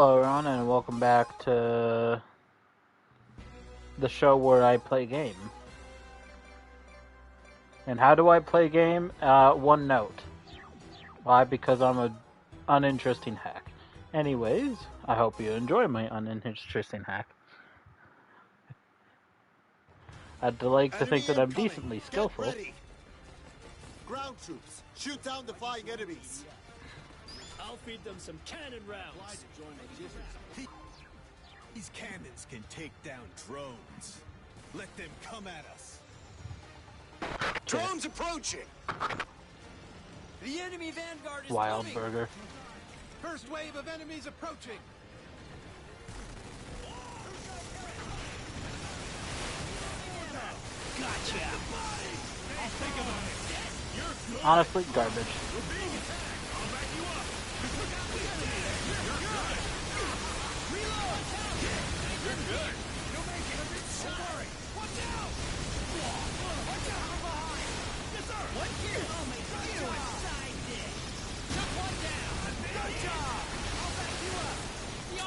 Hello everyone and welcome back to the show where I play game. And how do I play game? One note. Why? Because I'm an uninteresting hack. Anyways, I hope you enjoy my uninteresting hack. I'd like to think that I'm decently skillful. Ground troops, shoot down defying enemies. I'll feed them some cannon rounds. These cannons can take down drones. Let them come at us. Drones approaching! The enemy vanguard is Wild coming. burger. First wave of enemies approaching. Gotcha. I'll think about it. Honestly, garbage.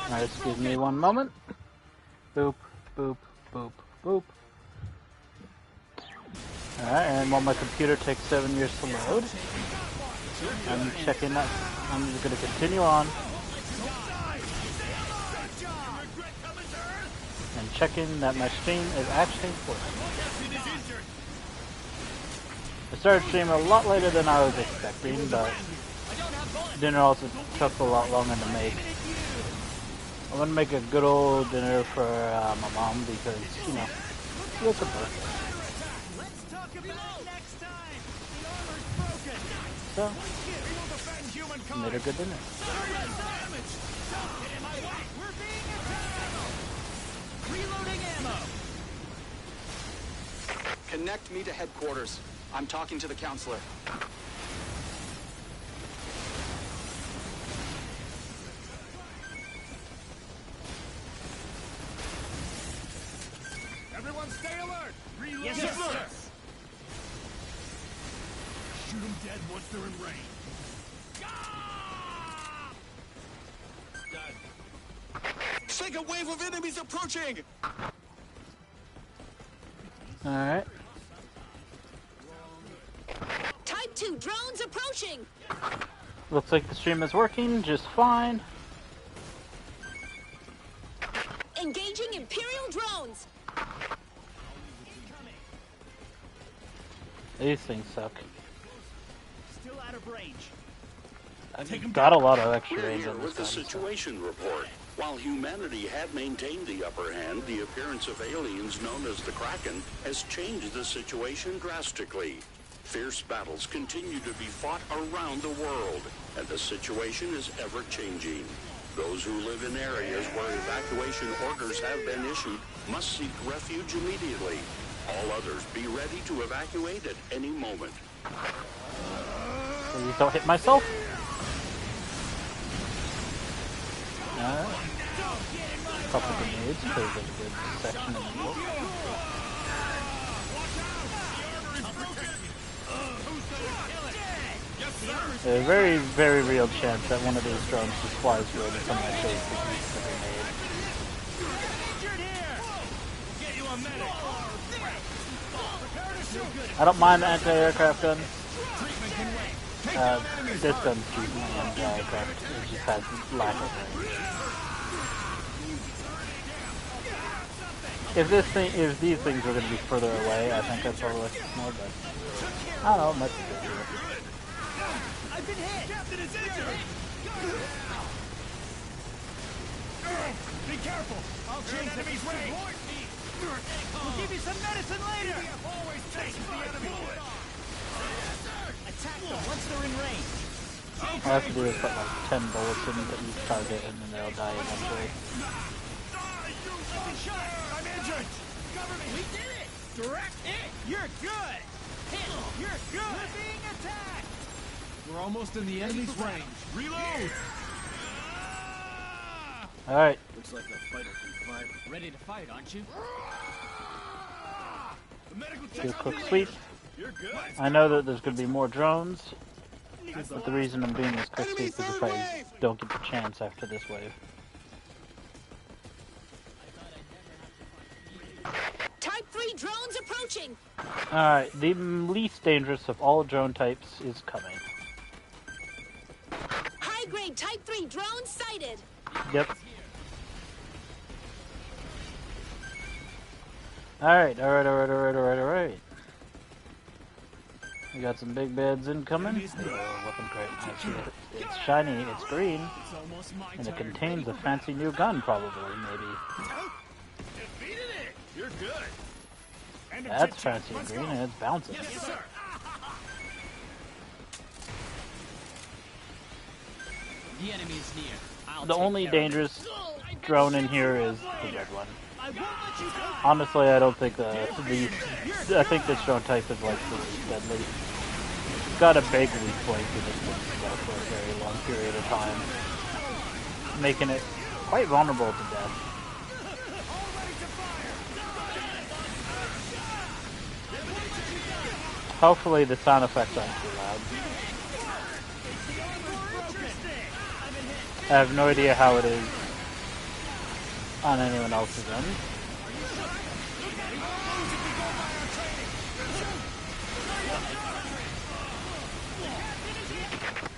Alright, excuse me one moment. Boop, boop, boop, boop. Alright, and while my computer takes 7 years to load, I'm checking that. I'm just going to continue on. And checking that my stream is actually working. I started streaming a lot later than I was expecting, but dinner also took a lot longer to make. I'm gonna make a good old dinner for my mom because, you know, it's her birthday. So, made a good dinner. Connect me to headquarters. I'm talking to the counselor. Everyone stay alert! Reload. Yes, sir. Shoot them dead once they're in range. Second wave of enemies approaching! Alright. Type 2 drones approaching! Looks like the stream is working just fine. Engaging Imperial drones! These things suck. Still out of range. I've got a lot of extra We're range here on with this the gun, so. situation report. While humanity had maintained the upper hand, the appearance of aliens known as the Kraken has changed the situation drastically. Fierce battles continue to be fought around the world, and the situation is ever-changing. Those who live in areas where evacuation orders have been issued must seek refuge immediately. All others be ready to evacuate at any moment. Please don't hit myself. A couple grenades because there's a good section in the middle. There's a very, very real chance that one of these drones just flies right in front of my face and eats the grenade. I don't mind the anti-aircraft gun. This gun's cheap anti-aircraft. It just has lack of range. If these things were going to be further away, I think I'd probably like it more, but I don't know, it might be good. I've been hit. Captain is injured. Be careful! I'll change enemy's range! We'll give you some medicine later. Always takes the enemy! Attack them once they're in range. All I have to do is put like 10 bullets into each target and then they'll die eventually. I'm injured! Cover me. We did it. Direct hit. You're good. Hit. You're good. We're being attacked. We're almost in the enemy's range. Reload! Alright, Looks like the fighter can climb. Ready to fight, aren't you? The medical do a check. quick sweep. You're good. I know that there's going to be more drones, but the reason I'm doing this quick sweep is if I don't get the chance after this wave. Type 3 drones approaching. Alright, the least dangerous of all drone types is coming. High-grade Type 3 drones sighted. Yep. Alright. We got some big beds incoming. Weapon crate. It's shiny, it's green, and it contains a fancy new gun, probably, maybe. Defeated it. You're good. And That's fancy and green, and it's bouncing. Yes, sir. The enemy is near. The only dangerous drone in here is the red one. I won't let you die. Honestly, I don't think I think this drone type is like the least deadly. It's got a big weak point and it can go for a very long period of time, making it quite vulnerable to death. Hopefully the sound effects aren't too loud. I have no idea how it is on anyone else's end.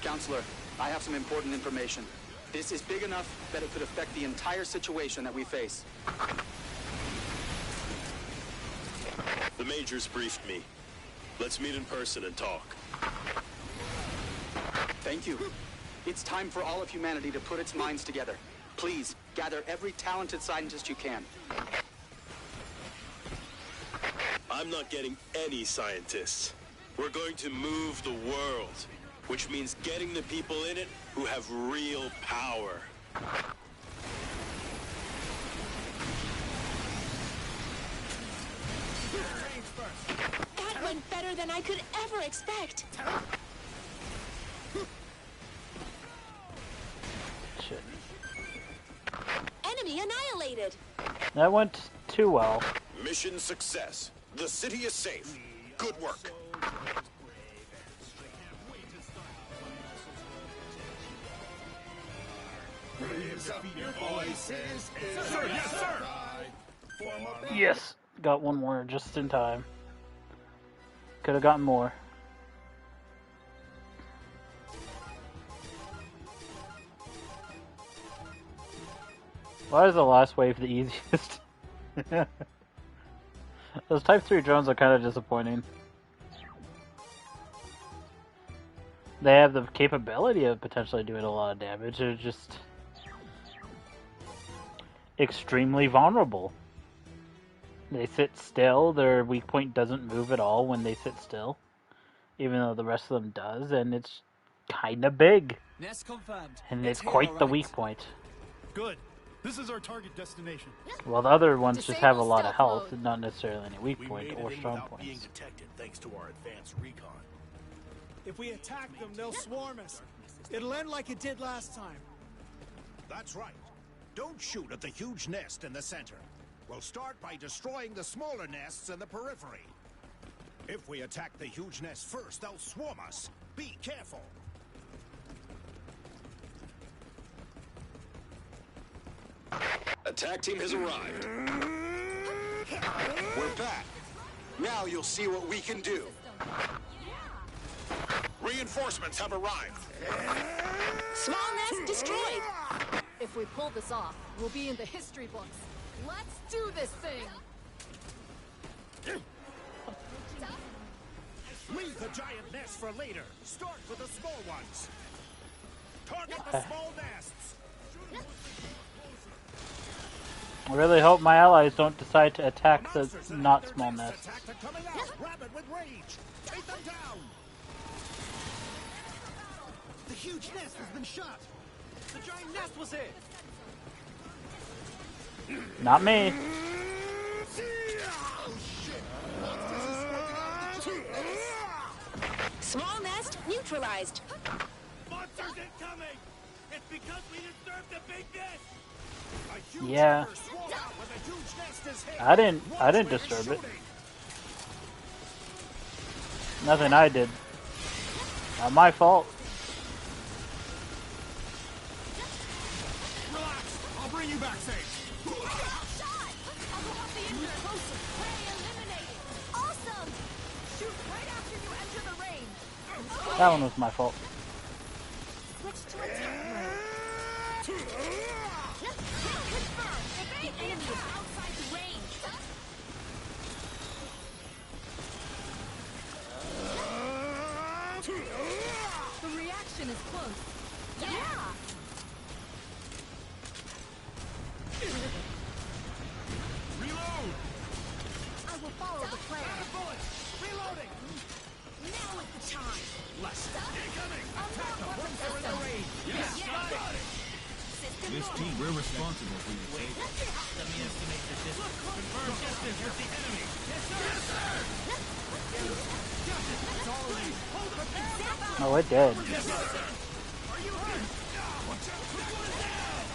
Counselor, I have some important information. This is big enough that it could affect the entire situation that we face. The Major's briefed me. Let's meet in person and talk. Thank you. It's time for all of humanity to put its minds together. Please, gather every talented scientist you can. I'm not getting any scientists. We're going to move the world, which means getting the people in it who have real power. That went better than I could ever expect. Shit. Enemy annihilated. That went too well. Mission success. The city is safe. Good work. Sir, yes, sir. Yes, got one more just in time. Could have gotten more. Why is the last wave the easiest? Those Type 3 drones are kind of disappointing. They have the capability of potentially doing a lot of damage. They're just extremely vulnerable. They sit still. Their weak point doesn't move at all when they sit still, even though the rest of them does, and it's kind of big. Nest confirmed. And it's quite the weak point. Good. This is our target destination. Well, the other ones just have a Disable lot of stealth health, mode. not necessarily any weak We point made or it in strong without being points. detected thanks to our advanced recon. If we attack them, they'll swarm us. It'll end like it did last time. That's right. Don't shoot at the huge nest in the center. We'll start by destroying the smaller nests in the periphery. If we attack the huge nest first, they'll swarm us. Be careful. Attack team has arrived. We're back. Now you'll see what we can do. Reinforcements have arrived. Small nest destroyed. If we pull this off, we'll be in the history books. Let's do this thing! Leave the giant nests for later. Start with the small ones. Target the small nests. I really hope my allies don't decide to attack the not small nests. Attack are coming out. Rabid with rage. Take them down. The huge nest has been shot. The giant nest was hit. Not me. Small nest neutralized. Monsters incoming! It's because we disturbed the big nest! A huge Yeah. number swarm out when the huge nest is hit. I didn't Watch where disturb you're it. shooting. Nothing I did. Not my fault. Relax. I'll bring you back safe. Shot! I'll go help the Explosive prey eliminated. Awesome! Shoot right after you enter the range. That one was my fault. Switch to attack mode. Confirm. The enemy is outside the range. The reaction is close. Yeah! Reload! I will follow the plan. Bullets! Reloading! Now is the time. Less. Incoming! Attack them once they're in the range. Yes! Got it! System This go. team, we're responsible for your safety. Let me estimate the distance. Confirm distance with the enemy. Yes, sir! Yes, sir! It's all in. Hold the prepare for battle! Oh, it did. Yes, sir! Are you hurt? Watch out! Put one down!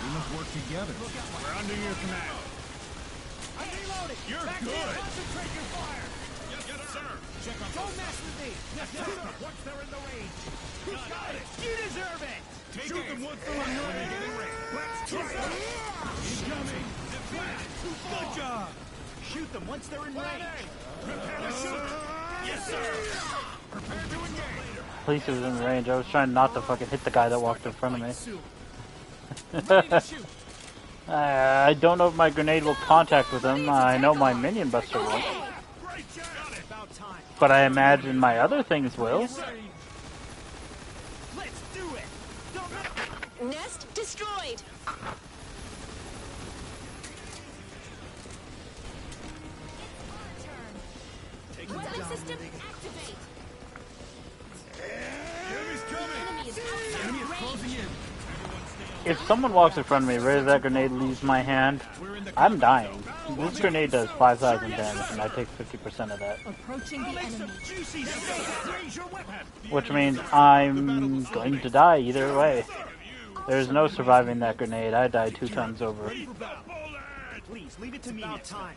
We must work together. We're under your command. I'm reloading. You're back good. In. Concentrate your fire. Yes, sir. Check on. Don't mess with me. Yes, sir. Once they're in the range. You got it. You deserve it. Shoot them once they're in range. Let's try it. Incoming. Deflect. Good job. Shoot them once they're in range. Prepare to shoot. Yes, sir. Prepare to engage. At least it was in range. I was trying not to fucking hit the guy that walked in front of me. Ready to shoot. I don't know if my grenade will contact with him. I know my minion buster will. Great job. About time. But I imagine my other things will. Let's do it. Don't let Nest destroyed. Weapon system activate. enemy's coming. Enemy is outside Enemy is range. closing in. If someone walks in front of me, right as that grenade leaves my hand, I'm dying. This grenade does 5,000 damage, and I take 50% of that. Approaching the enemy. Juicy steak. Raise your weapon. Which means I'm going to die either way. There's no surviving that grenade. I died 2 times over. Please leave it to me. About time.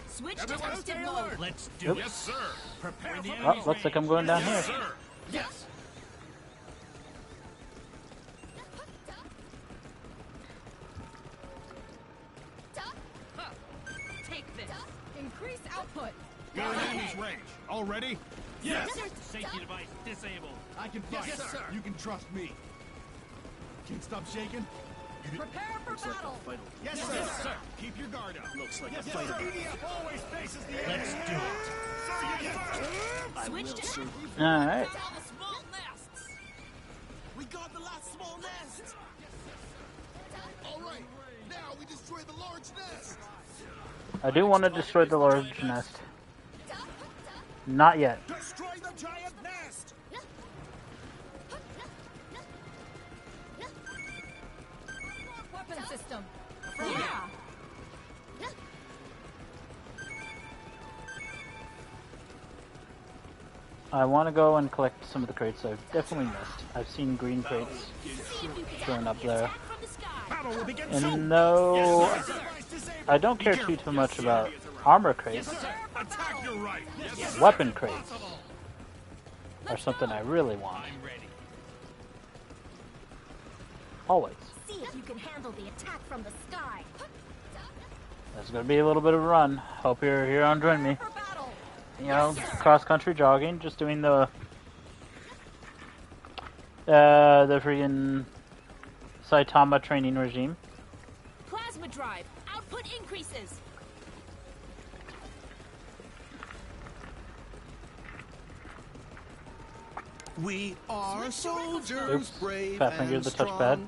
Switch to active mode. Let's do Oops. it. Yes, sir. Prepare for Oh, looks like I'm going down here. Yes, sir. Yes. Take this. Increase output. You're in enemy's range. All ready? Yes. Safety device disabled. I can fight. Yes, sir. You can trust me. Can't stop shaking. Prepare for battle. Yes, sir. Yes, sir. Keep your guard up. Looks like a fight. EDF always faces the enemy. Let's do it. Sir, you first. Switch to active. Alright. Down the small nests. We got the last small nest. All right, now we destroy the large nest. I do want to destroy the large nest. Not yet. Destroy the giant nest. Weapon system. Yeah. I want to go and collect some of the crates I've definitely missed. I've seen green crates showing up there. Attack from the sky. Battle will begin soon. And no, Device disabled. I don't care too much about armor crates. Attack your right. Yes, sir. Weapon crates are something I really want. Always. See if you can handle the attack from the sky. There's going to be a little bit of a run. Hope you're here on join me. For battle. You know, cross-country jogging, just doing the freaking Saitama training regime. Plasma drive. Output increases. We are soldiers, Oops. brave Fat fingered and the strong. touchpad.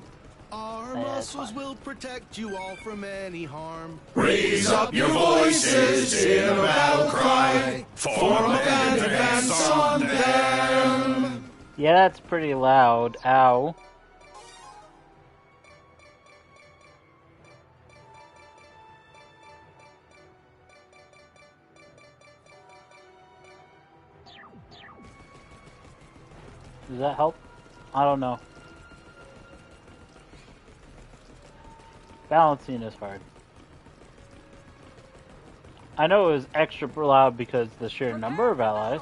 Our Yeah, it's muscles fine. will protect you all from any harm. Raise up your voices in a battle cry. Form up and advance on them. Yeah, that's pretty loud. Ow. Does that help? I don't know. Balancing is hard. I know it was extra loud because the sheer number of allies.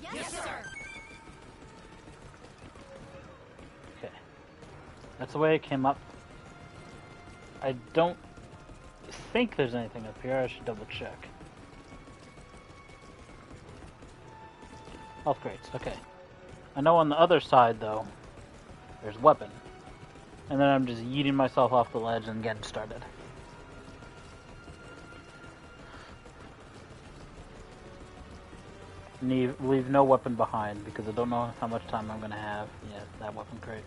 Yes, sir. Okay. That's the way it came up. I don't think there's anything up here. I should double check. Health crates, okay. I know on the other side, though, there's weapon. And then I'm just yeeting myself off the ledge and getting started. Leave no weapon behind, because I don't know how much time I'm going to have. Yeah, that weapon crate.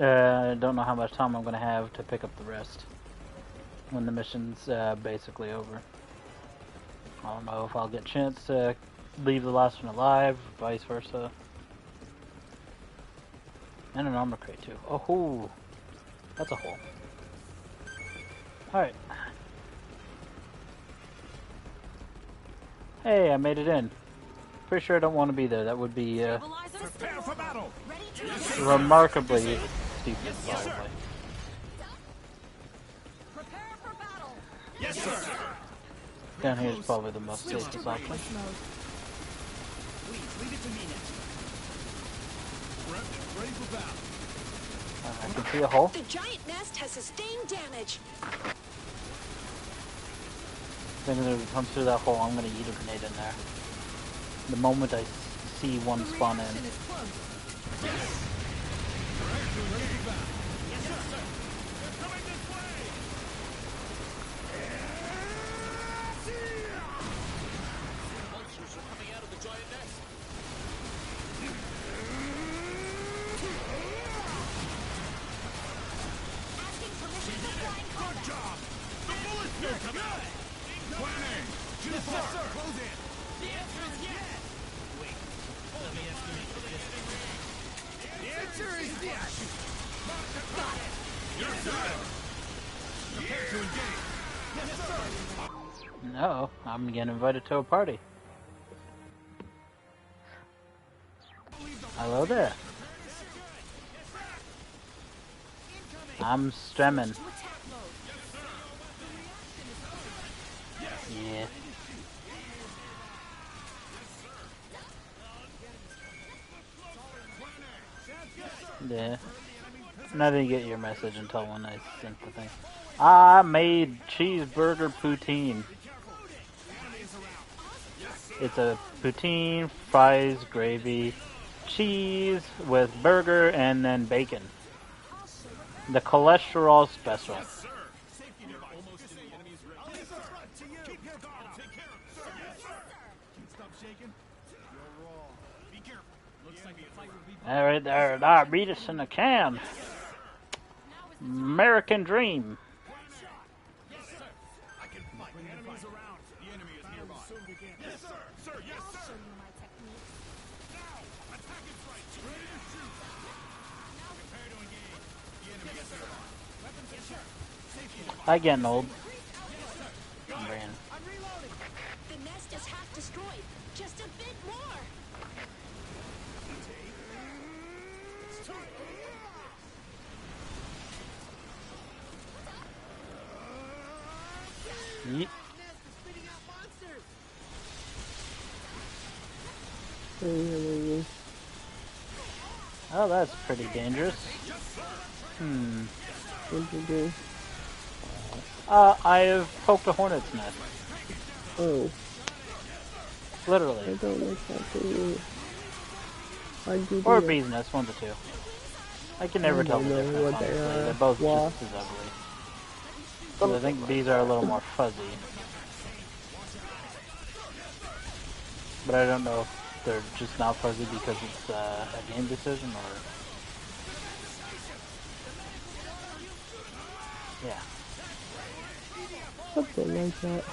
I don't know how much time I'm going to have to pick up the rest when the mission's basically over. I don't know if I'll get a chance to leave the last one alive, vice versa. And an armor crate too. Oh, hoo. That's a hole. Alright. Hey, I made it in. Pretty sure I don't want to be there. That would be Prepare for battle. remarkably stupid, probably. Prepare for battle. Yes, sir. Down here is probably the most safest option. Please leave it to me now. Ready for battle. I can see a hole. The giant nest has sustained damage. As soon as it comes through that hole, I'm going to eat a grenade in there. The moment I see one spawn in. No, I'm getting invited to a party. Hello there. I'm streaming. Yeah. Yeah. And I didn't get your message until when I sent the thing. I made cheeseburger poutine. It's a poutine, fries, gravy, cheese with burger, and then bacon. The cholesterol special. Alright, there, diabetes in a can. American dream. I getting old. I'm ran. The nest is half destroyed. Just a bit more. Yeet. Oh, that's pretty dangerous. What'd you do? I have poked a hornet's nest. Oh. Literally. I don't like that too. Why'd you do Or a that? bee's nest, one to two. I can never tell the know difference, what honestly. they are. They're both Wow. just as ugly. But I think bees are a little more fuzzy. But I don't know if they're just not fuzzy because it's a game decision or... Yeah. Something like that.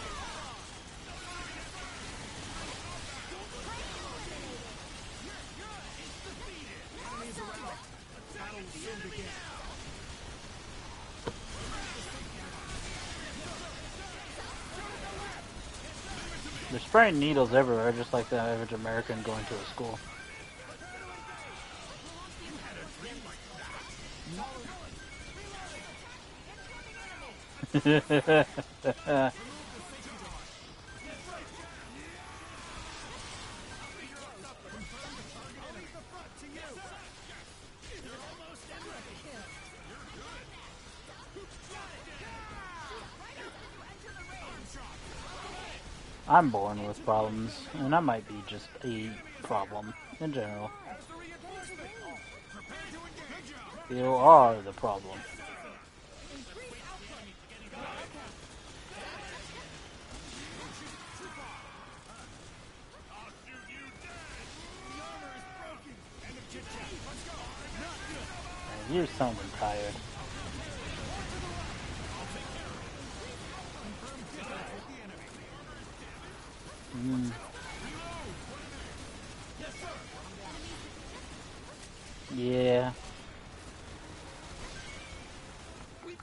They're spraying needles everywhere, just like the average American going to a school. I'm born with problems, and that might be just a problem in general. You are the problem. You're sounding tired. Yeah.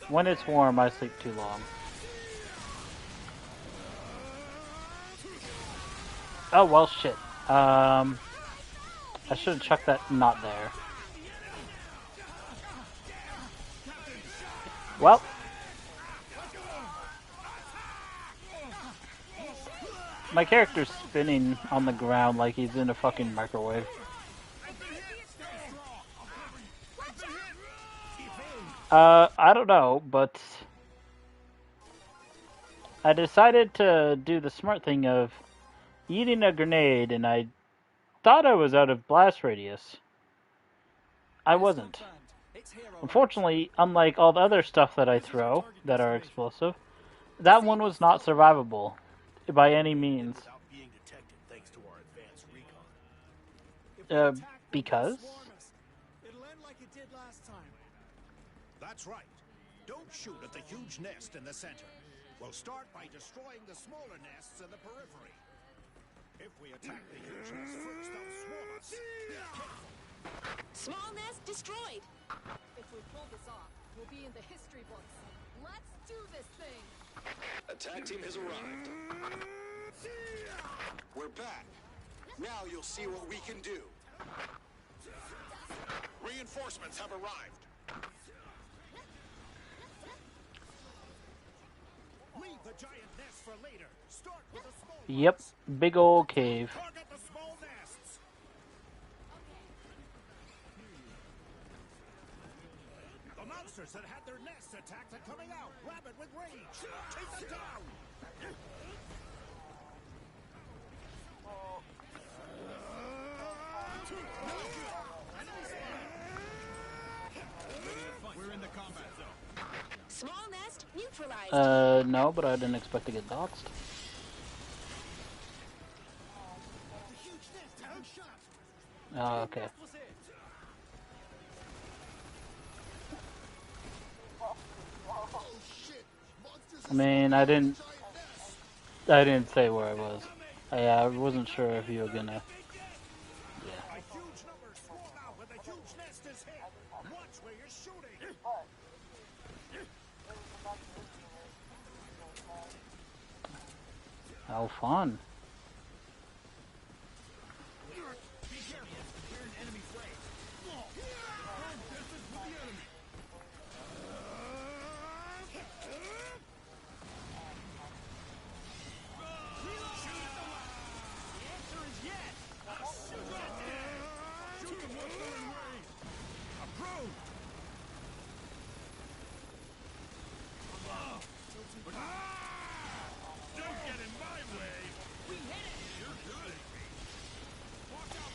When it's warm, I sleep too long. Oh, well, shit. I should have chucked that not there. Well. My character's spinning on the ground like he's in a fucking microwave. I don't know, but I decided to do the smart thing of eating a grenade, and I thought I was out of blast radius. I wasn't. Unfortunately, unlike all the other stuff that I throw that are explosive, that one was not survivable by any means. Because? It'll end like it did last time. That's right. Don't shoot at the huge nest in the center. We'll start by destroying the smaller nests in the periphery. If we attack the huge nest first, they'll swarm us. Small nest destroyed. If we pull this off, we'll be in the history books. Let's do this thing. Attack team has arrived. We're back. Now you'll see what we can do. Reinforcements have arrived. Leave the giant nest for later. Start with the small Yep, ones. big old cave. Target the small nests. The monsters that had their nests attacked are coming out. Rabid with rage. Take them down. We're in the combat zone. Small nest neutralized. No, but I didn't expect to get doxxed. Oh, okay. I mean, I didn't say where I was. I wasn't sure if you were gonna. A huge number swarm out when the huge nest is hit. Watch where you're shooting. How fun.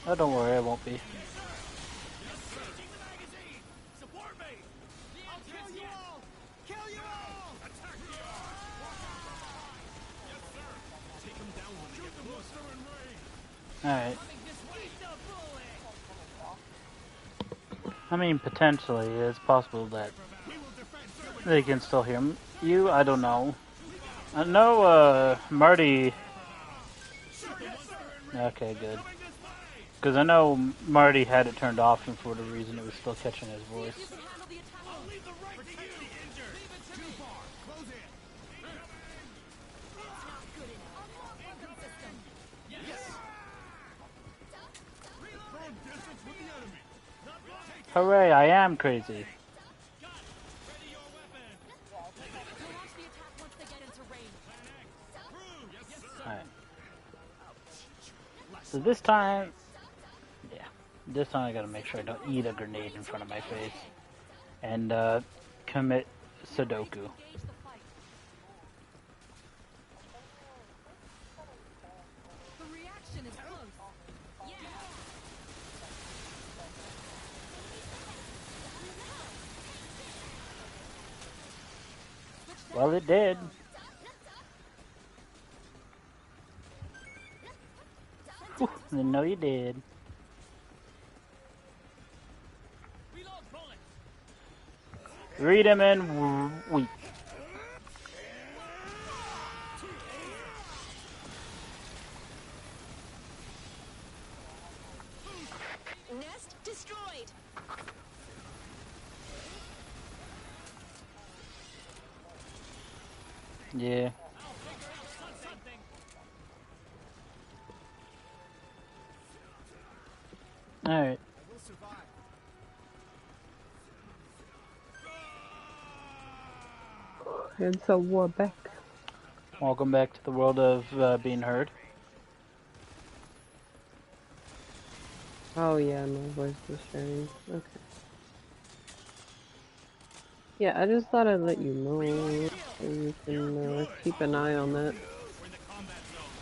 Oh, don't worry, I won't be. Alright. I mean, potentially, it's possible that they can still hear you. I don't know. I know, Marty... Okay, good. Because I know Marty had it turned off, and for whatever reason it was still catching his voice. Hooray, I am crazy. Alright. So this time... This time I gotta make sure I don't eat a grenade in front of my face. And, commit Sudoku. Well, it did. Whew, didn't know you did. Read him in weak. Nest destroyed. Yeah. Alright. And so we're back. Welcome back to the world of being heard. Oh yeah, my voice was sharing. Okay. Yeah, I just thought I'd let you know so you can keep an eye on that.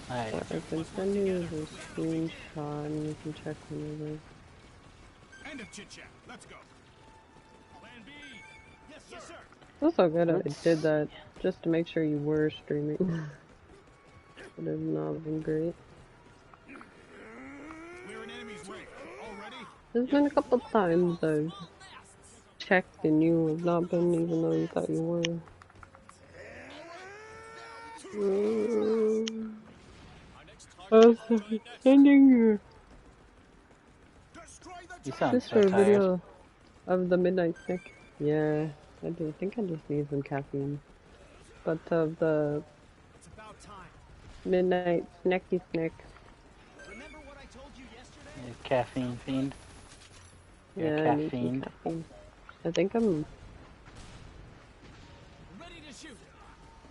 Alright. I can send you the screenshot and you can check whenever. End of chit chat. Let's go. Plan B. Yes, sir. That's so good I did that just to make sure you were streaming. It has not been great. We're an enemy's way. Already? There's been a couple times I've checked and you have not been, even though you thought you were. Sending you. You sound Just so for a tired. video of the midnight snack. Yeah, I do. I think I just need some caffeine. But of the midnight snacky snack. You caffeine fiend. You're Yeah, a I need some caffeine. caffeine. I think I'm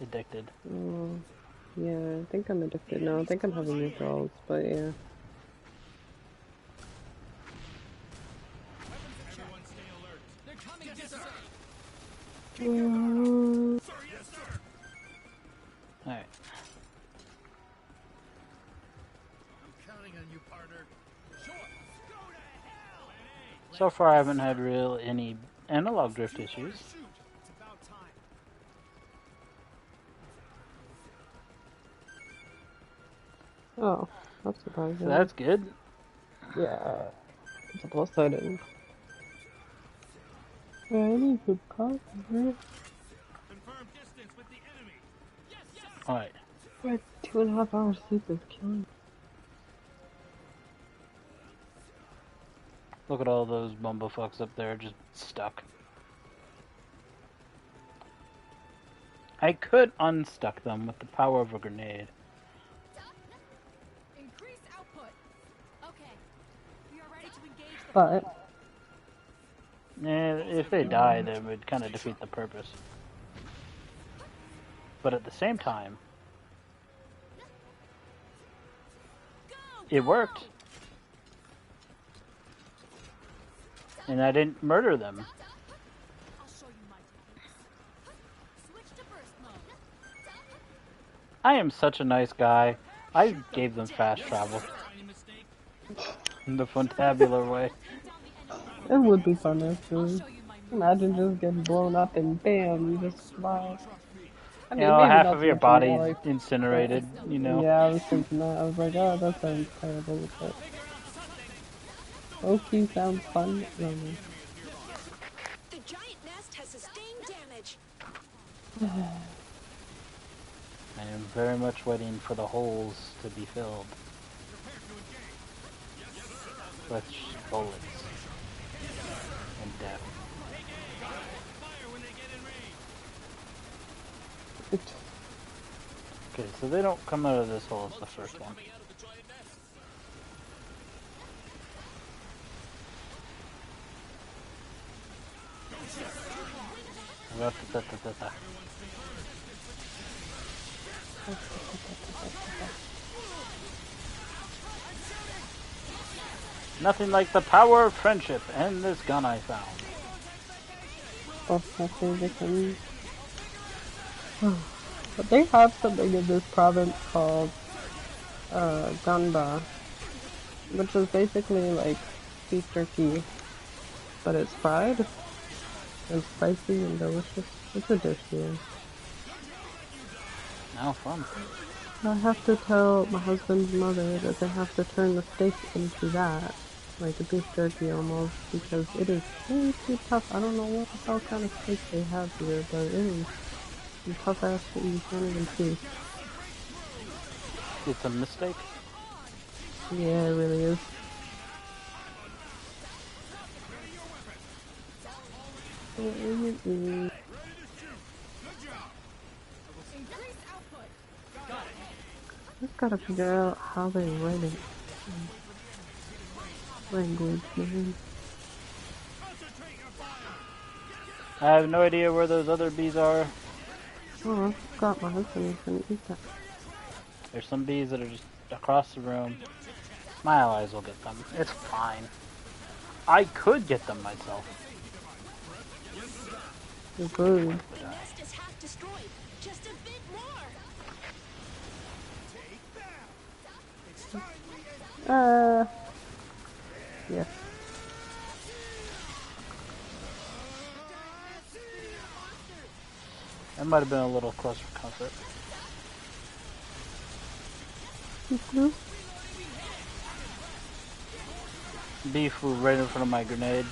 Addicted. yeah, I think I'm addicted now. I think I'm having withdrawals, but yeah. Alright. So far I haven't had any analog drift issues. Oh, that's surprising. So that's good. Yeah. It's a plus item. I need some coffee, man. Alright. My 2.5 hours sleep is killing me. Look at all those bumblefucks up there just stuck. I could unstuck them with the power of a grenade. Increase output. Okay. We are ready to engage the But If they die, that would kind of defeat the purpose. But at the same time, it worked. And I didn't murder them. I am such a nice guy. I gave them fast travel. In the funtabular way. it would be fun actually. Imagine just getting blown up and bam, you just fly. I mean, You know, maybe half not of so your much in real body's life, incinerated, but, you know? Yeah, I was thinking that. I was like, oh, that sounds terrible, but low-key sounds fun. I don't know. The giant nest has sustained damage. I am very much waiting for the holes to be filled. With bullets. And death. Okay, so they don't come out of this hole as the first one. Nothing like the power of friendship and this gun I found. That's my favorite thing. But they have something in this province called ganda, which is basically like beef jerky, but it's fried and spicy and delicious. It's a dish here. Oh, fun. I have to tell my husband's mother that they have to turn the steak into that, like a beef jerky almost, because it is way too tough. I don't know what the hell kind of steak they have here, but it is some tough ass shit you can't even see. It's a mistake? Yeah, it really is. Just gotta figure out how they write it. Language, man. I have no idea where those other bees are. Oh, I forgot my husband was gonna eat that. There's some bees that are just across the room. My allies will get them. It's fine. I could get them myself. You're good. The nest is half destroyed. Just a bit more. Yes. That might have been a little close for comfort. Bee flew right in front of my grenade.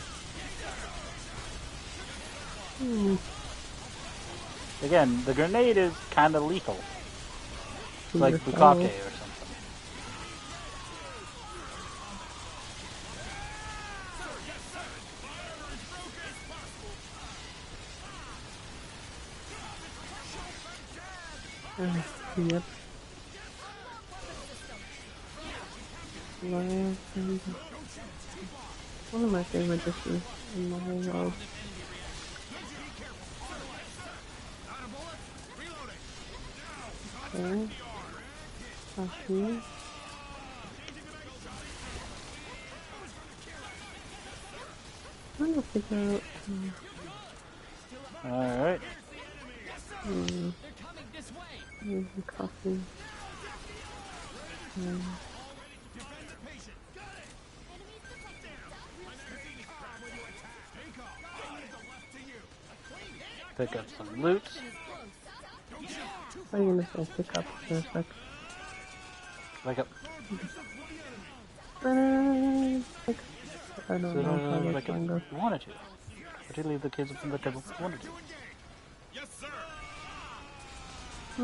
Again, the grenade is kind of lethal. It's like Bukake or something. Yep. One of my favorite dishes in the whole world. Okay. Coffee. I'm trying to figure out. Alright. Coffee. Pick up some loot. What are you gonna say? Pick up for a sec. Pick up. I don't know how this one goes. Wanted to. But you leave the kids up on the table. Wanted to. Yes, sir. I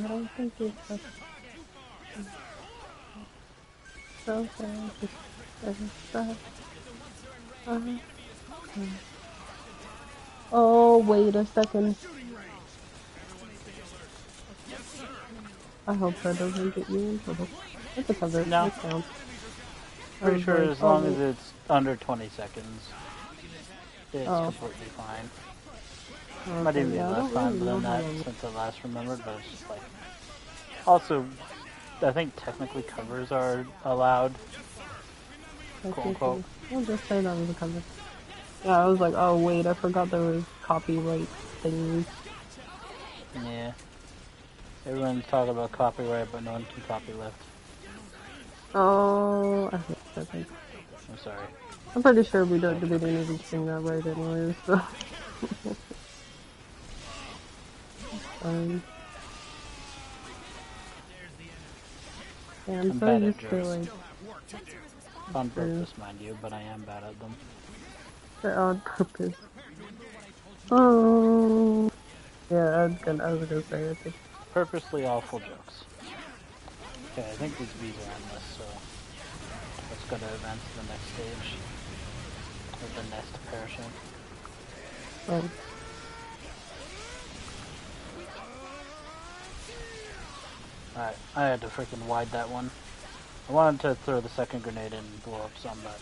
don't think it's a... So Oh, wait a second. I hope that doesn't get you in trouble. It's a cover. No. It counts. Pretty sure as long as it's under 20 seconds, it's completely fine. Might even be less time than that since I last remembered, but it's just like... Also, I think technically covers are allowed. Quote unquote. We'll just say that was a cover. Yeah, I was like, oh wait, I forgot there was copyright things. Yeah. Everyone's talking about copyright, but no one can copyright. Oh, I hate that thing. I'm sorry. I'm pretty sure we didn't even sing that right anyways, so. Yeah, I'm so used to like... On purpose, mind you, but I am bad at them. On purpose. Oh. Yeah, I was gonna say it. Purposely awful jokes. Okay, I think these bees are endless, so let's go to advance to the next stage. With the nest perishing. Oh. Alright, I had to freaking wide that one. I wanted to throw the second grenade and blow up some, but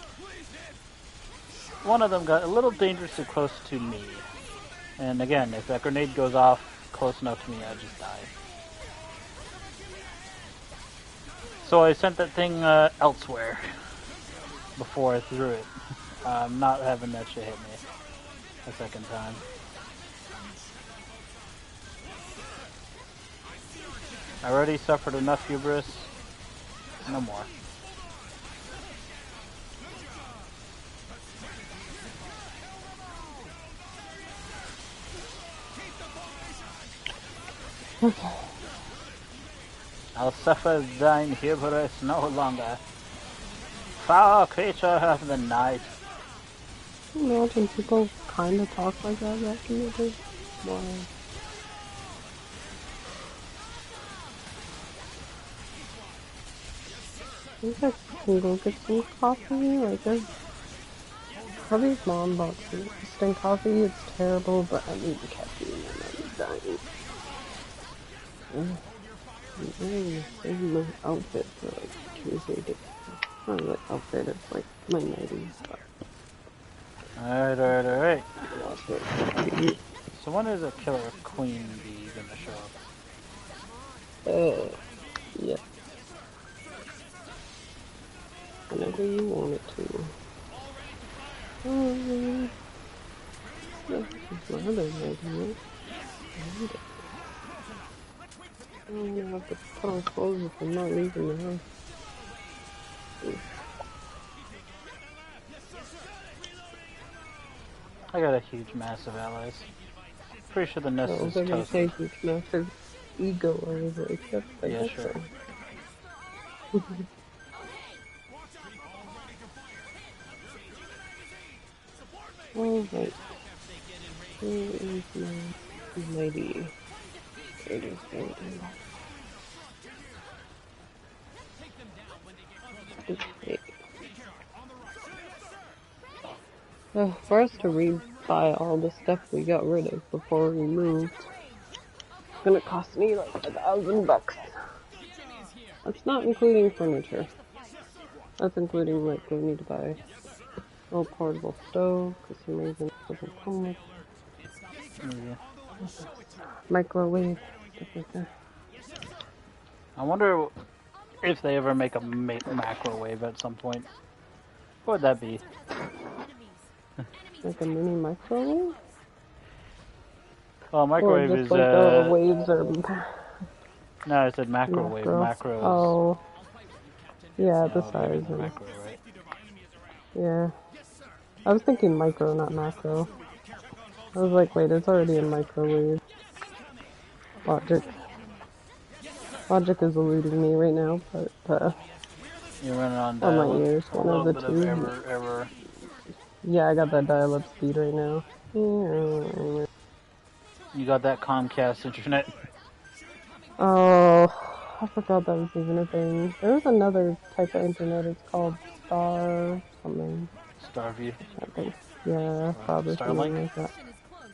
one of them got a little dangerously close to me. And again, if that grenade goes off close enough to me, I just die. So I sent that thing elsewhere before I threw it. Not having that shit hit me a second time. I already suffered enough hubris. No more. Okay. I'll suffer thine hubris no longer. Foul creature of the night. Imagine people kind of talk like that back in the day. Wow. I think I can go get some coffee. Like, Hubby's mom bought some instant coffee. It's terrible, but I need the caffeine and I'm dying. I'm wearing the same outfit for like Tuesday day. Not really outfit, it's like my nighties. Alright. Lost it. So when is a killer queen bee gonna show up? Yeah. Whenever you want it to. That's my other idea. I'm gonna have to put on clothes if I'm not leaving the house. I got a huge mass of allies. Pretty sure the nest is I was gonna say toasted. huge massive ego. I was like, yep, I Yeah, guess sure. so. Alright. Where is my lady? It is right now. Okay. For us to rebuy all the stuff we got rid of before we moved, it's gonna cost me like $1,000. That's not including furniture. That's including like we need to buy a little portable stove because some reason it doesn't come with microwave, stuff like that. I wonder if they ever make a macrowave at some point. What would that be? Like a mini microwave? Well, microwave or just is like the waves are. No, I said macrowave. Macro is. Oh. Yeah, the size. Macro, right? Yeah. I was thinking micro, not macro. I was like, wait, it's already in microwave. Logic. Logic is eluding me right now, but You're running on my dial-up. ears, A one of the little bit two. of error. Yeah, I got that dial-up speed right now. Yeah. You got that Comcast internet. Oh, I forgot that was even a thing. There was another type of internet. It's called Star something. Starview. I think. Yeah, probably Starlink? something like that.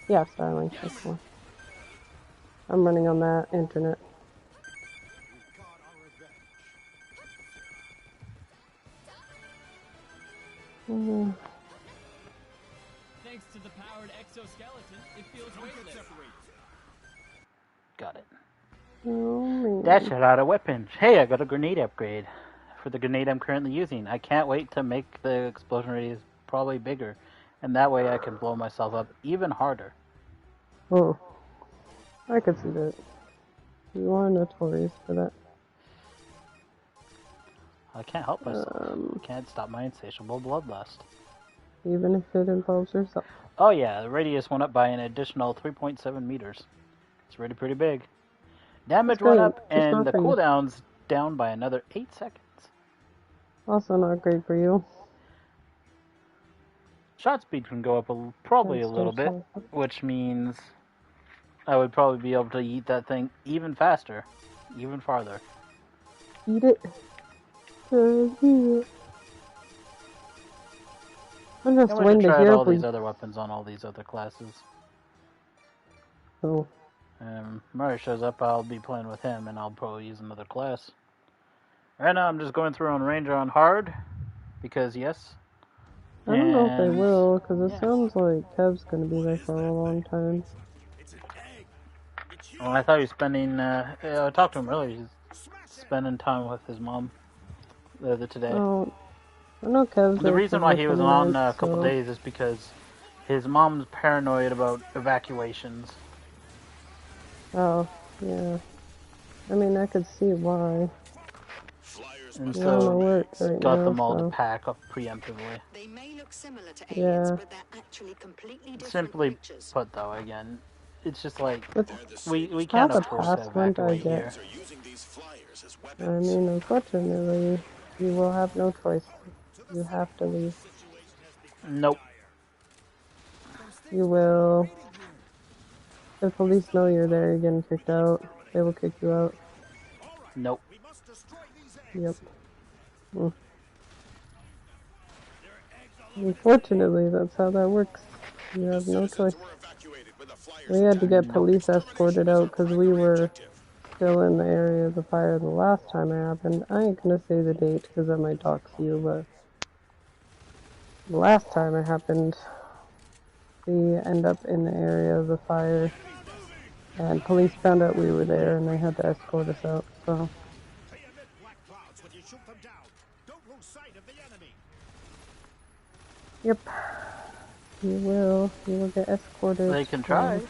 Yeah, Starlink. That's one. I'm running on that internet. Thanks to the powered exoskeleton, it feels weightless. Got it. Oh, That's a lot of weapons. Hey, I got a grenade upgrade for the grenade I'm currently using. I can't wait to make the explosion radius probably bigger, and that way I can blow myself up even harder. Oh, I could see that. You are notorious for that. I can't help myself. I can't stop my insatiable bloodlust. Even if it involves yourself. Oh yeah, the radius went up by an additional 3.7 meters. It's really pretty big. Damage went up, and the cooldown's down by another 8 seconds. Also not great for you. Shot speed can go up probably a little bit, which means I would probably be able to eat that thing even faster, even farther. Eat it. I'm just waiting to hear all these other weapons on all these other classes. Oh. Murray shows up, I'll be playing with him, and I'll probably use another class. Right now, I'm just going through on Ranger on hard, because yes. I don't know if they will, because it sounds like Kev's going to be there for a long time. Well, I thought he was spending, I talked to him earlier, he's spending time with his mom today. Oh, I know Kev's The reason why he was on a couple days is because his mom's paranoid about evacuations. Oh, yeah. I mean, I could see why. And so got them all to pack up preemptively. They may look similar to aliens, but they're actually completely different Simply creatures. put, though, again, it's just like It's we how can't the afford to past went, I evacuate here. guess. I mean, unfortunately, you will have no choice. You have to leave. Nope. You will. If police know you're there, you're getting kicked out. They will kick you out. Nope. Yep. Mm. Unfortunately, that's how that works. You have no choice. We had to get police escorted out because we were still in the area of the fire the last time it happened. I ain't gonna say the date because that might dox you, but the last time it happened, we end up in the area of the fire, and police found out we were there, and they had to escort us out. So. Yep. You will. You will get escorted. They can try.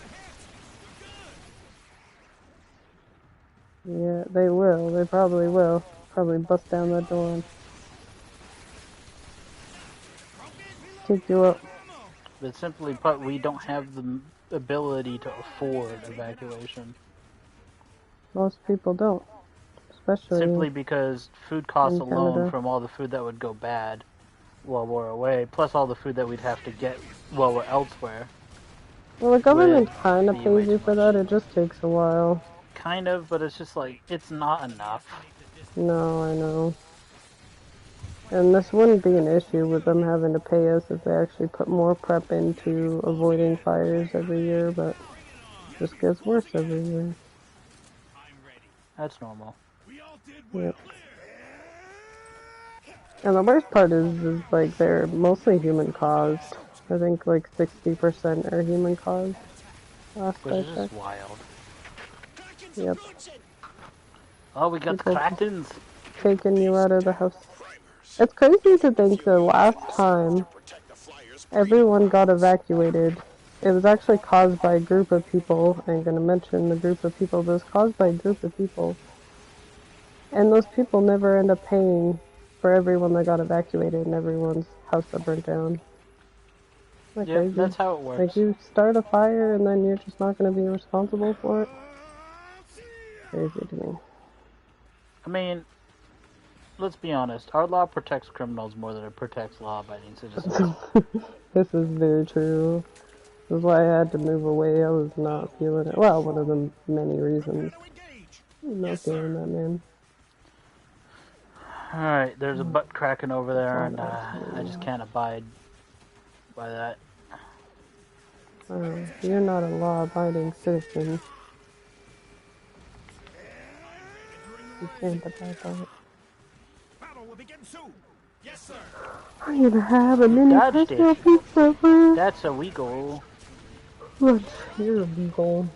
Yeah, they will. They probably will. Probably bust down that door and take you up. But simply put, we don't have the ability to afford evacuation. Most people don't. Especially simply because food costs in alone Canada. from all the food that would go bad while we're away, plus all the food that we'd have to get while we're elsewhere. Well, the government kind of pays you for that. It just takes a while. Kind of, but it's just like, it's not enough. No, I know. And this wouldn't be an issue with them having to pay us if they actually put more prep into avoiding fires every year, but it just gets worse every year. That's normal. Yep. And the worst part is like they're mostly human caused. I think like 60% are human caused. Which is just wild. Yep. Oh, we got People the Krakens! Taking you out of the house. It's crazy to think the last time everyone got evacuated, it was actually caused by a group of people. I'm going to mention the group of people, but it was caused by a group of people. And those people never end up paying for everyone that got evacuated and everyone's house that burnt down. Isn't that crazy? That's how it works. Like, you start a fire and then you're just not going to be responsible for it? Crazy to me. I mean, let's be honest. Our law protects criminals more than it protects law-abiding citizens. This is very true. This is why I had to move away. I was not feeling it. Well, one of the many reasons. I'm not feeling that, man. Alright, there's a butt cracking over there, and I just can't abide by that. You're not a law-abiding citizen. You can't abide by it. I'm gonna have a mini pesto pizza, please. That's illegal. What? You're illegal.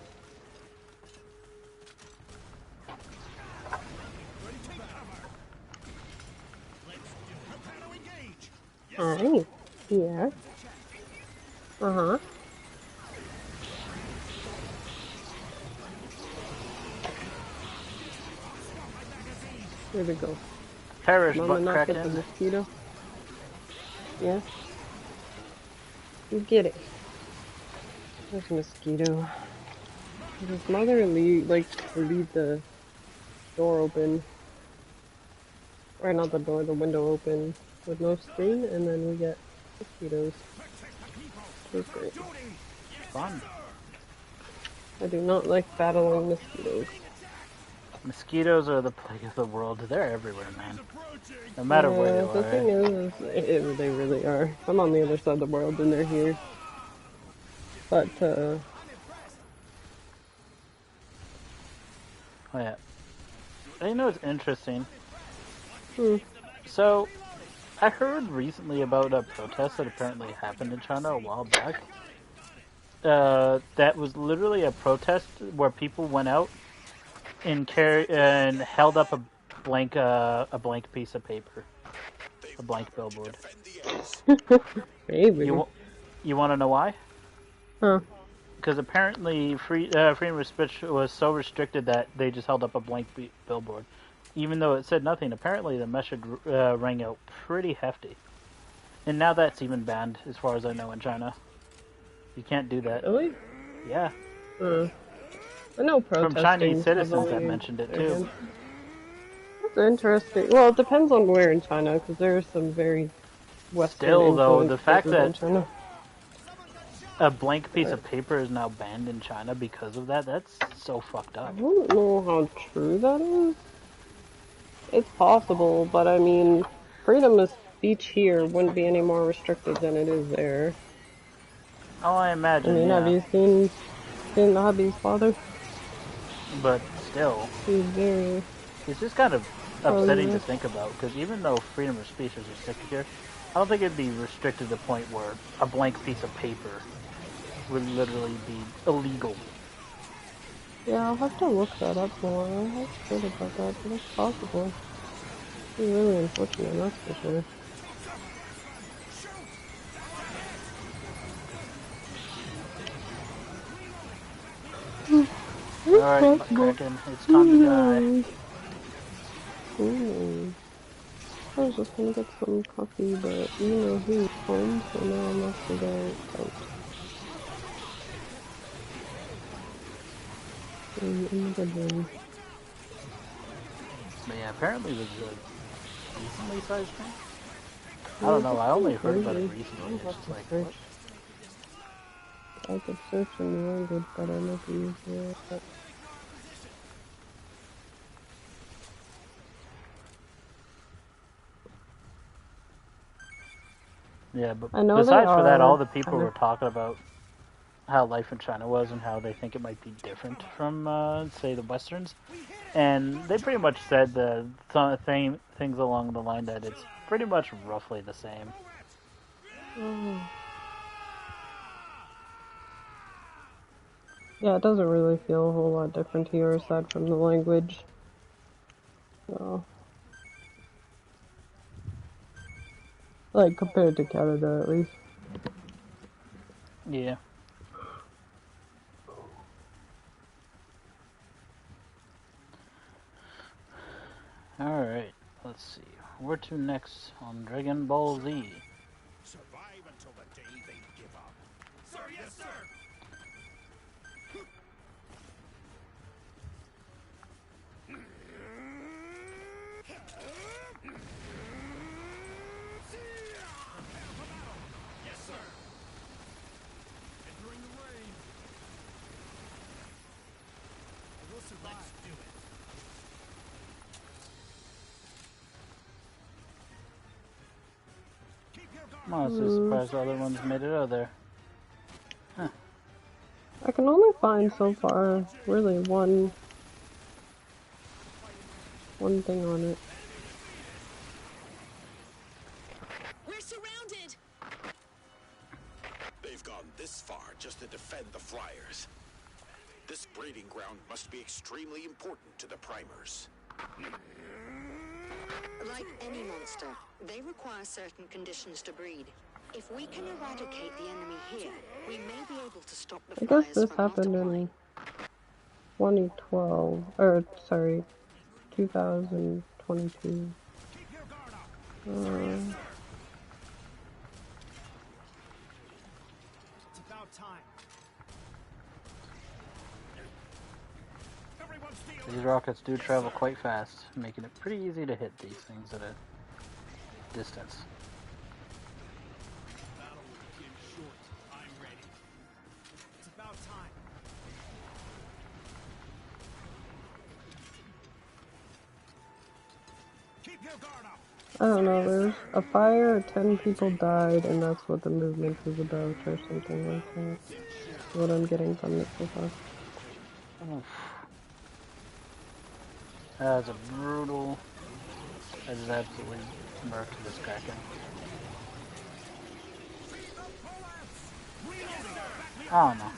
Alright. Yeah. Uh-huh. There we go. Perish, Mama butt not get cracking. the mosquito. Yeah. You get it. There's a mosquito. His mother leave the door open. Or not the door, the window open with no screen, and then we get mosquitoes. It's great. Fun. I do not like battling mosquitoes. Mosquitoes are the plague of the world. They're everywhere, man. No matter where you are. The thing is, they really are. I'm on the other side of the world and they're here. But, Oh yeah. You know what's interesting? So, I heard recently about a protest that apparently happened in China a while back. That was literally a protest where people went out and held up a blank piece of paper, a blank billboard. Maybe. You want to know why? Huh? Because apparently freedom of speech was so restricted that they just held up a blank billboard, even though it said nothing. Apparently, the message rang out pretty hefty, and now that's even banned, as far as I know, in China. You can't do that. Really? Yeah. I know From protesting Chinese citizens that heavily mentioned it too. against. That's interesting. Well, it depends on where in China, because there are some very Western Still, though, the influenced fact places in that China. a blank piece of paper is now banned in China because of that, that's so fucked I up. don't know how true that is. It's possible, but I mean, freedom of speech here wouldn't be any more restricted than it is there. Oh, I I imagine, mean, have yeah. you seen the hubby's father? But still, He's very. it's just kind of Oh, upsetting to yeah. think about, because even though freedom of speech is restricted here, I don't think it'd be restricted to the point where a blank piece of paper would literally be illegal. Yeah, I'll have to look that up more. I have heard about that, but it's possible. It's really unfortunate, that's for sure. Alright, Kraken, it's time to die. Ooh. I was just gonna get some coffee, but you know who's home, so now I'm actually going out. In the bedroom. But yeah, apparently it was a decently sized thing. I don't know, I only heard about it recently. It's just like, what? I could search in the language, but I might be easier. Yeah, but I know besides for that, all the kind people were talking about how life in China was and how they think it might be different from, say, the Westerns. And they pretty much said the same things along the line that it's pretty much roughly the same. Yeah, it doesn't really feel a whole lot different here aside from the language. So, like, compared to Canada, at least. Yeah. Alright, let's see. Where to next on Dragon Ball Z? Survive until the day they give up. Sir, yes, sir! Yes, sir! Entering the ring. We'll survive. Let's do it. I'm honestly surprised the other ones made it out of there. Huh. I can only find so far, really, one thing on it. We're surrounded! They've gone this far just to defend the Flyers. This breeding ground must be extremely important to the primers. Like any monster, they require certain conditions to breed. If we can eradicate the enemy here, we may be able to stop the I guess Flyers this from happened multiplying. in 2012, or sorry, 2022. It's about time. These rockets do travel quite fast, making it pretty easy to hit these things at a distance. Battle will begin short. I'm ready. It's about time. Keep your guard up. I don't know, there's a fire, 10 people died, and that's what the movement was about, or something like that. That's what I'm getting from it so far. Oof. That was a brutal... I just absolutely murked this Kraken. I don't know.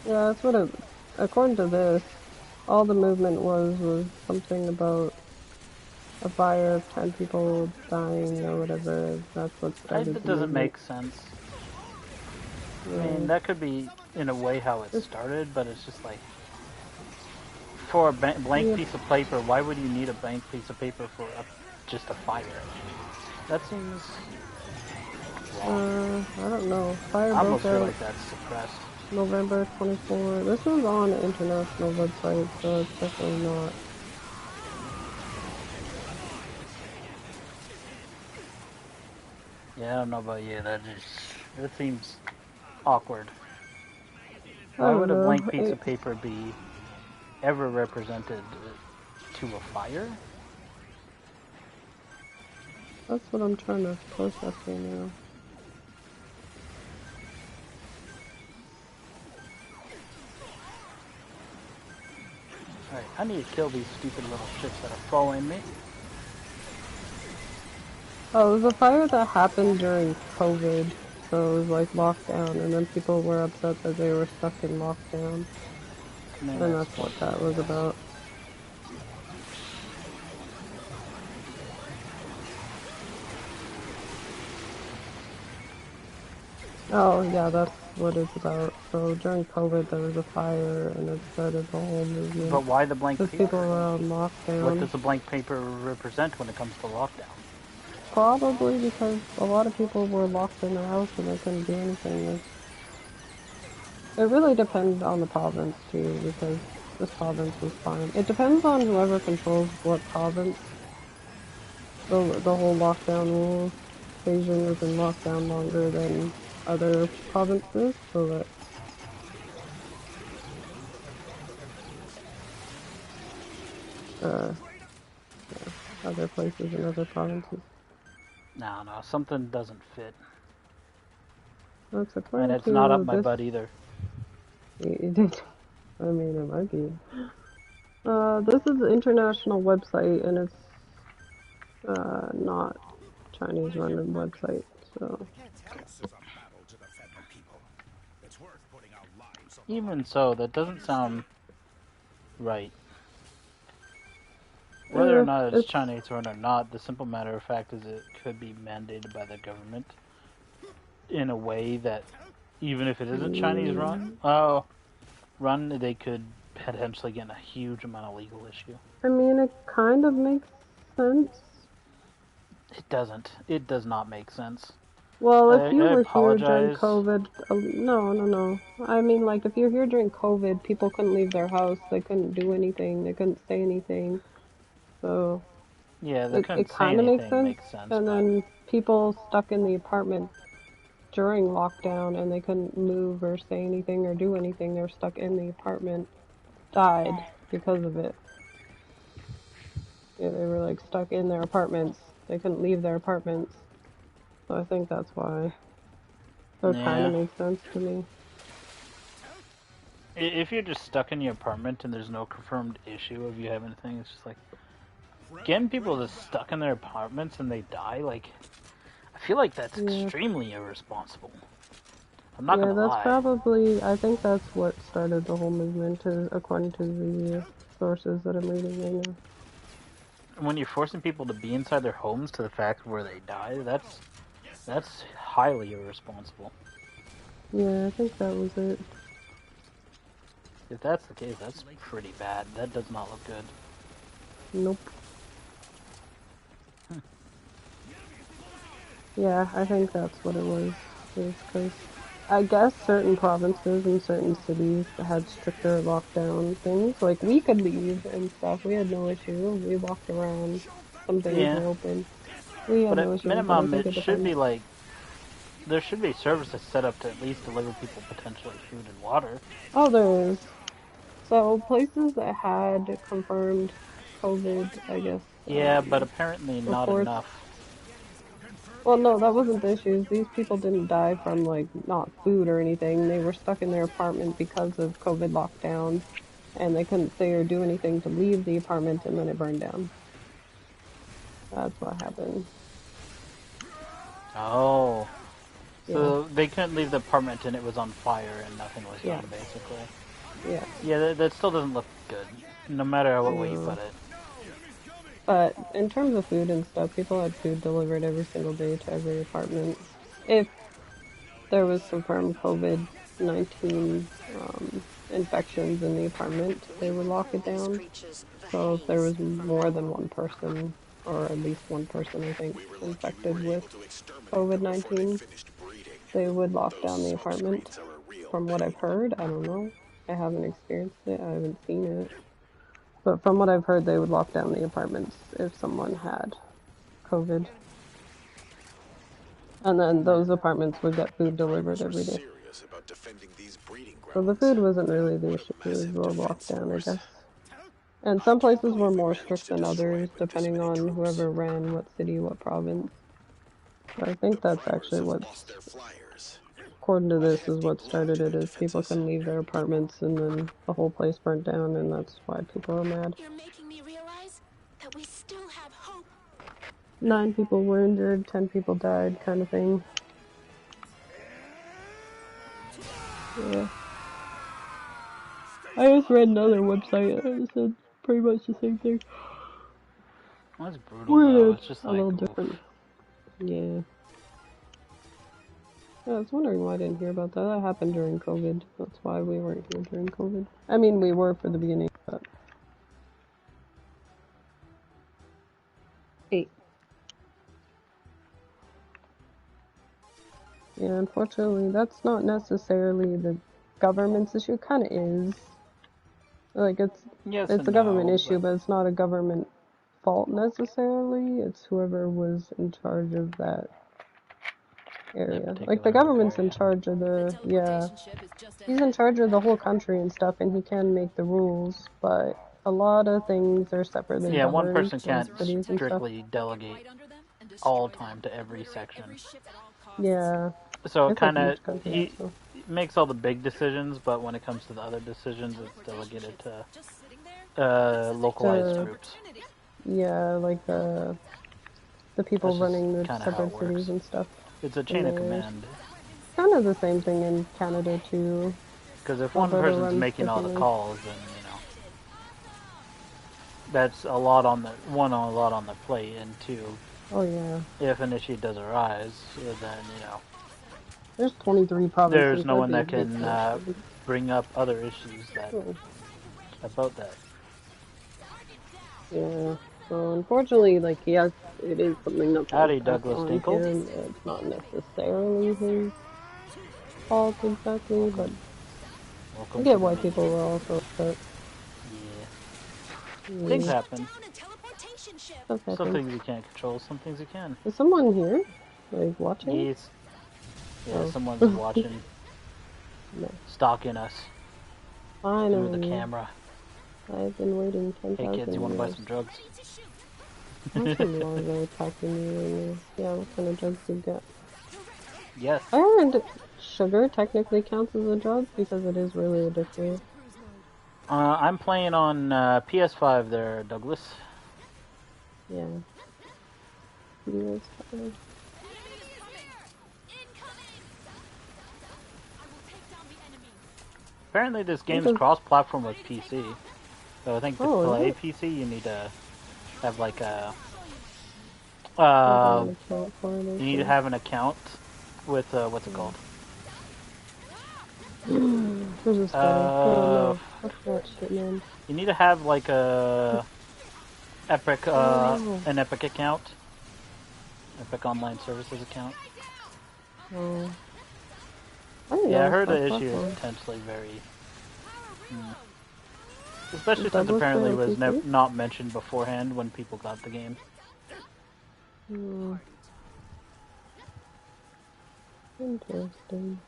Yeah, that's what it... According to this, all the movement was something about a fire of 10 people dying or whatever. That's what started That the doesn't movement. make sense. I mean, that could be, in a way, how it started, but it's just like... For a blank piece of paper, why would you need a blank piece of paper for just a fire? That seems wrong. I don't know. Fire I almost broke feel out like that's suppressed. November 24. This was on an international website, so it's definitely not. Yeah, I don't know about you, it seems awkward. I Why don't would a know. blank piece of paper be ever represented to a fire? That's what I'm trying to process right now. Alright, I need to kill these stupid little shits that are following me. Oh, it was a fire that happened during COVID, so it was like lockdown, and then people were upset that they were stuck in lockdown, Man, and that's what that was about. Oh, yeah, that's what it's about. So during COVID, there was a fire, and it started the whole movement. But why the blank Because paper? people were on lockdown. What does the blank paper represent when it comes to lockdown? Probably because a lot of people were locked in their house and they couldn't do anything. It really depends on the province too, because this province was fine. It depends on whoever controls what province. The whole lockdown rules. Beijing was in lockdown longer than other provinces, so that yeah, other places and other provinces. No, something doesn't fit. That's according And it's to not up my this. butt either. I mean, it might be. This is an international website, and it's not Chinese-run website, so. Even so, that doesn't sound right. Whether or not it's Chinese run or not, the simple matter of fact is it could be mandated by the government in a way that, even if it isn't Chinese run, they could potentially get in a huge amount of legal issue. I mean, it kind of makes sense. It doesn't. It does not make sense. Well, if you were here during apologize. COVID, no. I mean, like, if you're here during COVID, people couldn't leave their house, they couldn't do anything, they couldn't say anything, so... Yeah, they couldn't it kind of makes sense. And then people stuck in the apartment during lockdown and they couldn't move or say anything or do anything, they were stuck in the apartment, died because of it. Yeah, they were like stuck in their apartments. They couldn't leave their apartments. So I think that's why. So it kind of makes sense to me. If you're just stuck in your apartment and there's no confirmed issue of you having anything, it's just like getting people just stuck in their apartments and they die. Like, I feel like that's extremely irresponsible. I'm not gonna lie. Yeah, that's probably. I think that's what started the whole movement, according to the sources that I'm reading right now. When you're forcing people to be inside their homes to the fact where they die, that's highly irresponsible. Yeah, I think that was it. If that's the case, that's pretty bad. That does not look good. Nope. Yeah, I think that's what it was. Because I guess certain provinces and certain cities had stricter lockdown things. Like, we could leave and stuff. We had no issue. We walked around. Some things were open. We had no issue. Minimum, but I think it should be like, there should be services set up to at least deliver people potentially food and water. Oh, there is. So, places that had confirmed COVID, I guess. Yeah, but apparently not enough. Well, no, that wasn't the issue. These people didn't die from, like, not food or anything. They were stuck in their apartment because of COVID lockdown, and they couldn't say or do anything to leave the apartment, and then it burned down. That's what happened. Oh. So they couldn't leave the apartment and it was on fire and nothing was done, basically. Yeah. Yeah, that still doesn't look good, no matter what way you put it. But in terms of food and stuff, people had food delivered every single day to every apartment. If there was confirmed COVID-19 infections in the apartment, they would lock it down. So if there was more than one person or at least one person, I think, infected with COVID-19, they would lock down the apartment. From what I've heard, I don't know. I haven't experienced it, I haven't seen it. But from what I've heard, they would lock down the apartments if someone had COVID. And then those apartments would get food delivered every day. So the food wasn't really the issue, it was the lockdown, I guess. And some places were more strict than others, depending on whoever ran what city, what province. But I think that's actually what's, according to this, is what started it, is people couldn't leave their apartments and then the whole place burnt down, and that's why people are mad. You're making me realize that we still have hope. 9 people were injured, 10 people died, kind of thing. Yeah. I just read another website and it said pretty much the same thing. That's brutal though. It's just a like, little different. Yeah. Yeah, I was wondering why I didn't hear about that. That happened during COVID. That's why we weren't here during COVID. I mean, we were for the beginning, but... 8. Yeah, unfortunately, that's not necessarily the government's issue. It kind of is. Like, it's a government issue, but it's not a government fault necessarily. It's whoever was in charge of that area. Like, the government's in charge of the, yeah, he's in charge of the whole country and stuff, and he can make the rules, but a lot of things are separately governed. one person can't cities and stuff. strictly delegate all time to every section. Yeah. So it kind of, he makes all the big decisions, but when it comes to the other decisions, it's delegated to localized groups. Yeah, like the people running the separate cities and stuff. It's a chain of command. Kind of the same thing in Canada too. Because if one person's making all the calls, then you know that's a lot on the on the plate, and 2. Oh yeah. If an issue does arise, then you know. There's 23 provinces. There's no one that can bring up other issues about that. Yeah. So unfortunately, like, yes, it is something that's Howdy, Douglas Dinkle. It's not necessarily his fault exactly, but I get why people were also upset. Yeah. Things happen. Okay, Some things you can't control, some things you can. Is someone here? Like, watching? Yes. Yeah, someone's watching. No. Stalking us. Finally. Through the camera. I've been waiting 10,000 Hey kids, you want to buy some drugs? There's some laws that are attacking me right now. Yeah, what kind of drugs you got? Yes. I heard sugar technically counts as a drug because it is really addictive. I'm playing on PS5 there, Douglas. Yeah. PS5. Apparently this game's cross-platform with PC. So I think to play PC you need to have like a... you need to have an account with, what's it called? Who's this guy? You need to have like a... Epic, an Epic account. Epic Online Services account. Oh. Yeah, I heard the issue is potentially very... Especially since apparently it was not mentioned beforehand when people got the game. Interesting.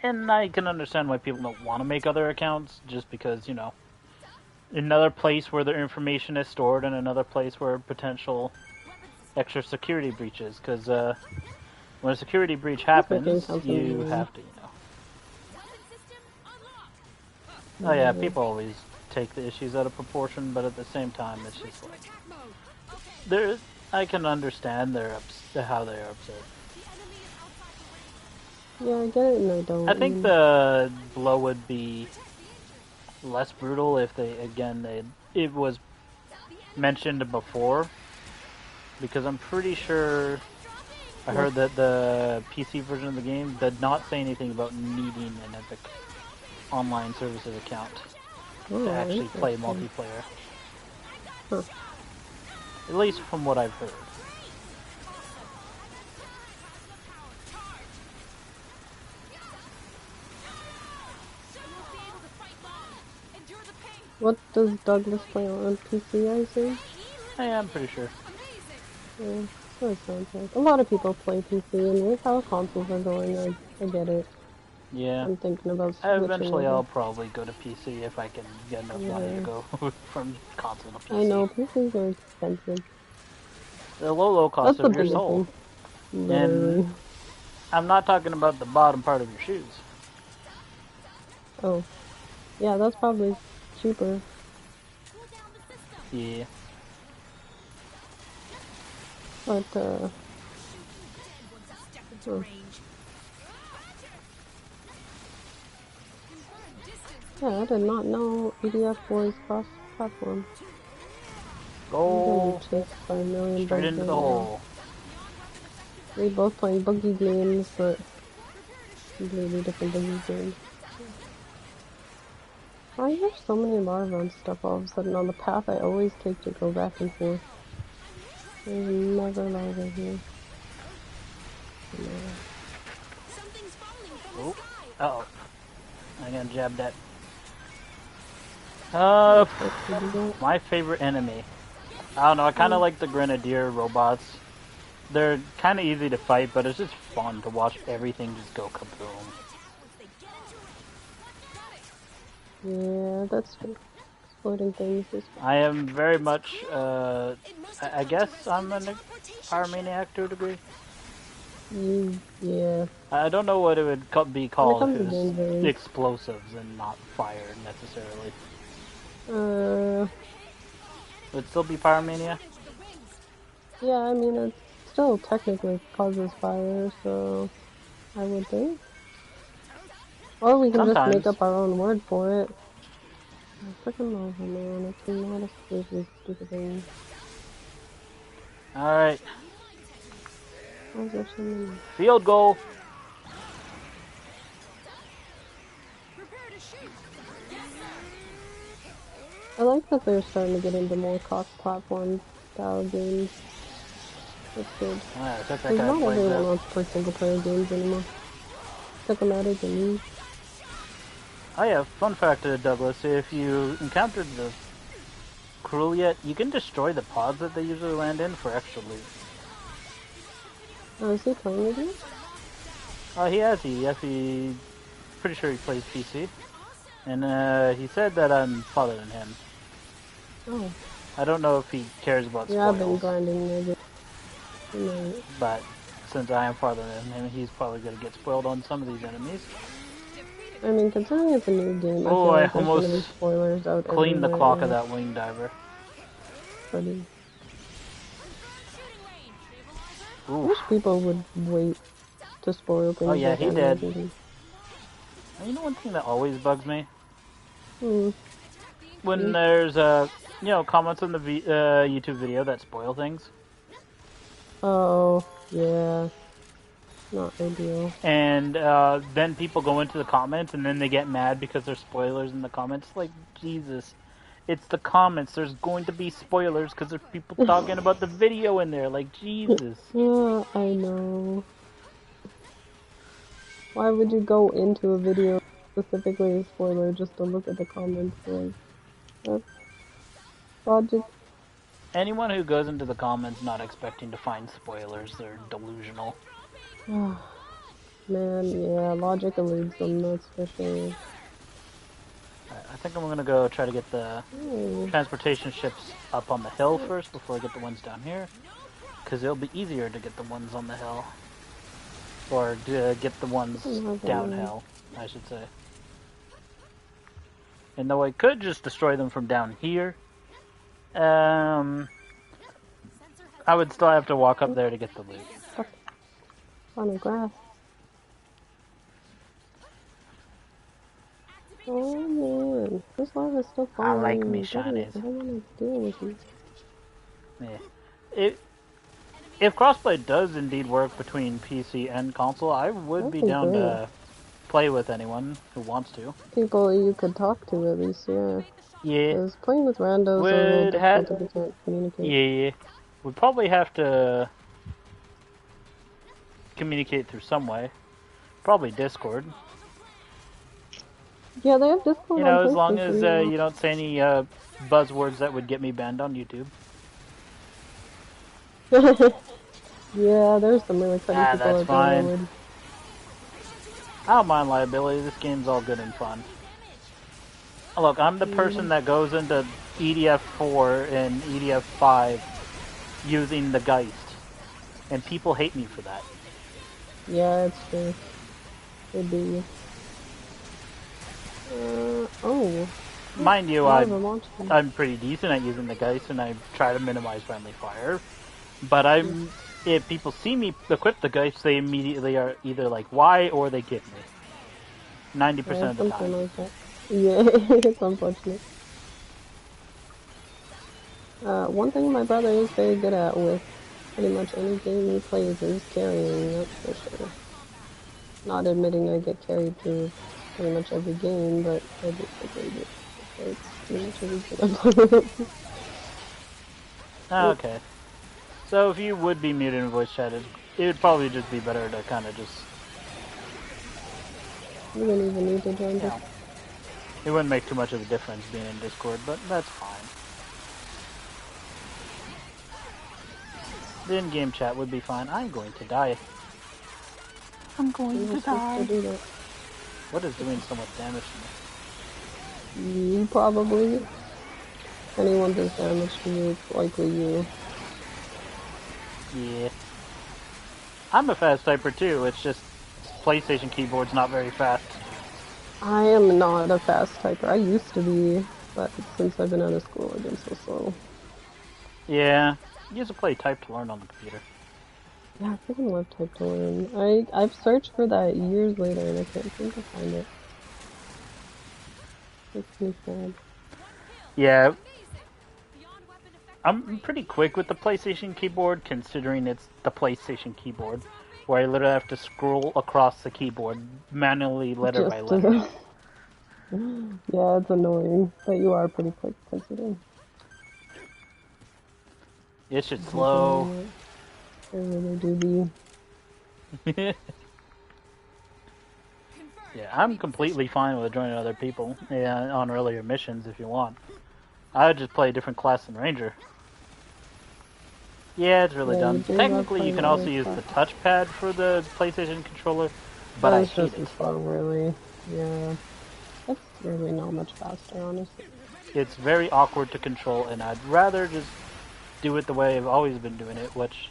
And I can understand why people don't want to make other accounts, just because, you know, another place where their information is stored and another place where potential extra security breaches, because when a security breach happens, you have to, you know. Oh yeah, people always take the issues out of proportion, but at the same time, it's just like... I can understand how they're upset. Yeah, I get it and I don't. I think the blow would be less brutal if it was mentioned before, because I'm pretty sure I heard that the PC version of the game did not say anything about needing an Epic Online Services account to actually play multiplayer. Huh. At least from what I've heard. What does Douglas play on PC, I assume? I'm pretty sure. Yeah, so it sounds like. A lot of people play PC, and with how consoles are going, I get it. Yeah. I'm thinking about switching Eventually over. I'll probably go to PC if I can get enough money to go from console to PC. I know, PCs are expensive. The low cost That's the of your biggest soul. thing. Literally. And I'm not talking about the bottom part of your shoes. Oh. Yeah, that's probably cheaper. Yeah. But, yeah, I did not know EDF was cross-platform. Go I'm getting chased by a million straight bugs into right the now. hole. We're both playing boogie games, but completely different boogie games. Why are there so many larvae and stuff all of a sudden on the path I always take to go back and forth? There's never larvae here. No. Oh. Uh-oh. I'm gonna jab that. My favorite enemy. I don't know, I kinda like the Grenadier robots. They're kinda easy to fight, but it's just fun to watch everything just go kaboom. Yeah, that's true. Exploding things is fun. I am very much, I guess I'm a pyromaniac to a degree. Yeah. I don't know what it would be called if it was games, explosives and not fire, necessarily. Would it still be pyromania? Yeah, I mean, it still technically causes fire, so I would think. Or we can just make up our own word for it. Freaking lava, man. I cannot escape these stupid things. Alright. Why is there so many? Field goal! I like that they're starting to get into more cross-platform style games. That's good. Because not everyone wants to play single-player games anymore. Took them out of the news. Oh yeah, fun fact, Douglas, if you encountered the Cruel yet, you can destroy the pods that they usually land in for extra loot. Oh, is he playing with you? He has, he pretty sure he plays PC. And he said that I'm farther than him. Oh. I don't know if he cares about spoils. Yeah, I've been grinding maybe. But since I am farther than him, he's probably going to get spoiled on some of these enemies. I mean, considering it's a new game, oh, I I feel like there's gonna be spoilers out cleaned the clock of that wing diver. Pretty. I wish people would wait to spoil things. Oh yeah, like he did. You know one thing that always bugs me? When there's comments on the YouTube video that spoil things. Oh, yeah. Not ideal. And then people go into the comments and then they get mad because there's spoilers in the comments. Like, Jesus. It's the comments. There's going to be spoilers because there's people talking about the video in there. Like, Jesus. Yeah, I know. Why would you go into a video specifically a spoiler just to look at the comments? Like, that's logic. Anyone who goes into the comments not expecting to find spoilers, they're delusional. Man, yeah, logic eludes them, that's for sure. I think I'm gonna go try to get the transportation ships up on the hill first before I get the ones down here. Because it'll be easier to get the ones on the hill. Or to get the ones downhill, I should say. And though I could just destroy them from down here, I would still have to walk up there to get the loot. On the grass. Oh man, this lava's still falling. I like me shinies. I don't want to deal with you. Yeah. If crossplay does indeed work between PC and console, I would be down to play with anyone who wants to. People you could talk to at least, yeah. Yeah. Because playing with randos is a little difficult if you can't communicate. Yeah. We'd probably have to communicate through some way. Probably Discord. Yeah, they have Discord You on know, as long PlayStation. as you don't say any buzzwords that would get me banned on YouTube. Yeah, there's some really funny people That's out there that fine. would. I don't mind liability. This game's all good and fun. Look, I'm the person that goes into EDF 4 and EDF 5 using the Geist. And people hate me for that. Yeah, it's true. They do. Oh. Mind you, I'm I'm pretty decent at using the Geist, and I try to minimize friendly fire. But if people see me equip the Geist, they immediately are either like, why, or they kick me. 90% of the time. Like that. Yeah, it's unfortunate. One thing my brother is very good at with pretty much any game he plays is carrying, that's for sure. Not admitting I get carried through pretty much every game, but I basically get carried pretty much every game I play. Okay. So if you would be muted in voice chat, it would probably just be better to kind of just... You wouldn't even need to join this. It wouldn't make too much of a difference being in Discord, but that's fine. The in-game chat would be fine. I'm going to die. I'm going to die. What is doing so much damage to me? You probably. If anyone does damage to you, it's likely you. Yeah. I'm a fast typer too, it's just PlayStation keyboard's not very fast. I am not a fast typer. I used to be, but since I've been out of school, I've been so slow. Yeah. You have to play type to learn on the computer. Yeah, I freaking love type to learn. I've searched for that years later and I can't seem to find it. Makes me sad. Yeah. I'm pretty quick with the PlayStation keyboard, considering it's the PlayStation keyboard, where I literally have to scroll across the keyboard manually, letter by letter. Yeah, it's annoying, but you are pretty quick considering. It's just slow. I really do be. Yeah, I'm completely fine with joining other people on earlier missions if you want. I would just play a different class than Ranger. Yeah, it's really dumb. Technically, you can also use the touchpad for the PlayStation controller, but I hate it. It's just as fun, really. Yeah. It's really not much faster, honestly. It's very awkward to control, and I'd rather just do it the way I've always been doing it, which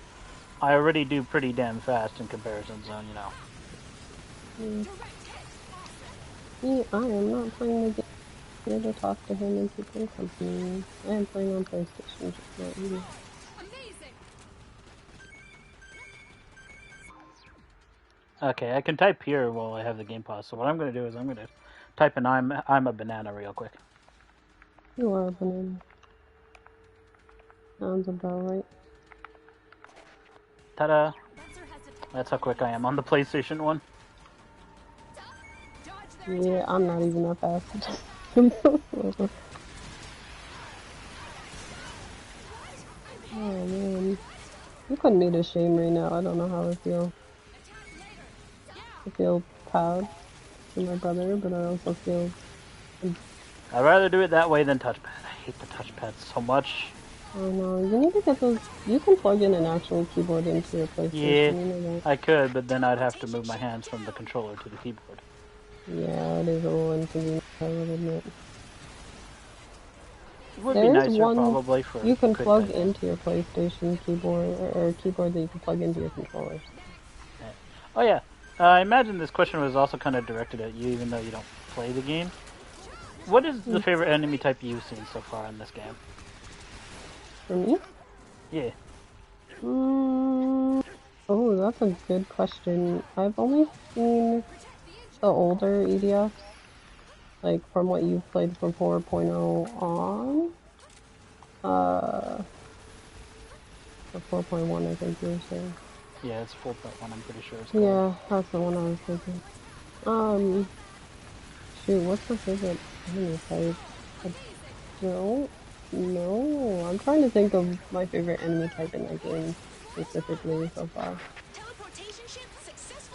I already do pretty damn fast in comparison, so, you know. See, I am not playing the game here to talk to him and keep him company. I am playing on PlayStation, just not you. Okay, I can type here while I have the game paused, so what I'm going to do is I'm going to type in I'm a banana real quick. You are a banana. Sounds about right. Ta-da! That's how quick I am on the PlayStation 1. Yeah, I'm not even that fast. I'm so slow. Oh man. You put me to shame right now. I don't know how I feel. I feel proud for my brother, but I also feel... I'd rather do it that way than touchpad. I hate the touchpad so much. Oh no, you need to get those... You can plug in an actual keyboard into your PlayStation, Yeah, you know that. I could, but then I'd have to move my hands from the controller to the keyboard. Yeah, it is a little inconvenient, I will admit. It would be nicer probably for you can plug type. into your PlayStation keyboard, or a keyboard that you can plug into your controllers. Yeah. Oh yeah, I imagine this question was also kind of directed at you, even though you don't play the game. What is the favorite enemy type you've seen so far in this game? For me? Yeah. Oh, that's a good question. I've only seen the older EDFs, like from what you've played from 4.0 on. The 4.1 I think you were saying. Yeah, it's 4.1, I'm pretty sure it's called. Yeah, that's the one I was thinking. Shoot, what's the favorite enemy type? I don't No, I'm trying to think of my favorite enemy type in that game specifically so far.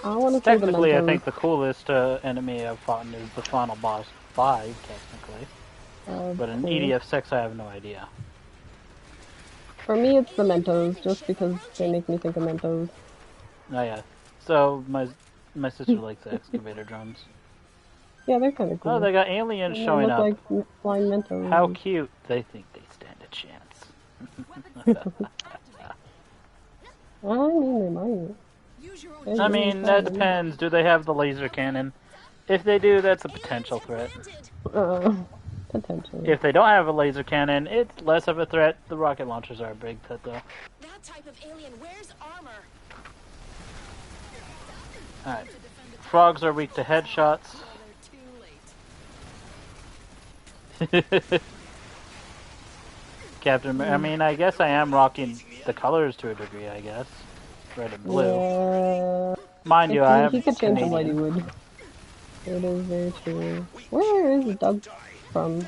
I want to say the Technically, I Mentos. think the coolest enemy I've fought is the final boss 5, technically. But in Cool. EDF6, I have no idea. For me, it's the Mentos, just because they make me think of Mentos. Oh yeah. So my sister likes the excavator drums. Yeah, they're kind of cool. Oh, they got aliens and showing they look up. like flying Mentos. How cute! They think they stand a chance. I mean, they might. I mean, that depends. Do they have the laser cannon? If they do, that's a potential threat. Potentially. If they don't have a laser cannon, it's less of a threat. The rocket launchers are a big threat, though. That type of alien wears armor. Alright. Frogs are weak to headshots. Captain, I mean, I guess I am rocking the colors to a degree, I guess. Red and blue. Yeah. Mind you, I am He could change the light, he Canadian. would. It is very true. Where is Doug from?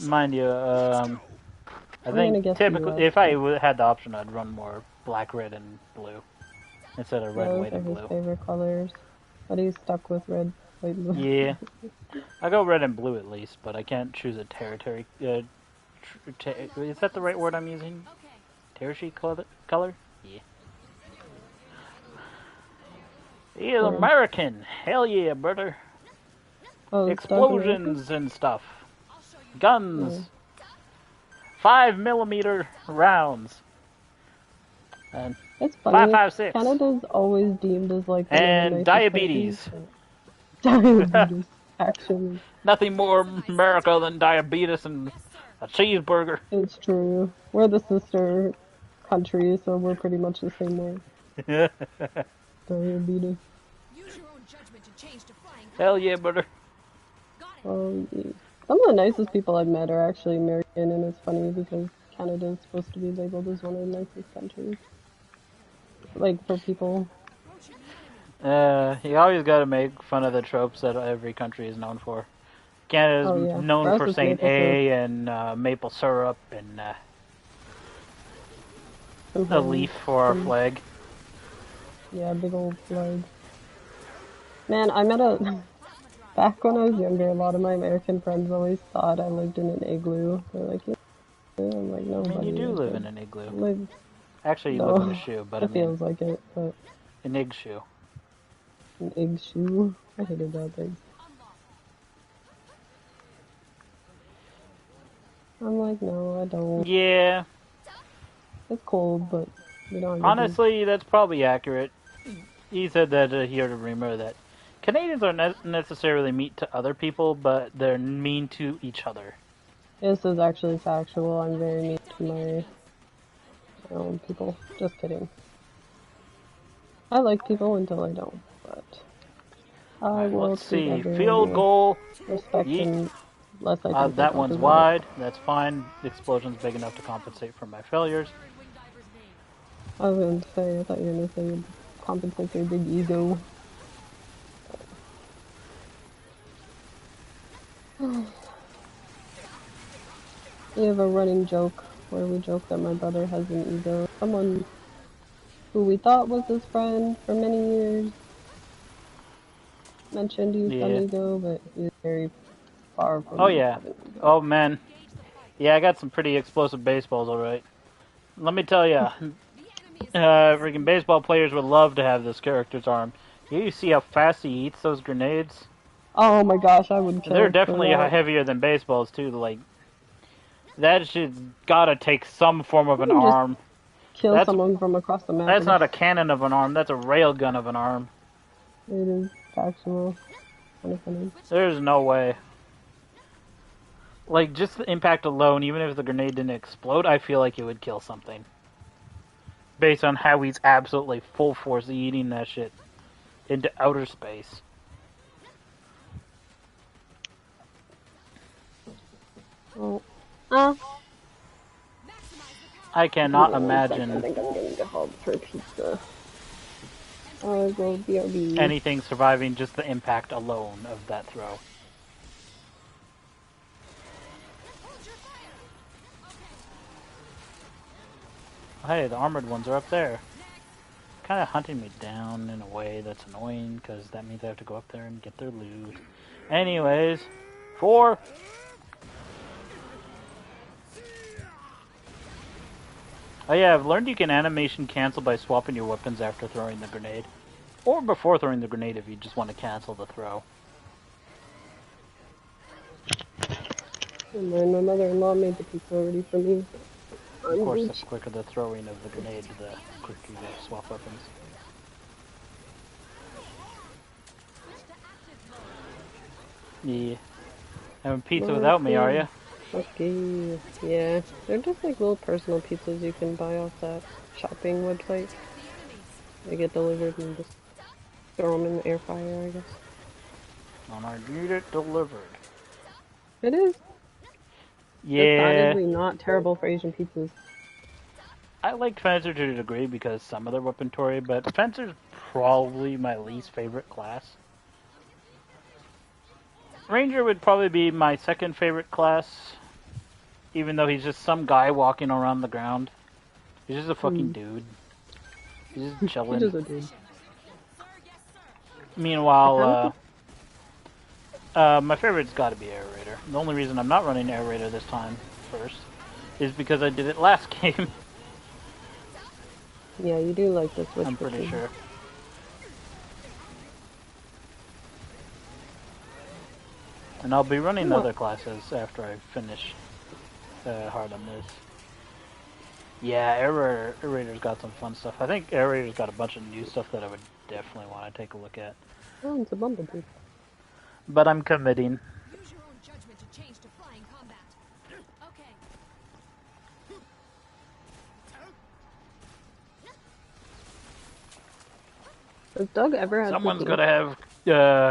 Mind you, I think typically, if I had the option, I'd run more black, red, and blue instead of red, Those white, are and his blue. favorite colors. But he's stuck with red, white, and blue. Yeah. I go red and blue at least, but I can't choose a territory. Is that the right word I'm using? Territory color? Yeah. He is American. Hell yeah, brother. Oh, explosions and stuff. Guns. 5mm rounds. And it's funny. 5.56. Canada's always deemed as like and diabetes. Diabetes, actually. Nothing more America than diabetes and a cheeseburger. It's true. We're the sister country, so we're pretty much the same way. Diabetes. Hell yeah, brother. Some of the nicest people I've met are actually American, and it's funny because Canada is supposed to be labeled as one of the nicest countries. Like, for people. You always gotta make fun of the tropes that every country is known for. Canada's known for saying A and maple syrup and a leaf for our flag. Yeah, big old flag. Man, I met a... Back when I was younger, a lot of my American friends always thought I lived in an igloo. They're like, yeah. I'm like, no, I mean, buddy, you do live in an igloo. Live... Actually, you no, live in a shoe, but it feels like it, but... An egg shoe. An egg shoe? I hated that thing. I'm like, no, I don't. Yeah. It's cold, but we don't. Honestly, that's probably accurate. He said that he heard a rumor that Canadians are not necessarily mean to other people, but they're mean to each other. This is actually factual. I'm very mean to my own people. Just kidding. I like people until I don't, but I will. Let's see. Field goal. Respect them. Less I that one's wide. That's fine. The explosion's big enough to compensate for my failures. I was going to say, I thought you were going to say compensate for your big ego. We have a running joke where we joke that my brother has an ego. Someone who we thought was his friend for many years mentioned he's got an ego, but he's very far from. Oh yeah. Oh man. Yeah, I got some pretty explosive baseballs, alright. Let me tell ya. Freaking baseball players would love to have this character's arm. You see how fast he eats those grenades? Oh my gosh, I would kill. They're definitely heavier than baseballs too. Like that shit's gotta take some form of an arm. Kill someone from across the map. That's not a cannon of an arm. That's a railgun of an arm. It is factual. Funny. There's no way. Like just the impact alone, even if the grenade didn't explode, I feel like it would kill something. Based on how he's absolutely full force eating that shit into outer space. Oh. I cannot imagine. I think I'm gonna go home for pizza. I'll go BRB. Anything surviving just the impact alone of that throw. Hey, the armored ones are up there. Kind of hunting me down in a way that's annoying, because that means I have to go up there and get their loot. Anyways, 4. Oh yeah, I've learned you can animation cancel by swapping your weapons after throwing the grenade. Or before throwing the grenade if you just want to cancel the throw. And then my mother-in-law made the pizza already for me. Of course, the quicker the throwing of the grenade, the quicker you swap weapons. Yeah. Having pizza without me, are you? Okay. Yeah. They're just like little personal pizzas you can buy off that shopping website. They get delivered and just throw them in the air fryer, I guess. And I need it delivered. It is. Yeah. Decidedly not terrible for Asian pizzas. I like Fencer to a degree because some of their weaponry, but Fencer's probably my least favorite class. Ranger would probably be my second favorite class, even though he's just some guy walking around the ground. He's just a fucking dude. He's just chilling. He's just a dude. Meanwhile, my favorite's got to be Air Raider. The only reason I'm not running Air Raider this time first is because I did it last game. Yeah, you do like this switch. I'm pretty sure. And I'll be running the other classes after I finish hard on this. Yeah, Air Raider's got some fun stuff. I think Air Raider's got a bunch of new stuff that I would definitely want to take a look at. Oh, it's a bumblebee. But I'm committing. Use your own judgment to change to flying combat. Okay. Has Doug ever had Someone's poutine? got to have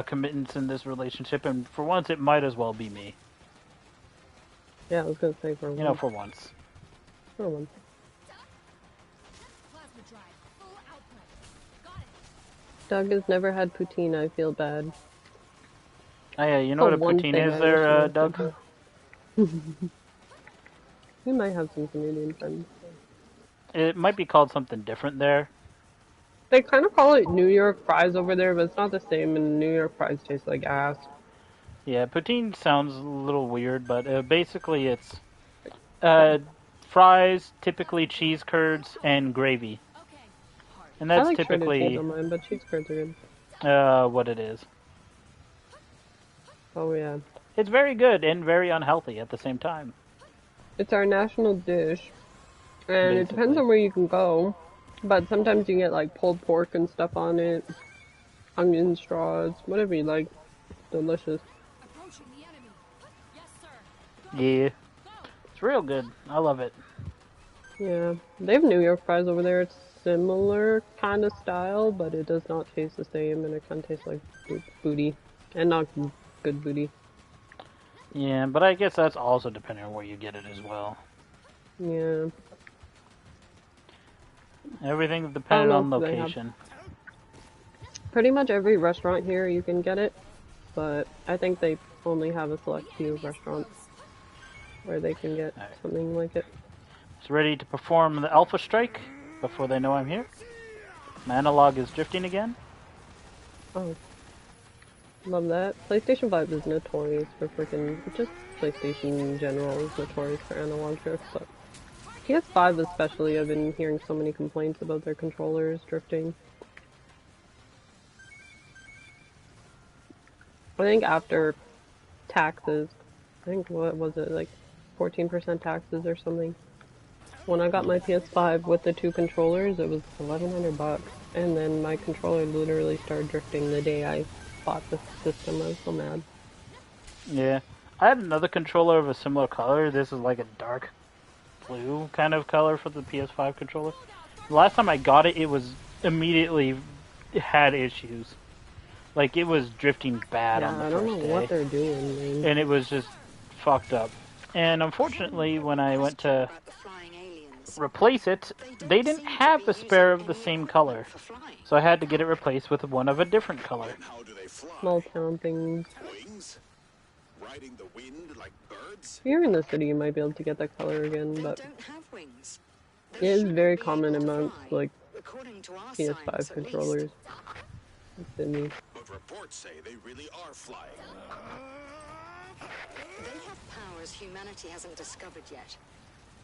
commitments in this relationship, and for once it might as well be me. Yeah, I was gonna say for once. You know, for once. For once. Plasma drive, full output. Got it. Doug has never had poutine, I feel bad. Oh yeah, you know what a poutine is there, Doug? We might have some Canadian friends. It might be called something different there. They kind of call it New York fries over there, but it's not the same, and New York fries taste like ass. Yeah, poutine sounds a little weird, but basically it's fries, typically cheese curds, and gravy. And that's I like typically cheese on mine, but cheese curds are good. what it is. Oh yeah. It's very good and very unhealthy at the same time. It's our national dish, and it depends on where you can go, but sometimes you get like pulled pork and stuff on it, onion straws, whatever you like. Delicious. Yeah. It's real good. I love it. Yeah. They have New York fries over there. It's similar kind of style, but it does not taste the same, and it kind of tastes like booty. And not good booty. Yeah, but I guess that's also depending on where you get it as well. Yeah. Everything depends on location. Pretty much every restaurant here you can get it, but I think they only have a select few restaurants where they can get something like it. It's ready to perform the Alpha Strike before they know I'm here. My analog is drifting again. Oh. Love that. PlayStation 5 is notorious for freaking... Just PlayStation in general is notorious for analog drift, but... PS5 especially, I've been hearing so many complaints about their controllers drifting. I think after taxes, I think, what was it, like 14% taxes or something? When I got my PS5 with the two controllers, it was $1,100, and then my controller literally started drifting the day I bought the system. I was so mad. Yeah. I had another controller of a similar color. This is like a dark blue kind of color for the PS5 controller. The last time I got it, it was immediately had issues. Like, it was drifting bad on the first day. I don't know what they're doing, man. And it was just fucked up. And unfortunately, when I went to replace it, they didn't have a spare of the same color. So I had to get it replaced with one of a different color. Small town things. Wings? Riding the wind like birds? If you're in the city, you might be able to get that color again, but... They don't have wings. It is very common amongst, like, according to our PS5 science, at least. controllers. It's me. But reports say they really are flying. They have powers humanity hasn't discovered yet.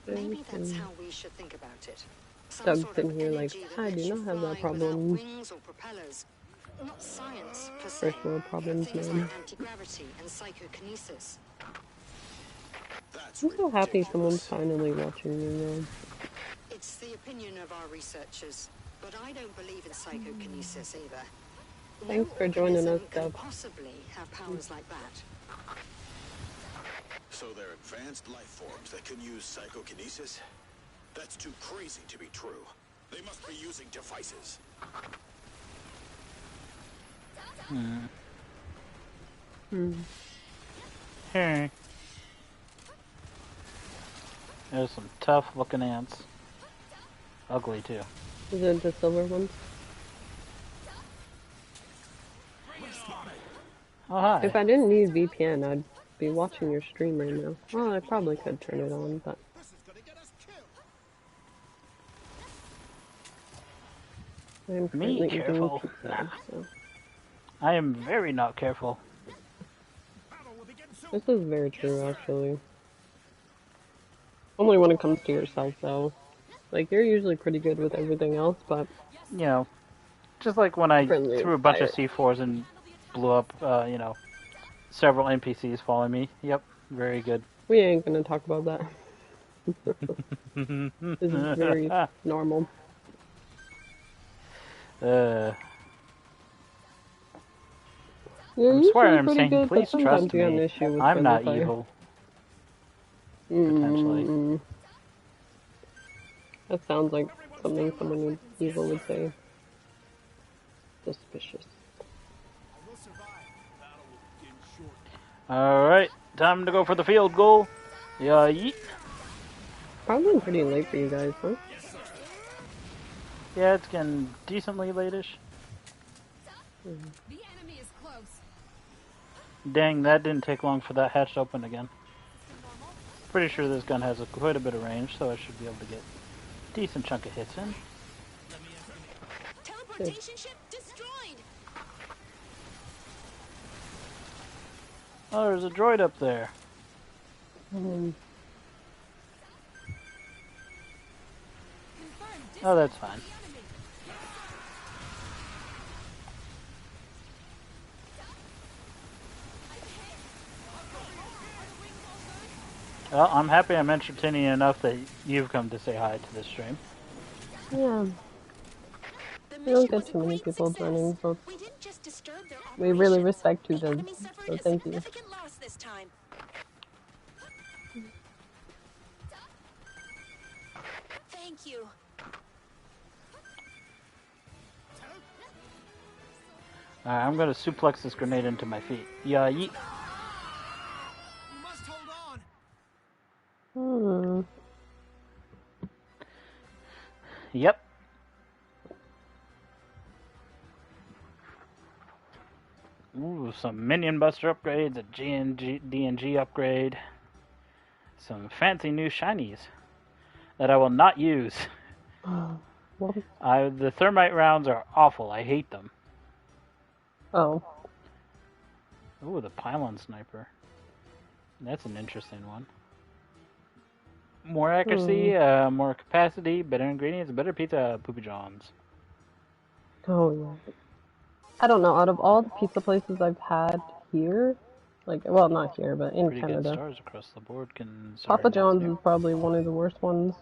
Maybe that's how we should think about it. Some Doug's sort sitting of here like, energy that I lets do you not have that fly without problem. wings or propellers. Not science, per se. First world problems, Things man. like anti-gravity and psychokinesis. I'm so happy someone's finally watching me now. It's the opinion of our researchers, but I don't believe in psychokinesis either. Thanks No for joining us, organism can Doug. possibly have powers like that. So they're advanced life forms that can use psychokinesis? That's too crazy to be true. They must be using devices. Hey. There's some tough looking ants. Ugly too. Is it the silver ones? Oh, hi. If I didn't need VPN, I'd be watching your stream right now. Well, I probably could turn it on, but... I'm currently eating careful. pizza, so... I am very not careful. This is very true, actually. Only when it comes to yourself, though. Like, you're usually pretty good with everything else, but... You know, just like when I Friendly threw a bunch of fire. C4s and blew up, you know, several NPCs following me. Yep, very good. We ain't gonna talk about that. This is very normal. Yeah, You're I'm swearing usually I'm pretty saying, good, but please sometimes trust you have an me. issue with I'm not friendly fire. evil. Potentially. That sounds like something someone evil would say. Suspicious. Alright, time to go for the field goal. Yeah, yeet. Probably pretty late for you guys, huh? Yeah, it's getting decently late-ish. The enemy is close. Dang, that didn't take long for that hatch to open again. Pretty sure this gun has quite a bit of range, so I should be able to get a decent chunk of hits in. Teleportation ship destroyed. Oh, there's a droid up there. Oh, that's fine. Well, I'm happy I'm entertaining enough that you've come to say hi to this stream. Yeah. We don't get too many people joining, so we really respect you, Doug. So thank you. Thank you. Alright, I'm gonna suplex this grenade into my feet. Yeah, yeet. Yep. Ooh, some minion buster upgrades, a DNG upgrade, some fancy new shinies that I will not use. The thermite rounds are awful. I hate them. Oh. Ooh, the pylon sniper. That's an interesting one. More accuracy, more capacity, better ingredients, better pizza, Poopy John's. Oh, yeah. I don't know, out of all the pizza places I've had here, like, well, not here, but in Pretty Canada, good stars across the board. Papa John's is probably one of the worst ones.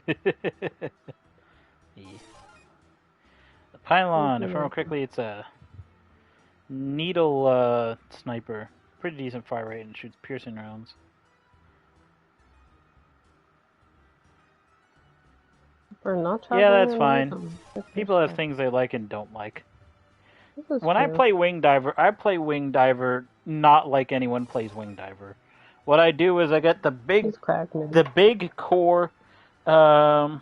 Yeah. The pylon, if I remember correctly, it's a needle sniper. Pretty decent fire rate and shoots piercing rounds. For not Yeah, that's traveling fine. People have things they like and don't like. When I play Wing Diver, I play Wing Diver not like anyone plays Wing Diver. What I do is I get the big core, whatever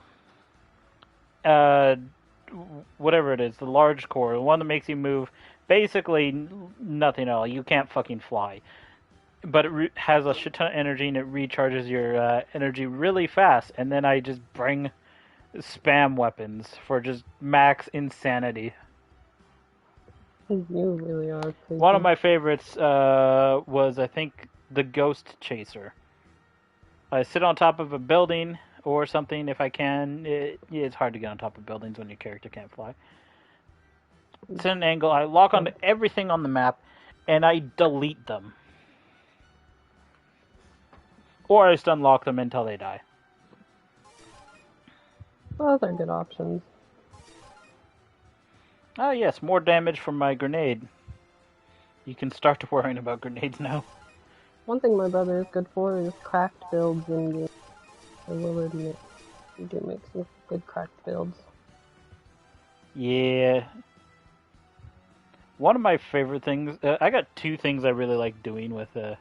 it is, the large core, the one that makes you move basically nothing at all. You can't fucking fly. But it has a shit ton of energy and it recharges your energy really fast. And then I just bring spam weapons for just max insanity. You really are crazy. One of my favorites was, I think, the Ghost Chaser. I sit on top of a building or something if I can. It's hard to get on top of buildings when your character can't fly. It's at an angle. I lock onto everything on the map, and I delete them. Or I just unlock them until they die. Those are good options. Oh yes, more damage from my grenade. You can start worrying about grenades now. One thing my brother is good for is cracked builds in game. I will admit, he do make some good cracked builds. Yeah. One of my favorite things, I got two things I really like doing with the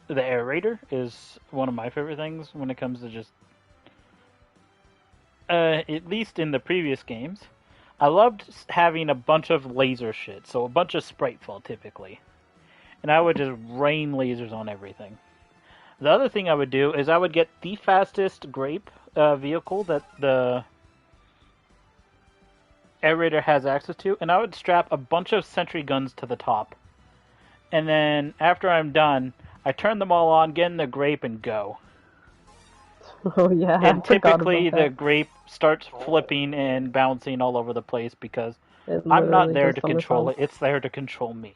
aerator is one of my favorite things when it comes to just, at least in the previous games, I loved having a bunch of laser shit, so a bunch of sprite fall typically. And I would just rain lasers on everything. The other thing I would do is I would get the fastest grape vehicle that the aerator has access to, and I would strap a bunch of sentry guns to the top. And then after I'm done, I turn them all on, get in the grape, and go. Oh yeah, and typically the grape starts flipping and bouncing all over the place because I'm not there to control it. It's there to control me.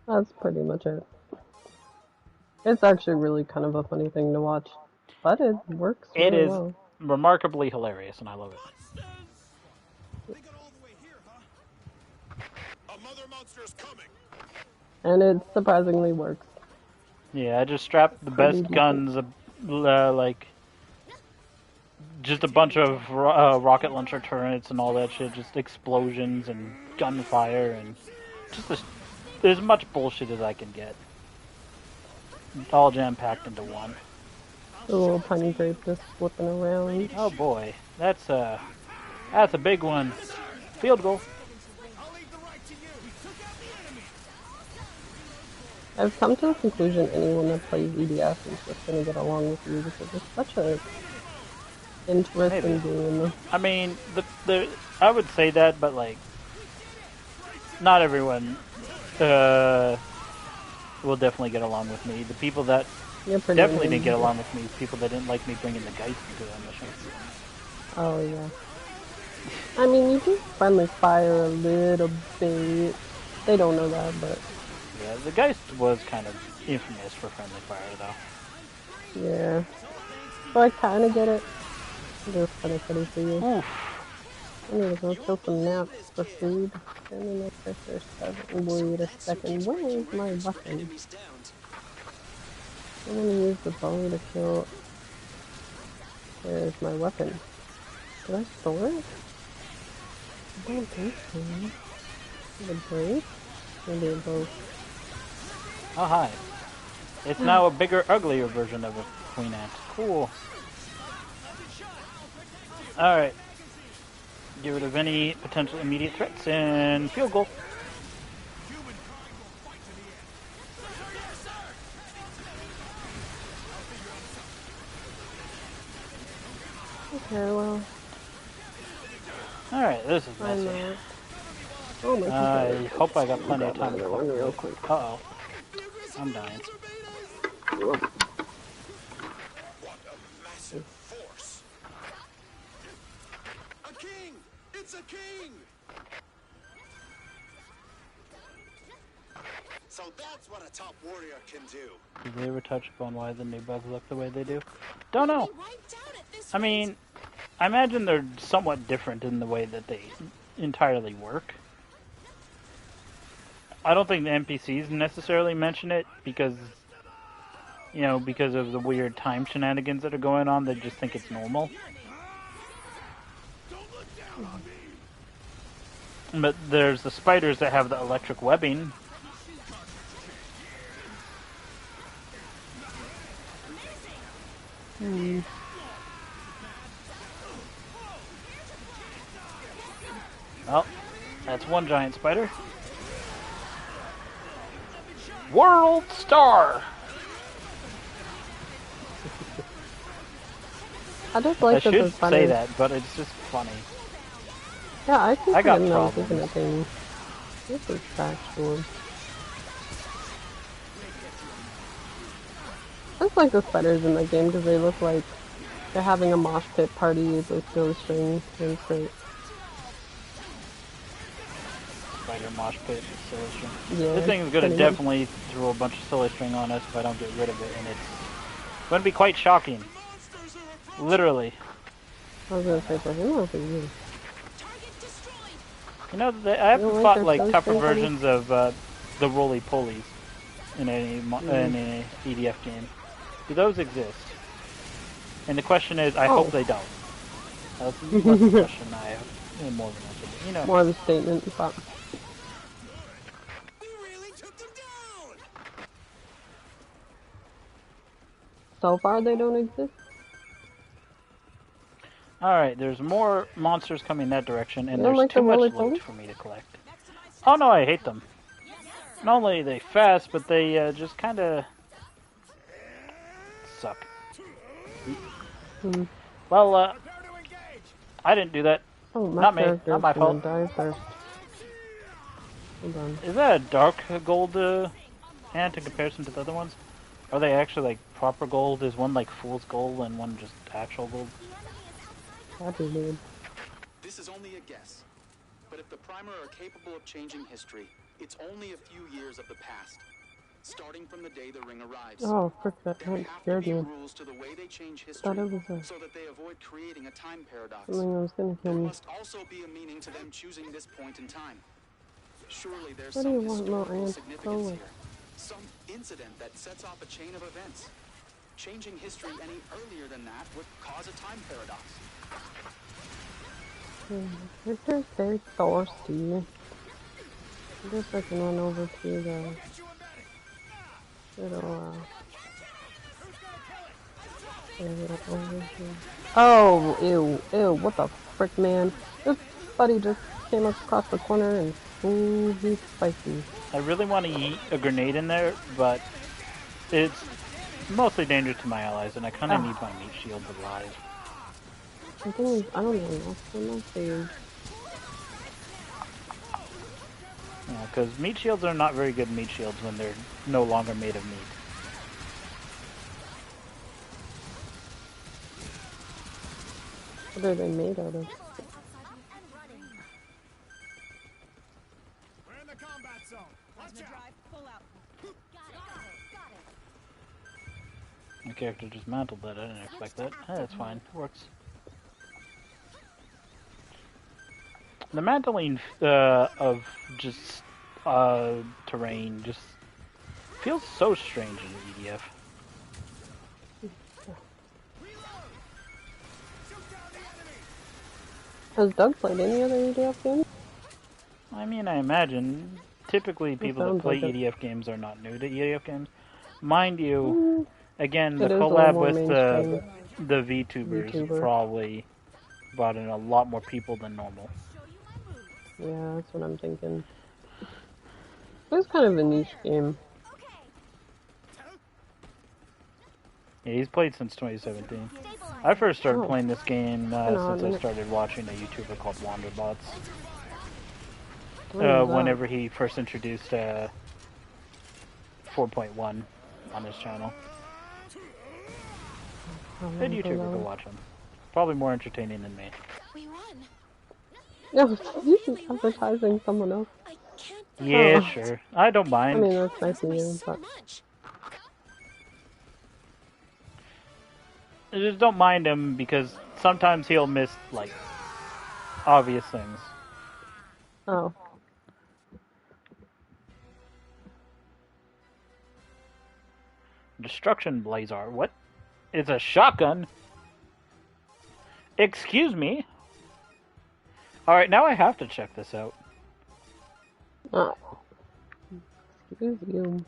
That's pretty much it. It's actually really kind of a funny thing to watch, but it works really It is well. remarkably hilarious, and I love it. A mother monster's coming. And it surprisingly works. Yeah, I just strapped the best guns, like just a bunch of rocket launcher turrets and all that shit, just explosions and gunfire and just as much bullshit as I can get. All jam-packed into one. The little tiny grape just flipping around. Oh boy, that's a big one. Field goal. I've come to the conclusion anyone that plays EDF is just gonna get along with you because it's such a interesting game. I mean, I would say that, but like, not everyone will definitely get along with me. The people that definitely didn't get along with me, people that didn't like me bringing the Geist into the mission. Oh yeah. I mean, you do friendly fire a little bit. They don't know that, but yeah, the Geist was kind of infamous for friendly fire, though. Yeah. So I kind of get it. It was kind of funny for you. Oof. I need to go kill some naps for food. And then I pressure 7. Wait a second. Where is my weapon? I'm gonna use the bow to kill. Where's my weapon? Did I store it? I don't think so. The break? Maybe both. Oh hi. It's now a bigger, uglier version of a Queen Ant. Cool. Alright. Get rid of any potential immediate threats and field goal. Okay, well. Alright, this is messy. Oh my God. I hope I got plenty of time to one real quick. Uh-oh. I'm dying. What a massive force! A king! It's a king! So that's what a top warrior can do. Did they ever touch upon why the new bugs look the way they do? Don't know. I mean, I imagine they're somewhat different in the way that they entirely work. I don't think the NPCs necessarily mention it because, you know, because of the weird time shenanigans that are going on. They just think it's normal. But there's the spiders that have the electric webbing. Well, that's one giant spider. World Star! I just like I that should the say spiders. that, but it's just funny. Yeah, I keep I got forgetting I was looking problems. at things. This is factual. I just like the spiders in the game because they look like they're having a mosh pit party with silly string, and it's great. Spider mosh pit, silly string. Yeah, This thing is gonna pretty much. definitely throw a bunch of silly string on us if I don't get rid of it, and it's gonna be quite shocking. Literally. I was gonna say for him or for you? You know, I haven't like fought their like silly tougher string party? versions of the roly polies in any EDF game. Do those exist? And the question is, I hope they don't. That's less a question I have, more of an answer. But, you know, More of a statement, but so far they don't exist. Alright, there's more monsters coming that direction, and You don't there's like too the much roly loot polies? for me to collect. Oh no, I hate them. Not only are they fast, but they just kind of suck. Well, I didn't do that. Oh, my Not me. character Not is my gonna fault. die first. Hold on. Is that a dark gold ant in comparison to the other ones? Are they actually like proper gold? Is one like fool's gold and one just actual gold? That'd be weird. This is only a guess. But if the Primer are capable of changing history, it's only a few years of the past. Starting from the day the ring arrives. Oh, frick, that ant scared me. Rules to the way they change history, Thought it was so that they avoid creating a time paradox. something that was gonna kill There me. must also be a meaning to them choosing this point in time. Surely there's What do you some want, little historical ant? significance Go here. Some incident that sets off a chain of events. Changing history any earlier than that would cause a time paradox. Victor's very thirsty. I guess I can run over to the little, over here. Oh, ew, what the frick, man? This buddy just came across the corner and, ooh, he's spicy. I really want to yeet a grenade in there, but it's mostly dangerous to my allies, and I kind of need my meat shields alive. The thing is, I don't even know for my food. Yeah, because meat shields are not very good meat shields when they're no longer made of meat. What are they made out of? We're in the combat zone. Watch out. Pull out. My character just mantled that. I didn't expect that. That's fine. It works. The mantling of just terrain just feels so strange in EDF. Has Doug played any other EDF games? I mean, I imagine typically people that play like EDF games are not new to EDF games. Mind you, again, the It is a collab more with mainstream. the VTubers probably brought in a lot more people than normal. Yeah, that's what I'm thinking. It's kind of a niche game. Yeah, he's played since 2017. I first started playing this game since I started watching a YouTuber called Wanderbots. Whenever he first introduced 4.1 on his channel. Good YouTuber, go watch him. Probably more entertaining than me. We won. No, you advertising someone else. Yeah, sure. I don't mind. I mean, that's nice of you, but... I just don't mind him because sometimes he'll miss, like, obvious things. Oh. Destruction Blazar. What? It's a shotgun? Excuse me? Alright, now I have to check this out. Excuse you.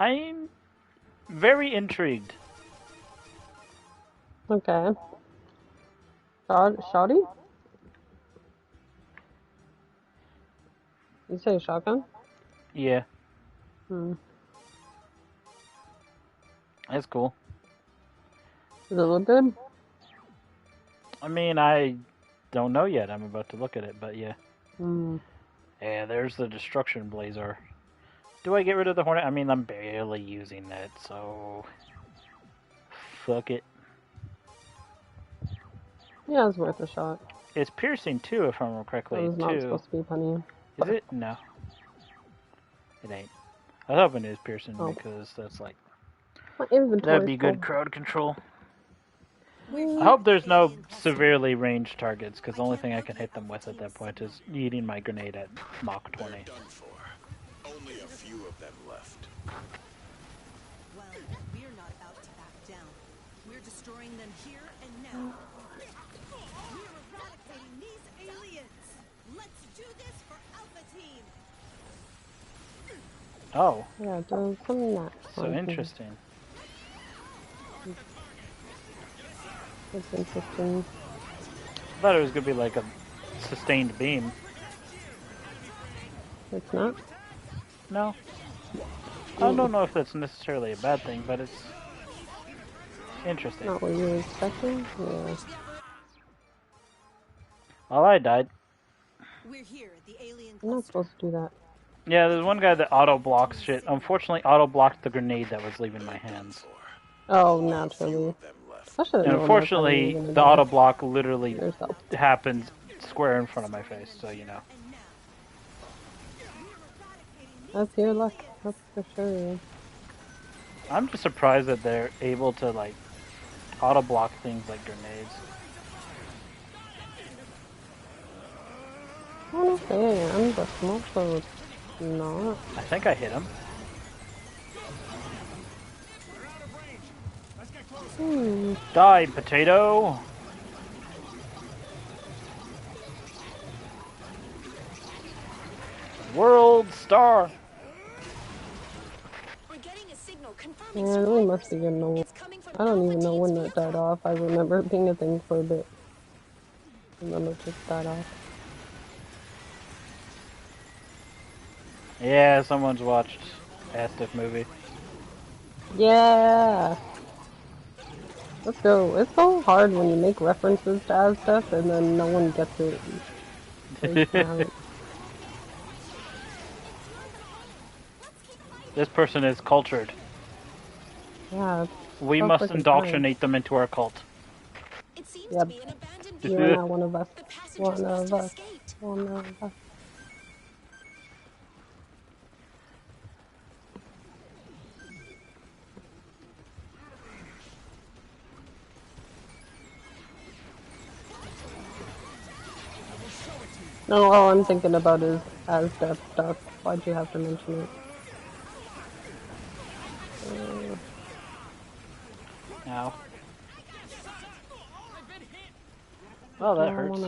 I'm very intrigued. Okay. Shotty? You say shotgun? Yeah. Hmm. That's cool. Does it look good? I mean, I don't know yet. I'm about to look at it, but yeah. Hmm. Yeah, there's the destruction blazer. Do I get rid of the hornet? I mean, I'm barely using it, so fuck it. Yeah, it's worth a shot. It's piercing too, if I remember correctly. That was not supposed to be punny. Is it? No. It ain't. I was hoping it was piercing because that's like that'd be good crowd control. I hope there's no severely ranged targets, because the only thing I can hit them with at that point is eating my grenade at Mach 20. They're done for. Only a few of them left. Well, we're not about to back down. We're destroying them here and now. We're eradicating these aliens. Let's do this for Alpha Team. Oh. Yeah, there's some that. So interesting. That's interesting. I thought it was going to be like a sustained beam. It's not? No. I don't know if that's necessarily a bad thing, but it's interesting. Not what you were expecting? Yeah. Well, I died. We're here at the alien I'm not supposed to do that. Yeah, there's one guy that auto-blocks shit. Unfortunately, auto-blocked the grenade that was leaving my hands. Oh, naturally. Especially And unfortunately, the auto-block literally happens square in front of my face, so you know. That's your luck, that's for sure. I'm just surprised that they're able to, like, auto-block things like grenades. I want to say I am, but I'm also not. I think I hit him. Die, potato! World star! Yeah, it really must be getting old. I don't even know when that died off. I remember it being a thing for a bit. And then it just died off. Yeah, someone's watched Aztec movie. Yeah! Let's go. It's so hard when you make references to Aztec and then no one gets it. This person is cultured. Yeah. We must indoctrinate them into our cult. Yep. You're not one of us. One of us. One of us. No, all I'm thinking about is Aztec stuff. Why'd you have to mention it? Ow. Oh, that hurts.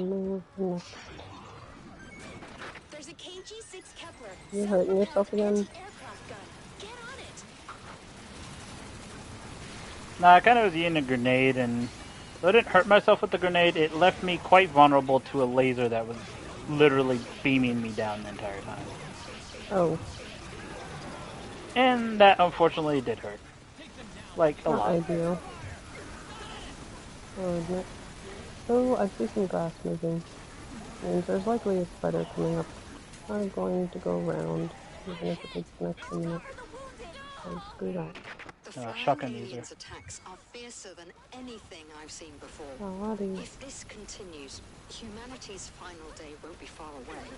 There's a KG-6 Kepler. You hurting yourself again? Nah, I kind of was using a grenade, and though I didn't hurt myself with the grenade, it left me quite vulnerable to a laser that was literally beaming me down the entire time. Oh. And that, unfortunately, did hurt. Like, a lot. Ideal. I'll admit. So, I see some grass moving. Means there's likely a spider coming up. I'm going to go around, even if it takes an extra minute. Oh, screw that. Shotgun user. Attacks are fiercer than anything I've seen before. Alrighty. If this continues, humanity's final day won't be far away.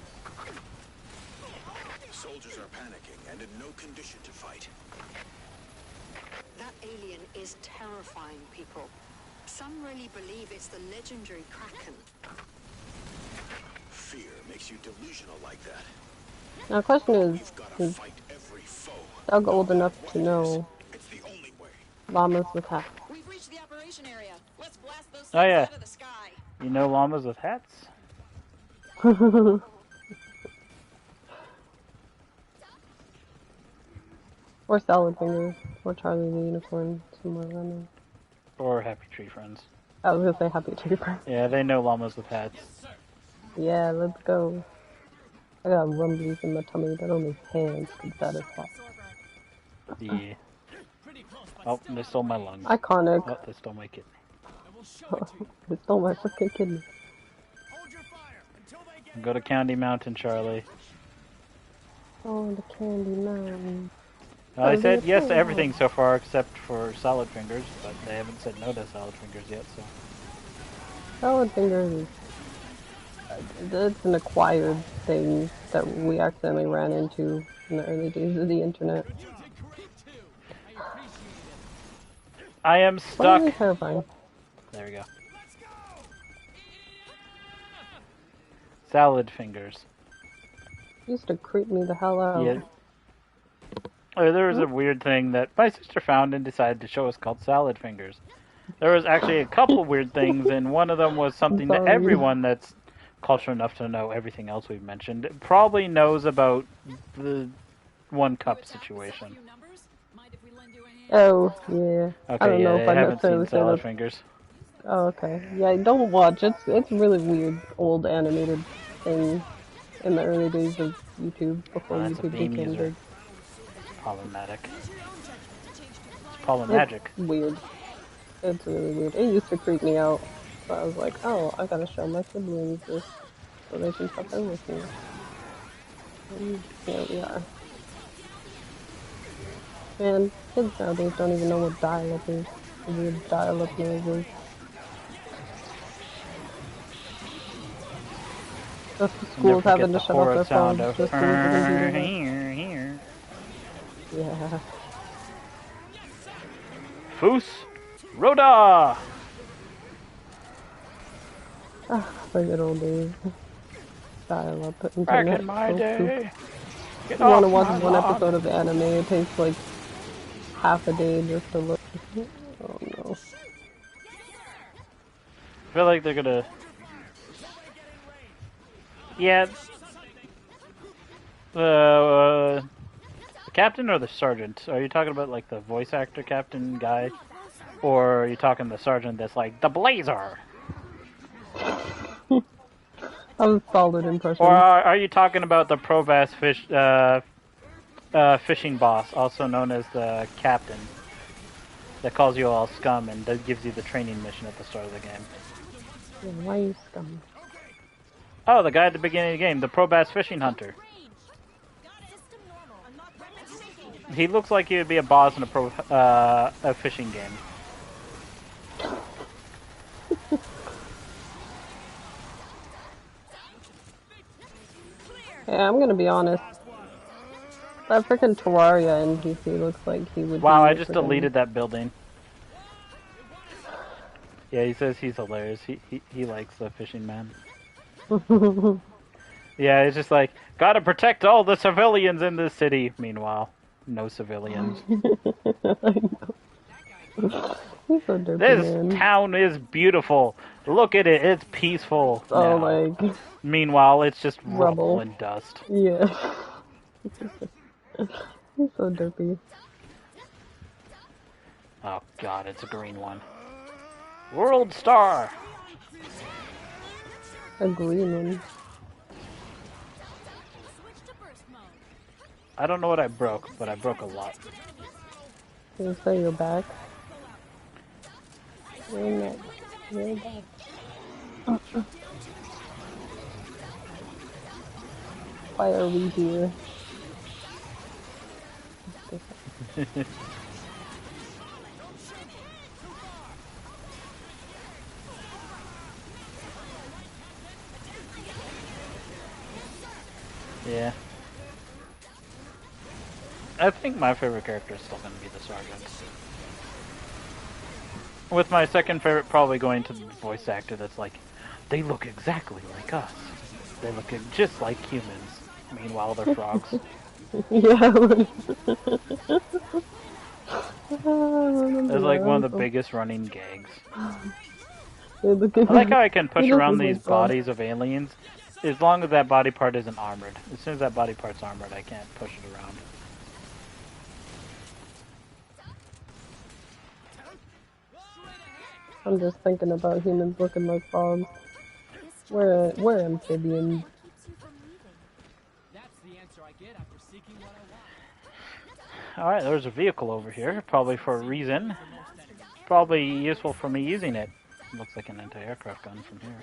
Soldiers are panicking and in no condition to fight. That alien is terrifying people. Some really believe it's the legendary Kraken. Fear makes you delusional like that. Now the question is Doug old enough to know llamas with hats? We've reached the operation area. Let's blast those Oh yeah. out of the sky. You know llamas with hats? Or salad fingers. Or Charlie the Unicorn. Somewhere around there. Or Happy Tree Friends. I was gonna say happy trooper. Yeah, they know llamas with hats. Yeah, let's go. I got rumblies in my tummy that only hands can satisfy. Yeah. Oh, they stole my lungs. Iconic. Oh, they stole my kidney. They stole my freaking kidney. Go to Candy Mountain, Charlie. Oh, the Candy Mountain. I said yes to everything so far except for salad fingers, but they haven't said no to salad fingers yet, so. Salad fingers is... It's an acquired thing that we accidentally ran into in the early days of the internet. I am stuck. Really terrifying. There we go. Salad fingers. Used to creep me the hell out. Yeah. There was a weird thing that my sister found and decided to show us called salad fingers. There was actually a couple weird things, and one of them was something that everyone that's cultured enough to know everything else we've mentioned probably knows about the 1 cup situation. Oh, yeah. Okay, I don't know if I haven't necessarily seen salad say fingers. Oh, okay. Yeah, don't watch. It's really weird, old animated thing in the early days of YouTube, before YouTube became big. Problematic. It's problematic. It's weird. It's really weird. It used to creep me out. So I was like, oh, I gotta show my siblings this so they can suffer with me. And here we are. Man, kids nowadays don't even know what dial-up is. The weird dial-up noise is. Just the schools having to shut off their phones just so we can here. Yeah. Foos Rhoda! Ah, the good old days. Dial-up internet. Back in my day. If you want to watch one episode of anime, it takes like half a day just to look. Oh no. I feel like they're gonna... Yeah. The captain or the sergeant? Are you talking about like the voice actor captain guy? Or are you talking the sergeant that's like, the Blazer? That was a solid impression. Or are you talking about the pro bass fishing boss, also known as the captain, that calls you all scum and that gives you the training mission at the start of the game? Yeah, why are you scum? Oh, the guy at the beginning of the game, the pro bass fishing hunter. He looks like he would be a boss in a fishing game. Yeah, I'm gonna be honest. That freaking Terraria NPC looks like he would. Wow, I just deleted that building. Yeah, he says he's hilarious. He likes the fishing man. Yeah, it's just like, gotta protect all the civilians in this city. Meanwhile, no civilians. I know. He's so dirty, This town is beautiful. Look at it, it's peaceful. Oh, now. like... Meanwhile, it's just rubble rubble and dust. Yeah. He's so derpy. Oh god, it's a green one. World Star! A green one. I don't know what I broke, but I broke a lot. You say you're back? You're not. You're back. Why are we here? Yeah. I think my favorite character is still going to be the Sergeant. With my second favorite probably going to the voice actor that's like, they look exactly like us. They look just like humans. Meanwhile, they're frogs. Yeah. It's like one of the biggest running gags. I like how I can push around these bodies of aliens. As long as that body part isn't armored. As soon as that body part's armored, I can't push it around. I'm just thinking about humans looking like frogs. We're amphibians. That's the answer I get after seeking what I want. Alright, there's a vehicle over here, probably for a reason. Probably useful for me using it. Looks like an anti-aircraft gun from here.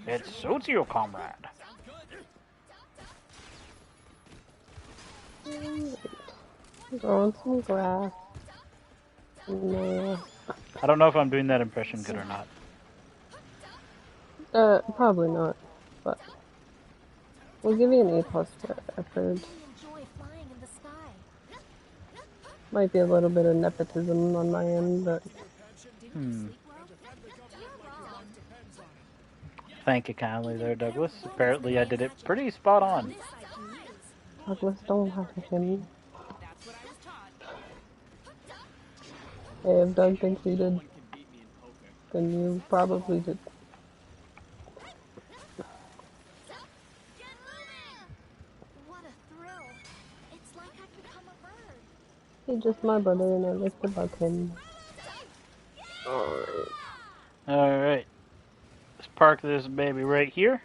It suits you, comrade. Growing some grass. No. I don't know if I'm doing that impression good or not. Probably not, but we'll give you an A+ for effort. Might be a little bit of nepotism on my end, but... Thank you kindly there, Douglas. Apparently I did it pretty spot on. Douglas, don't laugh at him. Hey, if Doug thinks he did, then you probably did. He's just my brother and I like to bug him. Alright. Alright. Let's park this baby right here.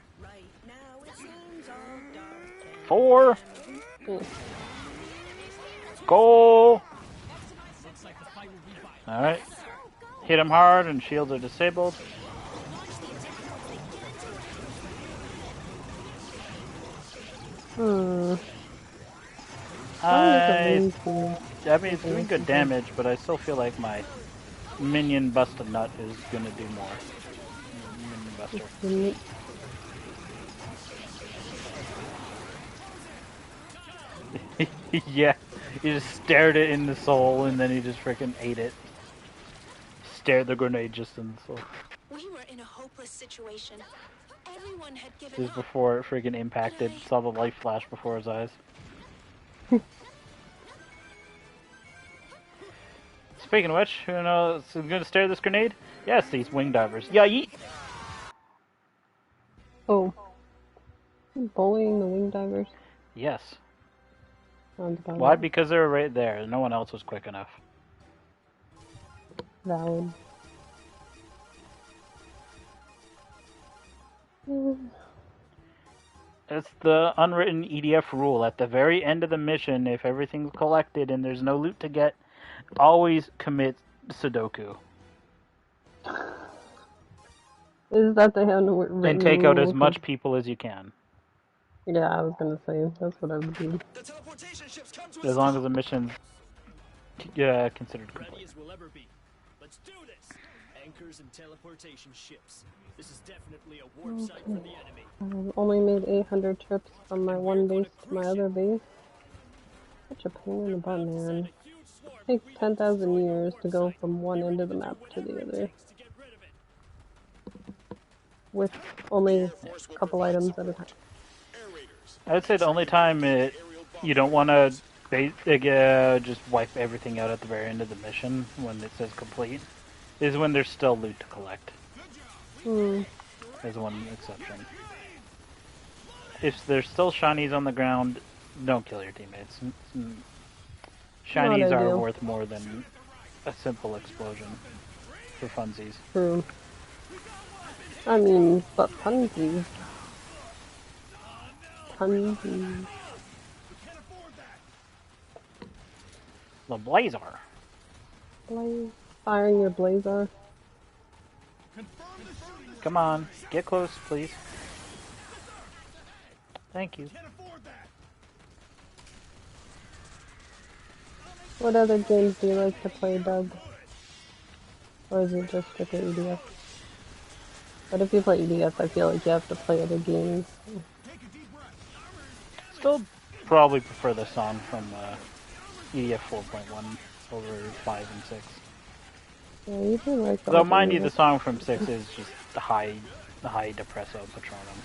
4. Go! Alright. Hit him hard and shields are disabled. I mean, it's doing good damage, but I still feel like my minion bust a nut is gonna do more. Minion buster. Yeah, he just stared it in the soul and then he just freaking ate it. Stared the grenade just in the soul. We were in a hopeless situation. Everyone had given This is before it freaking impacted, saw the light flash before his eyes. Speaking of which, who knows who's gonna stare this grenade? Yes, these wing divers. Yeah, yeet! Oh. Bullying the wing divers? Yes. Why? Because they were right there. No one else was quick enough. Valid. It's the unwritten EDF rule. At the very end of the mission, if everything's collected and there's no loot to get, always commit Sudoku. Is that the handwritten and take out as rule? much people as you can. Yeah, I was gonna say, that's what I would do. As long as the mission's considered complete. Let's do this. Anchors and teleportation ships. This is definitely a warp site for the enemy. I've only made 800 trips from my one base to my other base. Such a pain in the butt, man. It takes 10,000 years to go from one end of the map to the other. With only a couple items at a time. I'd say the only time you don't want to just wipe everything out at the very end of the mission when it says complete is when there's still loot to collect. There's one exception. If there's still shinies on the ground, don't kill your teammates. Shinies are worth more than a simple explosion for funsies. True. I mean, but funsies. Funsies. The Blazer. Firing your Blazer. Come on, get close, please. Thank you. What other games do you like to play, Doug? Or is it just strictly EDF? But if you play EDF, I feel like you have to play other games. Still probably prefer the song from EDF 4.1 over 5 and 6. Yeah, you do like that. Though mind you, the song from 6 is just the high depresso Patronum.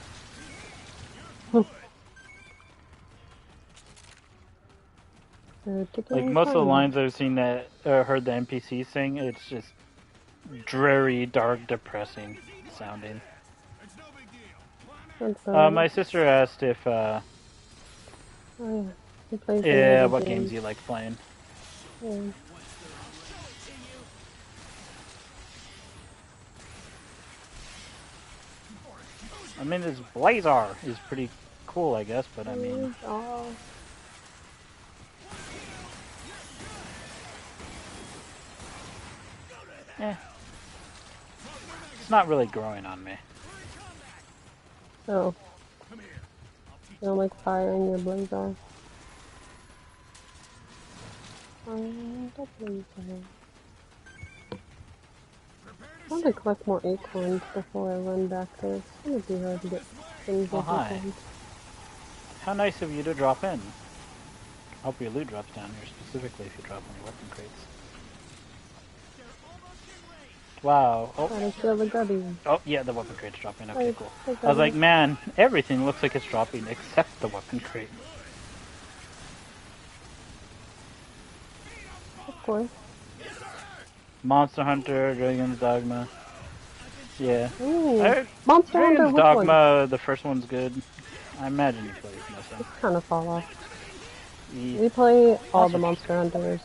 Like most of the lines I've seen that heard the NPCs sing, it's just dreary, dark, depressing sounding. My sister asked if what games you like playing. Yeah. I mean, his Blazar is pretty cool, I guess, but I mean... It's not really growing on me. Oh. You don't like firing your Blazar? Don't believe that. I want to collect more acorns before I run back there. It's gonna be hard to get things Oh, like hi. acorns. How nice of you to drop in. I hope your loot drops down here specifically if you drop any weapon crates. Wow. Oh. I feel the gutty. Oh, yeah, the weapon crate's dropping. Okay, Right, cool. I I was like, man, everything looks like it's dropping except the weapon crate. Of course. Monster Hunter, Dragon's Dogma. Yeah. Ooh, Monster Hunter, Dragon's which Dogma, one? the first one's good. I imagine you played most of them. It's kind of fall off. We play all the Monster Hunters.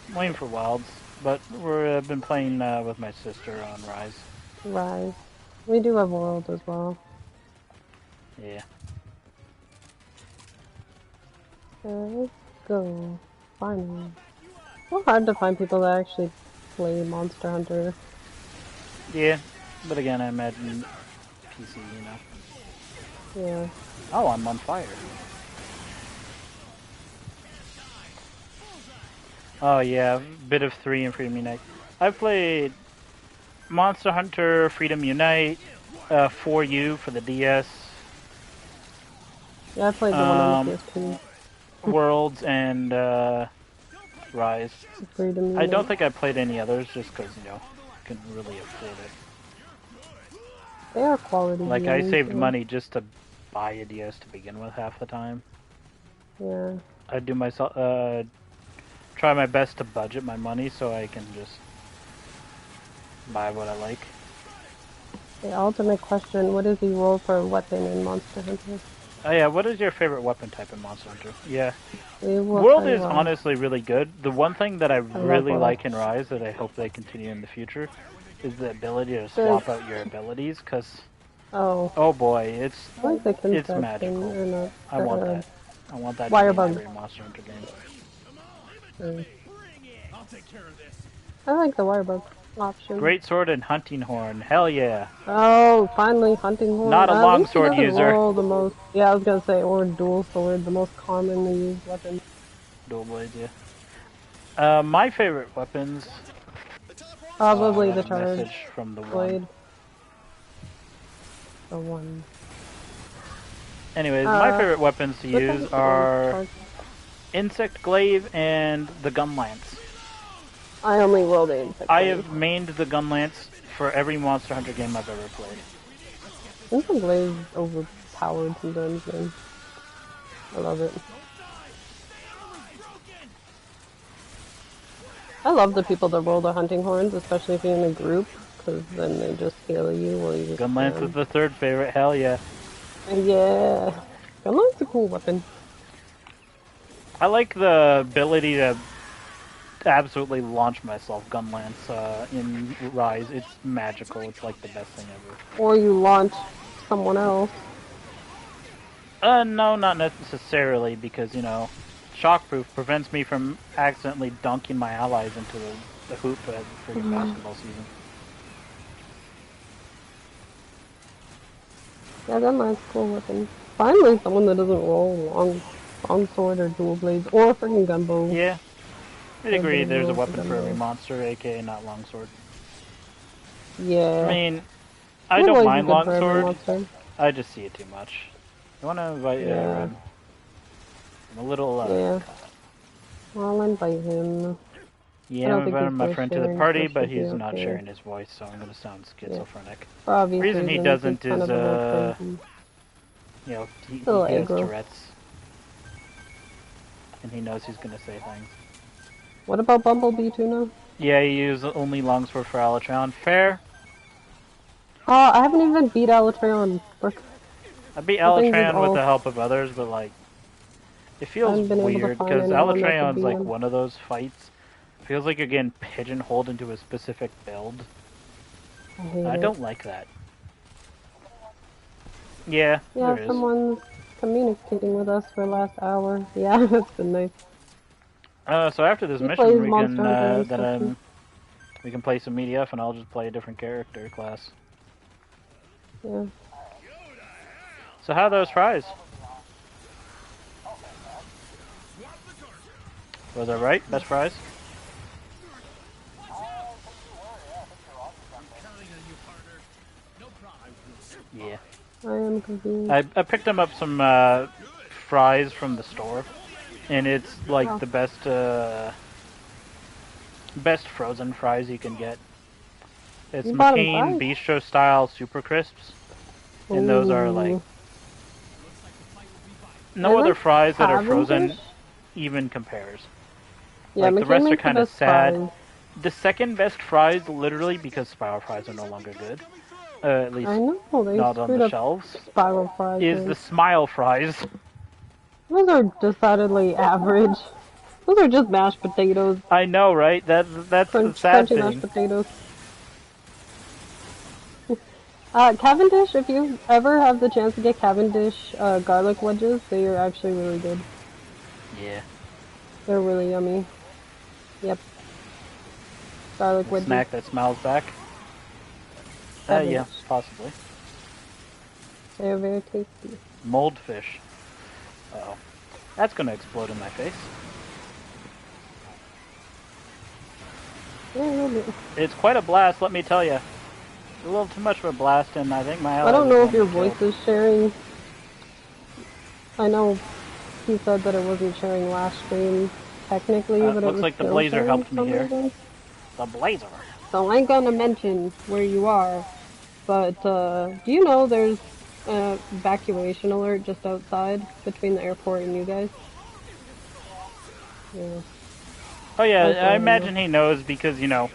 I'm waiting for Wilds, but we've been playing with my sister on Rise. Rise. We do have World as well. Yeah. Let's go. Finally. It's so hard to find people that actually play Monster Hunter. Yeah, but again, I imagine PC, you know. Yeah. Oh, I'm on fire. Oh yeah, bit of 3 and Freedom Unite. I've played Monster Hunter, Freedom Unite, 4U for the DS. Yeah, I played the one on the PSP. Worlds and Rise. Freedom I Unite. don't think I played any others just because, you know, I couldn't really afford it. They are quality Like, games, I saved yeah. money just to buy a DS to begin with half the time. Yeah. I do myself, try my best to budget my money so I can just buy what I like. The ultimate question, what is the role for a weapon in Monster Hunter? Oh yeah, what is your favorite weapon type in Monster Hunter? Yeah. We will World play is Rise. honestly really good. The one thing that I really World. like in Rise that I hope they continue in the future is the ability to swap out your abilities, because oh boy, it's I like the it's Kinstad magical. thing, or not, I want that. I want that Wire to be in bug. every Monster Hunter game. I'll take care of this. I like the Wirebug option. Great sword and hunting horn, hell yeah. Oh, finally, hunting horn. Not a At long least he sword doesn't user. roll the most. Yeah, I was gonna say, or dual sword, the most commonly used weapon. Dual blades, yeah. My favorite weapons. Probably I the got a charge message from the blade. one. The one. Anyways, my favorite weapons to use are Insect Glaive and the Gun Lance. I only rolled the insect I glaive. have mained the Gun Lance for every Monster Hunter game I've ever played. Insect glaive is overpowered sometimes, man. I love it. I love the people that roll the hunting horns, especially if you're in a group, because then they just heal you while you just Gun Lance is the third favorite, hell yeah. Yeah. Gun Lance's a cool weapon. I like the ability to absolutely launch myself, Gun Lance, in Rise. It's magical, it's like the best thing ever. Or you launch someone else. No, not necessarily, because, you know, shockproof prevents me from accidentally dunking my allies into the hoop at freaking basketball season. Yeah, Gun Lance's a cool weapon. Finally, someone that doesn't roll long sword or dual blades, or freaking gunbow. Yeah. I'd agree, Everybody there's a rolls weapon the for every gunbow. monster, aka not longsword. Yeah. I mean, I Dual don't blades mind is good for every longsword, monster. I just see it too much. I want to invite you, Yeah. Aaron. I'm a little, Yeah. I'll invite him. Yeah, I don't I'm think inviting he's my gonna friend to share the and party, so but should be he's not okay. sharing his voice, so I'm going to sound schizophrenic. For obvious The reason he reasons, doesn't he's kind is, of a little crazy. you know, he Little has aggro. Tourette's. And he knows he's going to say things. What about Bumblebee Tuna? Yeah, you use only longsword for Alatron. Fair. I haven't even beat Alatreon. I beat The thing is Alatreon with all- the help of others, but like, it feels haven't been able to weird find because anyone that could Alatreon's beat like him. one of those fights. Feels like you're getting pigeonholed into a specific build. I hate I it. don't like that. Yeah, Yeah, there is. someone's communicating with us for the last hour. Yeah, that's been nice. So after this He mission, plays we Monster can Hunter and stuff too. we can play some EDF, and I'll just play a different character class. Yeah. So how are those fries? Was I right? Best fries? Yeah. I am confused. I picked them up some fries from the store, and it's like Oh. the best frozen fries you can get. It's You bought 'em McCain fries? Bistro style super crisps, and those are like Ooh. no I other like fries that are frozen Cavendish. even compares. Yeah, Like the McCain rest are makes the kind of best sad. fries. The second best fries, literally because spiral fries are no longer good, at least I know, they not on screwed the up shelves, spiral fries. is Man. the smile fries. Those are decidedly average. Those are just mashed potatoes. I know, right? That's the sad Crunchy mashed thing. potatoes. Cavendish, if you ever have the chance to get Cavendish garlic wedges, they are actually really good. Yeah. They're really yummy. Yep. Garlic A wedges. snack that smiles back. Yeah, Cavendish. possibly. They are very tasty. Mold fish. Uh-oh. That's gonna explode in my face. Yeah, a little bit. It's quite a blast, let me tell you. A little too much of a blast, and I think my allies I don't know if your are gonna voice is sharing. I know he said that it wasn't sharing last stream technically, but it looks was like the still Blazer sharing helped for me some here. reason. The Blazer. So I ain't gonna mention where you are, but do you know there's an evacuation alert just outside between the airport and you guys? Yeah. Oh yeah, That's I all imagine he knows because, you know,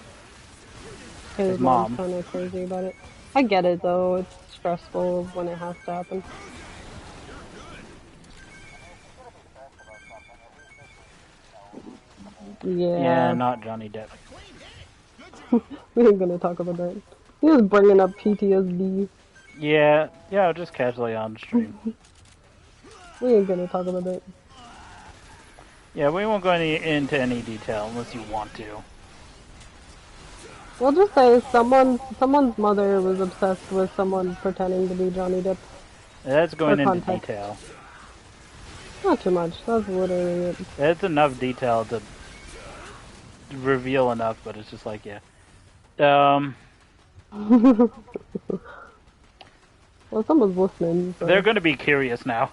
His his mom's mom. kind of crazy about it. I get it though, it's stressful when it has to happen. Yeah, Yeah. not Johnny Depp. We ain't gonna talk about that. He was bringing up PTSD. Yeah, just casually on stream. We ain't gonna talk about that. Yeah, we won't go into any detail unless you want to. We'll just say someone's mother was obsessed with someone pretending to be Johnny Depp. That's going For into context. detail. Not too much. That's literally it. It's enough detail to reveal enough, but it's just like, yeah. Well, someone's listening. So. They're going to be curious now.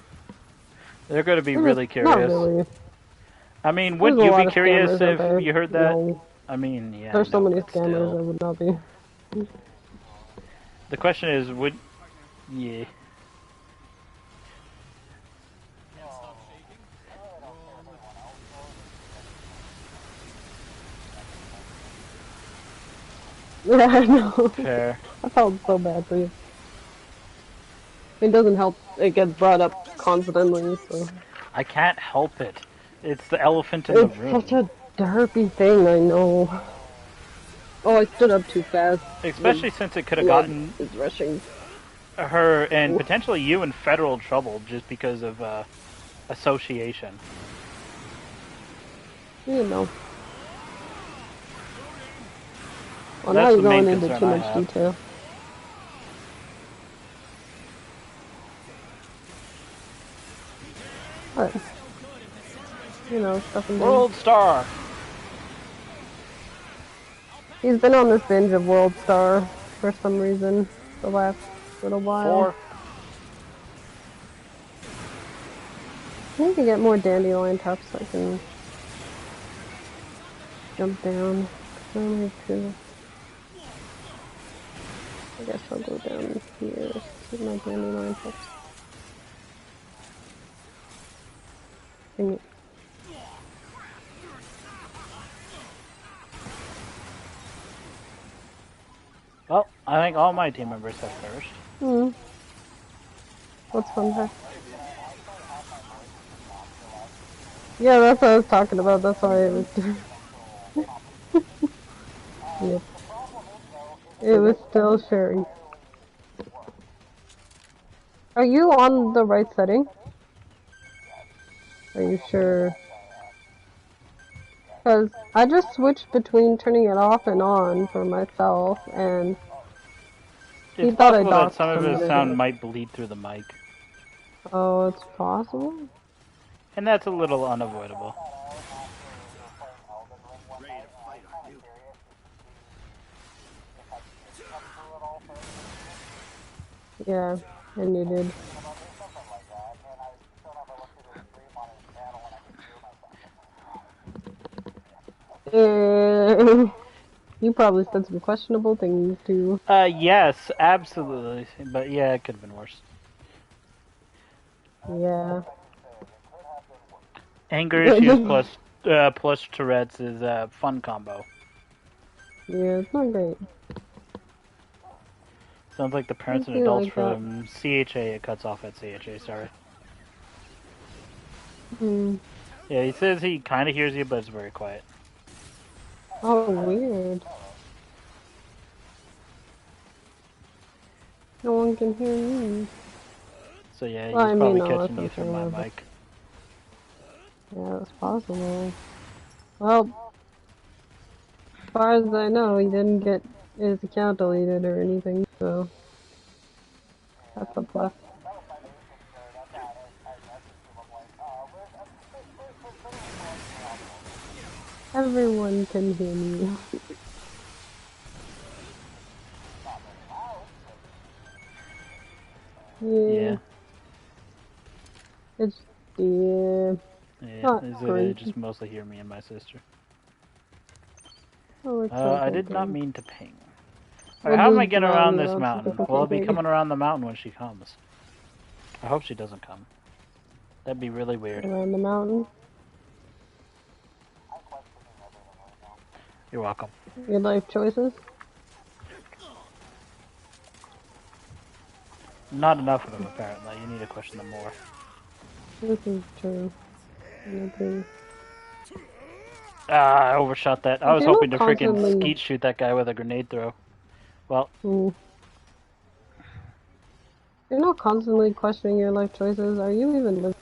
They're going to be really curious. Not really. I mean, wouldn't you be curious if you heard that? No. I mean, yeah. There's so many but scammers, still. I would not be. The question is, would... Yeah. Yeah, I know. Fair. I felt so bad for you. It doesn't help it gets brought up constantly, so... I can't help it. It's the elephant in the room. It's such a derpy thing, I know. Oh, I stood up too fast. Especially since it could have gotten It's rushing. her and potentially you in federal trouble just because of association. You know. Well, That's now you're the main going into concern too I much have. detail. But, you know, stuff and World Star! He's been on this binge of World Star for some reason the last little while. 4. I need to get more dandelion tops so I can jump down. I only have 2. I guess I'll go down here to my dandelion tops. Dang it. Well, I think all my team members have perished. Hmm. What's fun fact? Yeah, that's what I was talking about. That's why it was. Yep. It was still sharing. Are you on the right setting? Are you sure? Because I just switched between turning it off and on for myself, and he It's thought I possible that doxed some of him, his didn't sound it? might bleed through the mic. Oh, it's possible? And that's a little unavoidable. Ready to fight, aren't you? Yeah, and you did. You probably said some questionable things too. Yes, absolutely. But yeah, it could have been worse. Yeah. Anger issues plus Tourette's is a fun combo. Yeah, it's not great. Sounds like the parents I and feel adults like that. from CHA. It cuts off at CHA. Sorry. Hmm. Yeah, he says he kind of hears you, but it's very quiet. Oh, weird. No one can hear me. So yeah, Well, he's I mean, probably no, catching that's you okay, through my whatever. mic. Yeah, it's possible. Well, as far as I know, he didn't get his account deleted or anything, so that's a plus. Everyone can hear me. Yeah. It's, yeah. Yeah, Not is great. it just mostly hear me and my sister. Oh, it's not I good did not then. mean to ping. We'll Alright, how am I just getting drown around you this out so mountain? people Well, I'll can't be hear you. coming around the mountain when she comes. I hope she doesn't come. That'd be really weird. Around the mountain. You're welcome. Your life choices? Not enough of them, apparently. You need to question them more. This is true. I agree. Ah, I overshot that. I If was you're hoping not to freaking constantly... skeet shoot that guy with a grenade throw. Well, You're not constantly questioning your life choices. Are you even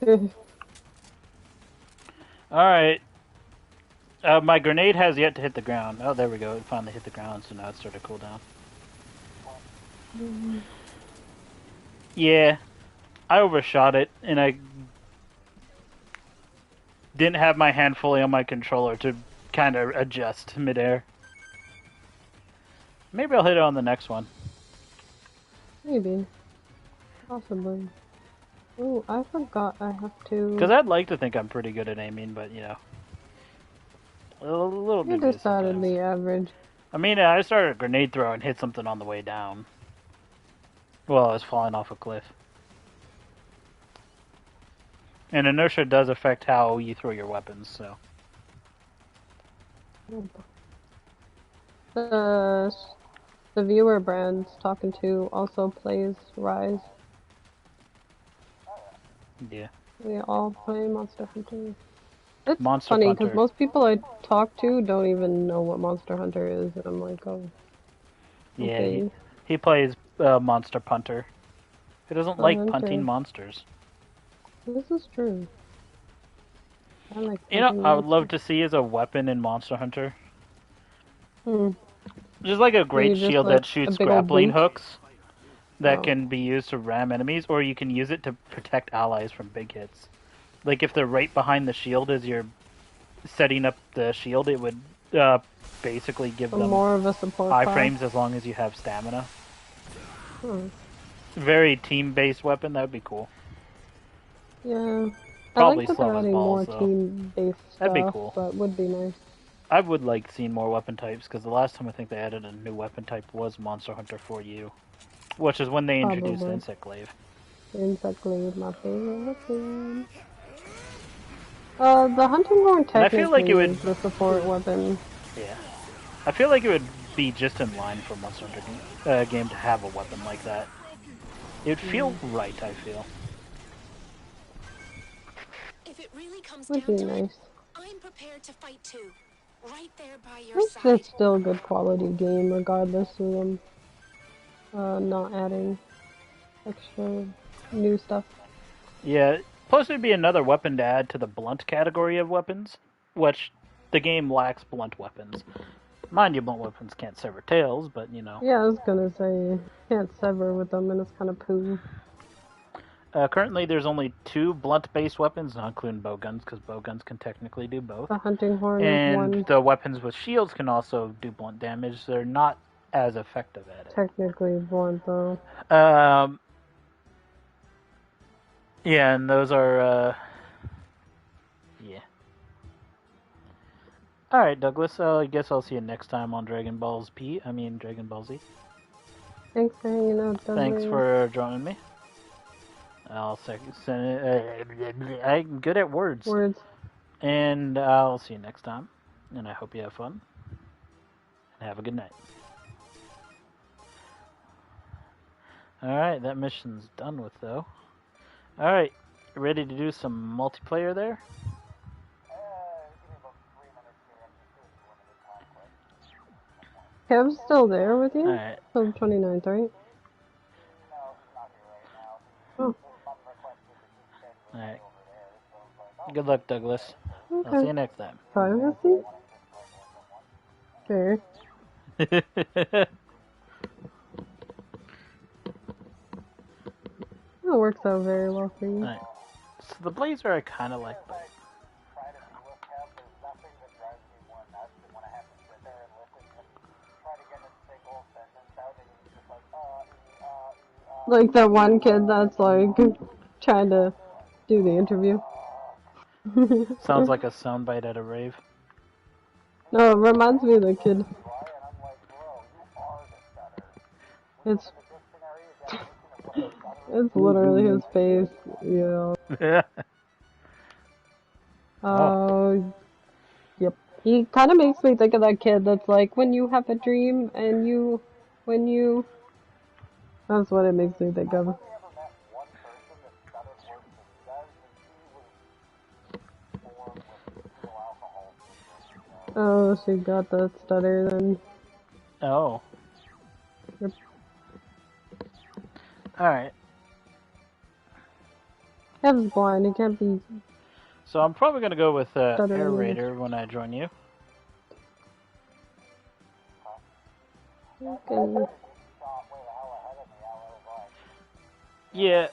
living? alright. My grenade has yet to hit the ground. Oh, there we go. It finally hit the ground, so now it's started to cool down. Yeah, I overshot it, and I didn't have my hand fully on my controller to kind of adjust midair. Maybe I'll hit it on the next one. Maybe. Possibly. Oh, I forgot I have to... Because I'd like to think I'm pretty good at aiming, but, you know. A little You're dubious sometimes. decidedly average. I mean, I started a grenade throw and hit something on the way down. Well, I was falling off a cliff. And inertia does affect how you throw your weapons, so. The viewer Brand's talking to also plays Rise. Yeah. We all play Monster Hunter. It's Monster funny Hunter. because most people I talk to don't even know what Monster Hunter is, and I'm like, oh. Yeah, Okay. he plays Monster Punter. He doesn't like Hunter. punting monsters. This is true. I like You know, punting I would love monsters. to see as a weapon in Monster Hunter. Hmm. Just like a great just shield like that shoots a big old grappling boot? hooks that Oh. can be used to ram enemies, or you can use it to protect allies from big hits. Like if they're right behind the shield as you're setting up the shield, it would basically give So them more of a support high class? frames as long as you have stamina. Hmm. Very team-based weapon, that would be cool. Yeah. Probably I like that slow they're as adding balls, more though. team-based stuff, That'd be cool. but would be nice. I would like seeing more weapon types, because the last time I think they added a new weapon type was Monster Hunter 4U, which is when they introduced Probably. Insect Glaive. Insect Glaive, my favorite weapon. The hunting horn And I feel like technically it would... is the support weapon. Yeah. I feel like it would be just in line for a Monster Hunter game to have a weapon like that. It would feel right, I feel. If it really comes Would down be to it, nice. I'm prepared to fight too. right there by your It's side. just still a good quality game, regardless of them not adding extra new stuff. Yeah, plus there'd be another weapon to add to the blunt category of weapons, which the game lacks blunt weapons. Mind you, blunt weapons can't sever tails, but you know. Yeah, I was gonna say, you can't sever with them, and it's kind of poo. Currently, there's only 2 blunt-based weapons, not including bowguns, because bowguns can technically do both. The hunting horn is And one. the weapons with shields can also do blunt damage. They're not as effective at it. Technically blunt, though. Yeah, and those are, yeah. Alright, Douglas, I guess I'll see you next time on Dragon Ball Z. Thanks for hanging out, Douglas. Thanks for joining me. I'll I'm good at words. And I'll see you next time. And I hope you have fun. And have a good night. Alright, that mission's done with, though. Alright, ready to do some multiplayer there? Kev's still there with you? Alright. Till the 29th, right? Oh. Alright. Good luck, Douglas. Okay. I'll see you next time. Privacy? Okay. That works out very well for you. Alright. So the blazer I kind of like, but... Like that one kid that's like trying to do the interview. Sounds like a soundbite at a rave. No, it reminds me of the kid. It's literally his face, yeah. Yep. He kind of makes me think of that kid that's like, when you have a dream and that's what it makes me think of. Oh, she got the stutter then. Oh. Yep. Alright. Kev's blind, he can't be... So I'm probably going to go with Air stuttering. Raider when I join you. Okay. Yeah.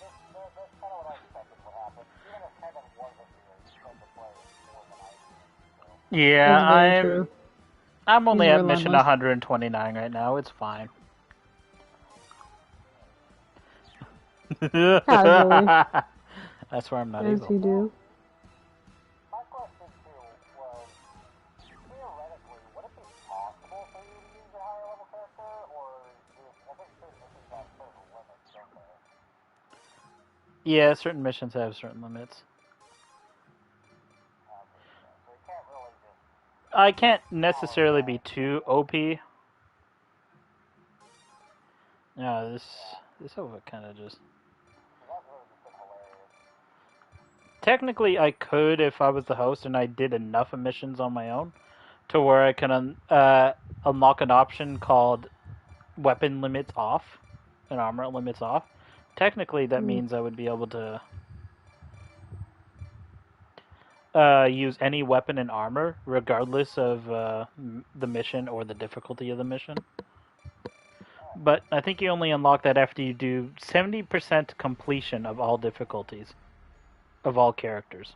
Yeah, I'm only He's at mission relentless. 129 right now. It's fine. Casually. That's where I'm not As evil. you do. Yeah, certain missions have certain limits. I can't necessarily be too OP. No, this over kind of just... Technically, I could if I was the host and I did enough missions on my own to where I can unlock an option called weapon limits off and armor limits off. Technically, that means I would be able to use any weapon and armor, regardless of the mission or the difficulty of the mission. But I think you only unlock that after you do 70% completion of all difficulties, of all characters.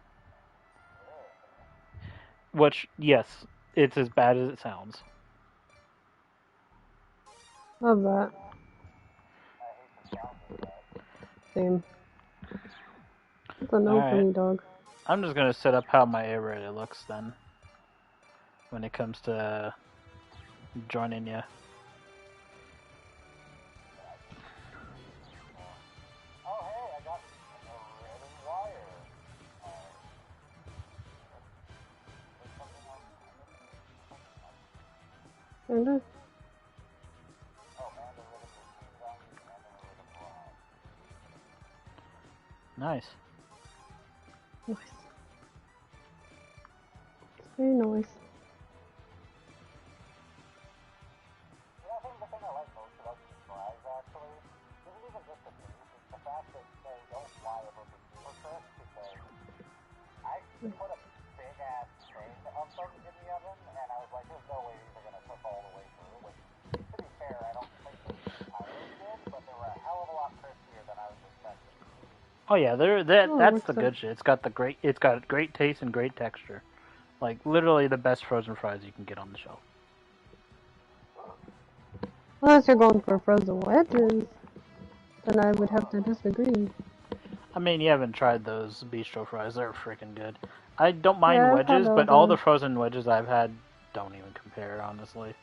Which, yes, it's as bad as it sounds. Love that. Same. It's a no for me, dog. I'm just going to set up how my air raider looks then, when it comes to joining you. Kinda. Nice. Nice. It's very nice. Oh yeah, Oh, that's looks the like good shit. It's got great taste and great texture. Like literally the best frozen fries you can get on the shelf. unless you're going for frozen wedges, then I would have to disagree. I mean, you haven't tried those bistro fries. They're freaking good. I don't mind Yeah, I've had wedges, all but all the the. frozen wedges I've had don't even compare, honestly.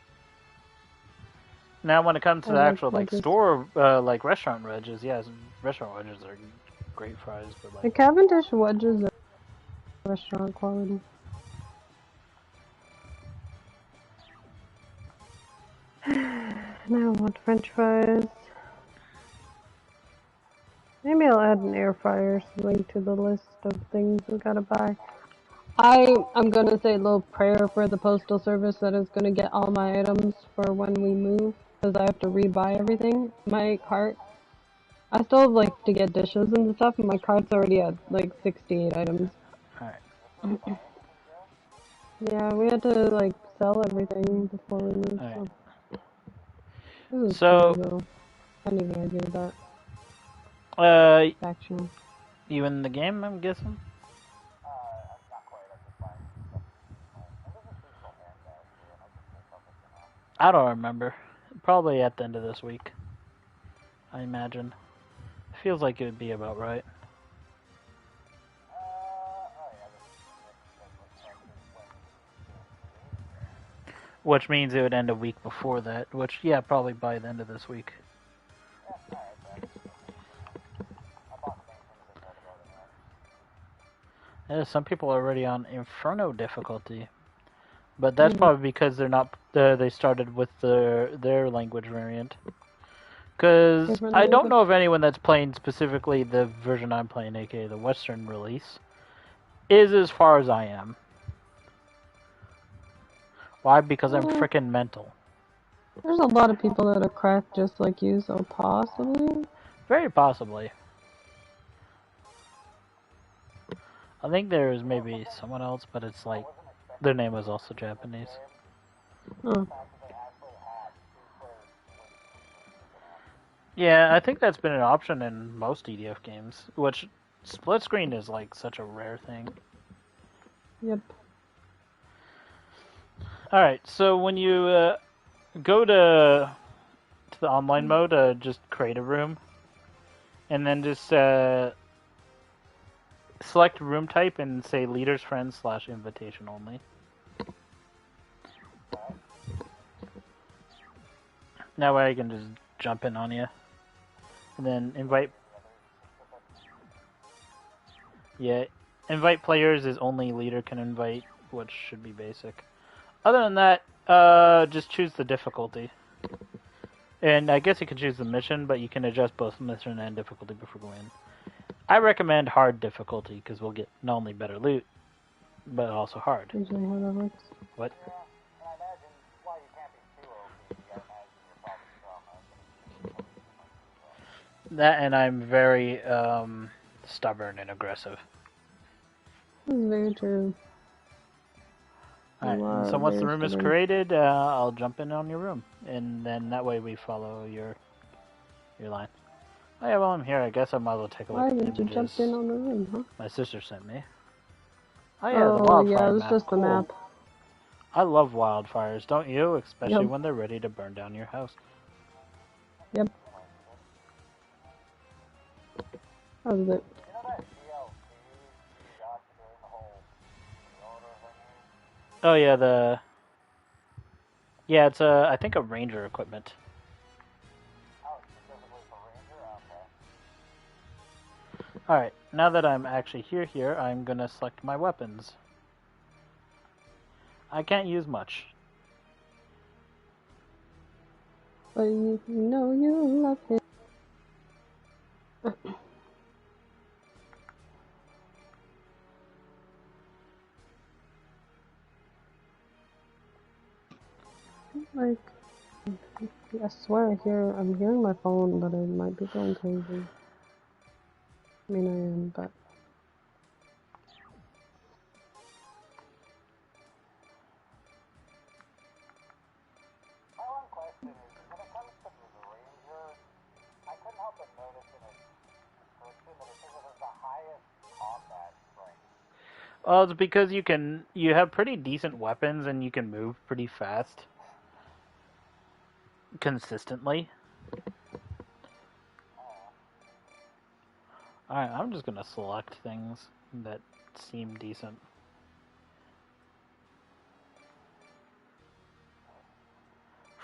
Now, when it comes I to the like actual like wedges. store, like restaurant wedges, yes, restaurant wedges are great fries, but The like, Cavendish wedges are restaurant quality. Now I want French fries. Maybe I'll add an air fryer something to the list of things we gotta buy. I'm gonna say a little prayer for the postal service that is gonna get all my items for when we move, because I have to rebuy everything. My cart, I still have like to get dishes and stuff, and my cart's already at like 68 items. all right, Yeah, we had to like sell everything before we moved, all right. so this is true So, though. Can't even argue with that. Factual. you in the game? I'm guessing. I don't remember. Probably at the end of this week, I imagine. Feels like it would be about right. Which means it would end a week before that. Which, yeah, probably by the end of this week. Yeah, some people are already on Inferno difficulty, but that's probably because they're not. They started with their language variant. Because I don't know of anyone that's playing specifically the version I'm playing, aka the Western release, is as far as I am. Why? Because I'm freaking mental. There's a lot of people that are cracked just like you, so possibly. Very possibly. I think there is maybe someone else, but it's like their name was also Japanese. Oh. Yeah, I think that's been an option in most EDF games, which split screen is like such a rare thing. Yep. Alright, so when you go to the online mode, just create a room, and then just select room type and say leaders, friends, / invitation only. That way I can just jump in on you. And then invite... Yeah, invite players is only leader can invite, which should be basic. Other than that, just choose the difficulty. And I guess you can choose the mission, but you can adjust both mission and difficulty before going in. I recommend hard difficulty, because we'll get not only better loot, but also hard. Usually how that works. What? That, and I'm very stubborn and aggressive. This is very true. Alright, so once the room is created, I'll jump in on your room. And then that way we follow your line. Oh yeah, while I'm here, I guess I might as well take a look Why at the did you images jump in on the room, huh? my sister sent me. Oh yeah, the wildfire yeah, it was map. just the Cool. map. I love wildfires, don't you? Especially Yep. when they're ready to burn down your house. Yep. That was it. Oh yeah, yeah, it's I think a ranger equipment. Alright, now that I'm actually here, I'm gonna select my weapons. I can't use much. But you know you love him. Like, I swear I'm hearing my phone, but I might be going crazy. I mean, I am, but. Well, it's because you have pretty decent weapons and you can move pretty fast. Consistently. Alright, I'm just gonna select things that seem decent.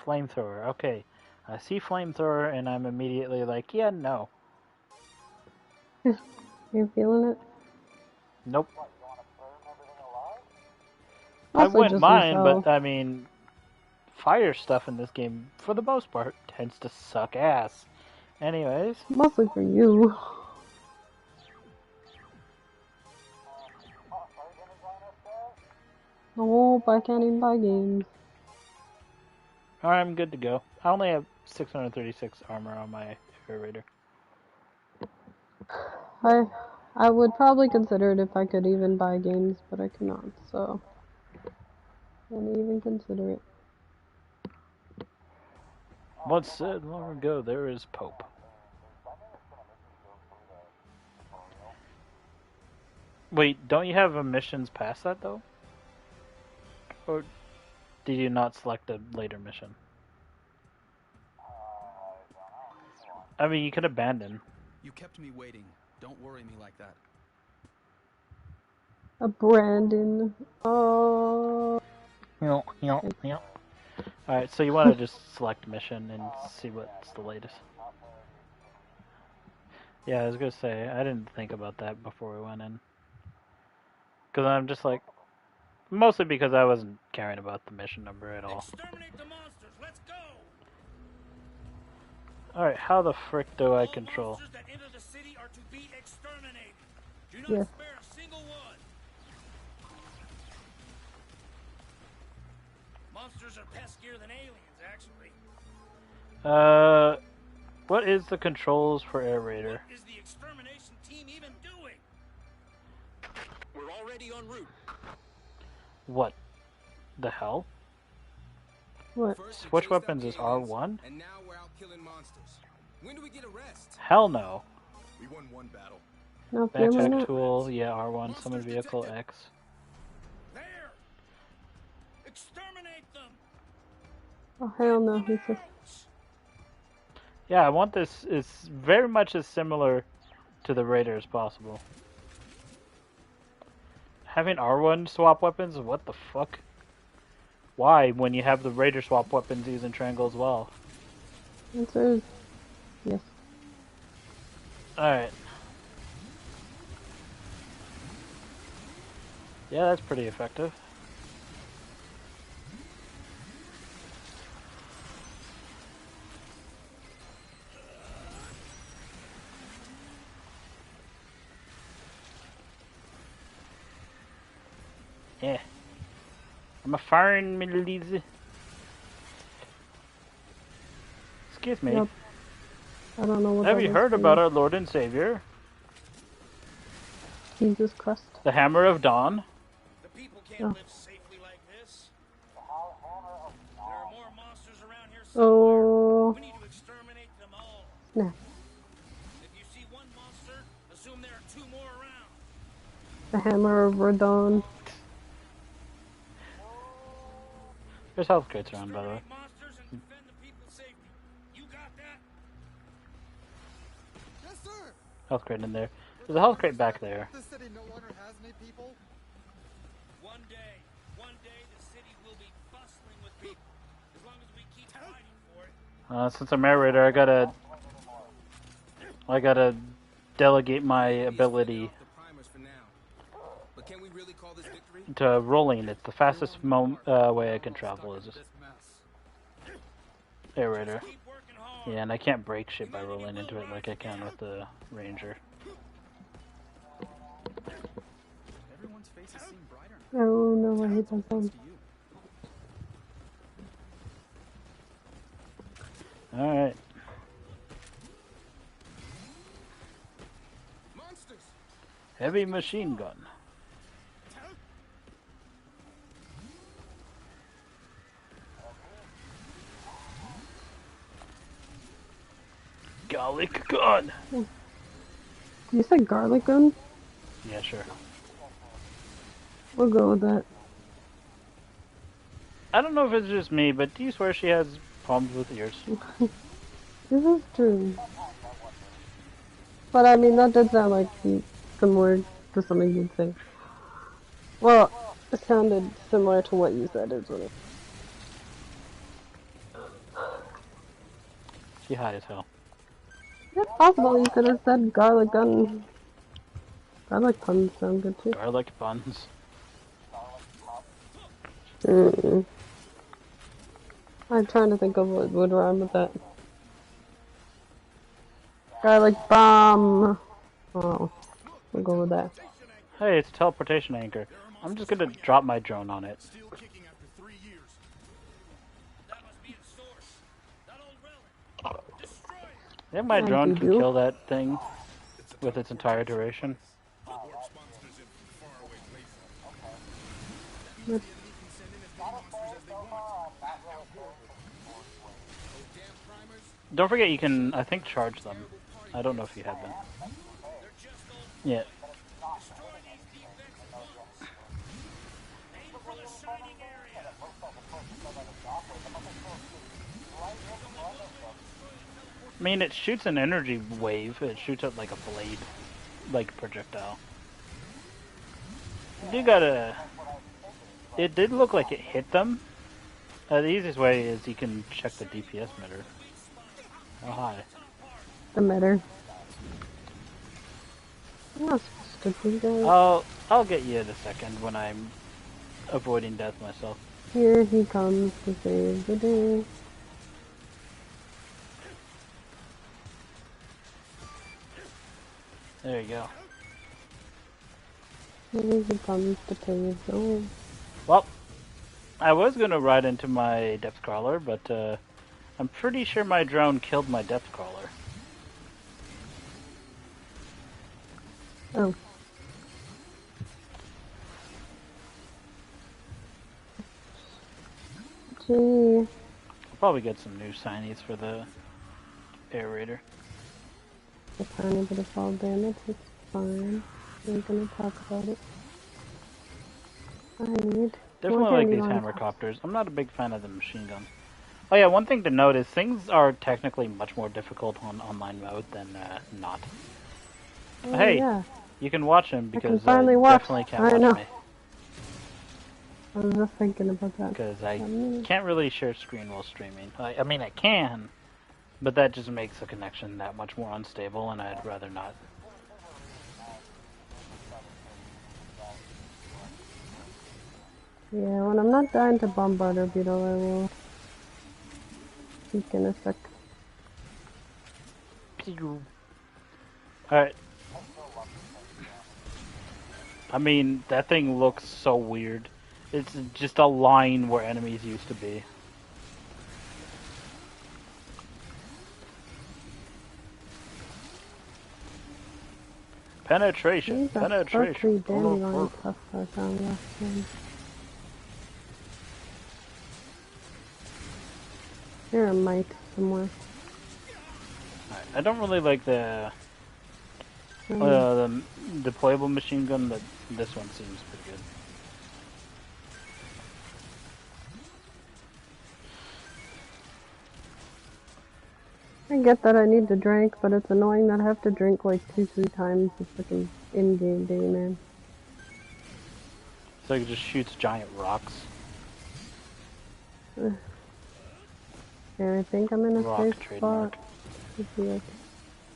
Flamethrower, okay. I see flamethrower and I'm immediately like, yeah, no. You feeling it? Nope. I Also wouldn't just mind, yourself. but I mean, fire stuff in this game, for the most part, tends to suck ass. Anyways. Mostly for you. Nope, I can't even buy games. Alright, I'm good to go. I only have 636 armor on my aerator. I would probably consider it if I could even buy games, but I cannot, so I wouldn't even consider it. Once said long ago, there is Pope. Wait, don't you have emissions past that, though? Or did you not select a later mission? I mean, you could abandon. You kept me waiting. Don't worry me like that. A Brandon. Oh. Alright, so you want to just select mission and see what's the latest. Yeah, I was gonna say, I didn't think about that before we went in. Because I'm just like, mostly because I wasn't caring about the mission number at all. Exterminate the monsters. Let's go. Alright, how the frick do I control? Monsters that enter the city are to be exterminated. Do not Yes. spare a single one. Monsters are peskier than aliens, actually. What is the controls for Air Raider? What is the extermination team even doing? We're already en route. What the hell? What? Switch weapons is R1? And now we're out killing monsters. When do we get a rest? Hell no. We won one battle. No, feeling Backpack it? tool, yeah, R1. Summon vehicle, X. There. Exterminate them. Oh hell no, he's just... Yeah, I want this is very much as similar to the Raider as possible. Having R1 swap weapons? What the fuck? Why, when you have the Raider swap weapons using Triangle as well? Answer is yes. Alright. Yeah, that's pretty effective. Yeah. I'm a foreign Middle East. Excuse me. Yep. I don't know what Have that you is heard for about you. our Lord and Savior? Jesus Christ. The Hammer of Dawn? The people can't Oh. live safely like this. There are more monsters around here somewhere. Oh. We need to exterminate them all. Snap. If you see one monster, assume there are two more around. The Hammer of Rodon. There's health crates around, by the way. Monsters and defend the people's safety. You got that? Yes, sir. Health crate in there. There's a health crate back there. The city no longer has any people. One day the city will be bustling with people. As long as we keep fighting for it. Since I'm Air Raider, I gotta delegate my ability But can we really call this victory? to rolling. It's the fastest way I can travel is Air Raider. Yeah, and I can't break shit by rolling into it like I can with the Ranger. Everyone's faces seem brighter. Oh no, I hate that song. Alright. Heavy machine gun. Garlic gun. You said garlic gun? Yeah, sure. We'll go with that. I don't know if it's just me, but do you swear she has problems with ears? This is true. But I mean, that did sound like similar to something you'd say. Well, it sounded similar to what you said, is what it. She high as hell. It's possible you could have said garlic gun. Garlic puns sound good too. Garlic buns. I'm trying to think of what would rhyme with that. Garlic bomb. Oh, we'll go with that. Hey, it's a teleportation anchor. I'm just gonna drop my drone on it. I think my drone can kill that thing with its entire duration. Don't forget you can, I think, charge them. I don't know if you have them. Yeah. I mean, it shoots an energy wave. It shoots up like a blade, like projectile. You gotta... It did look like it hit them. The easiest way is you can check the DPS meter. Oh, hi. The meter. I'll get you in a second when I'm avoiding death myself. Here he comes to save the day. There you go. Here he comes to pave the way. Well, I was gonna ride into my depth crawler, but I'm pretty sure my drone killed my depth crawler. Oh. Gee. I'll probably get some new signies for the aerator. A tiny bit of fall damage, it's fine. We're gonna talk about it. I need Definitely like these hammercopters. I'm not a big fan of the machine gun. Oh yeah, one thing to note is things are technically much more difficult on online mode than not. Oh, hey, yeah. You can watch him because I finally definitely can't watch me. I was just thinking about that. Because I can't really share screen while streaming. I mean, I can, but that just makes the connection that much more unstable, and I'd rather not. Yeah, when I'm not dying to Bombarder Beetle, I will peek in a sec. Alright. I mean, that thing looks so weird. It's just a line where enemies used to be. Penetration. Penetration. Dandelion stuff I found last time. There are mites somewhere. I don't really like the deployable machine gun, but this one seems pretty good. I get that I need to drink, but it's annoying that I have to drink like 2-3 times the freaking in-game day, man. So it just shoots giant rocks. Yeah, I think I'm in a safe spot.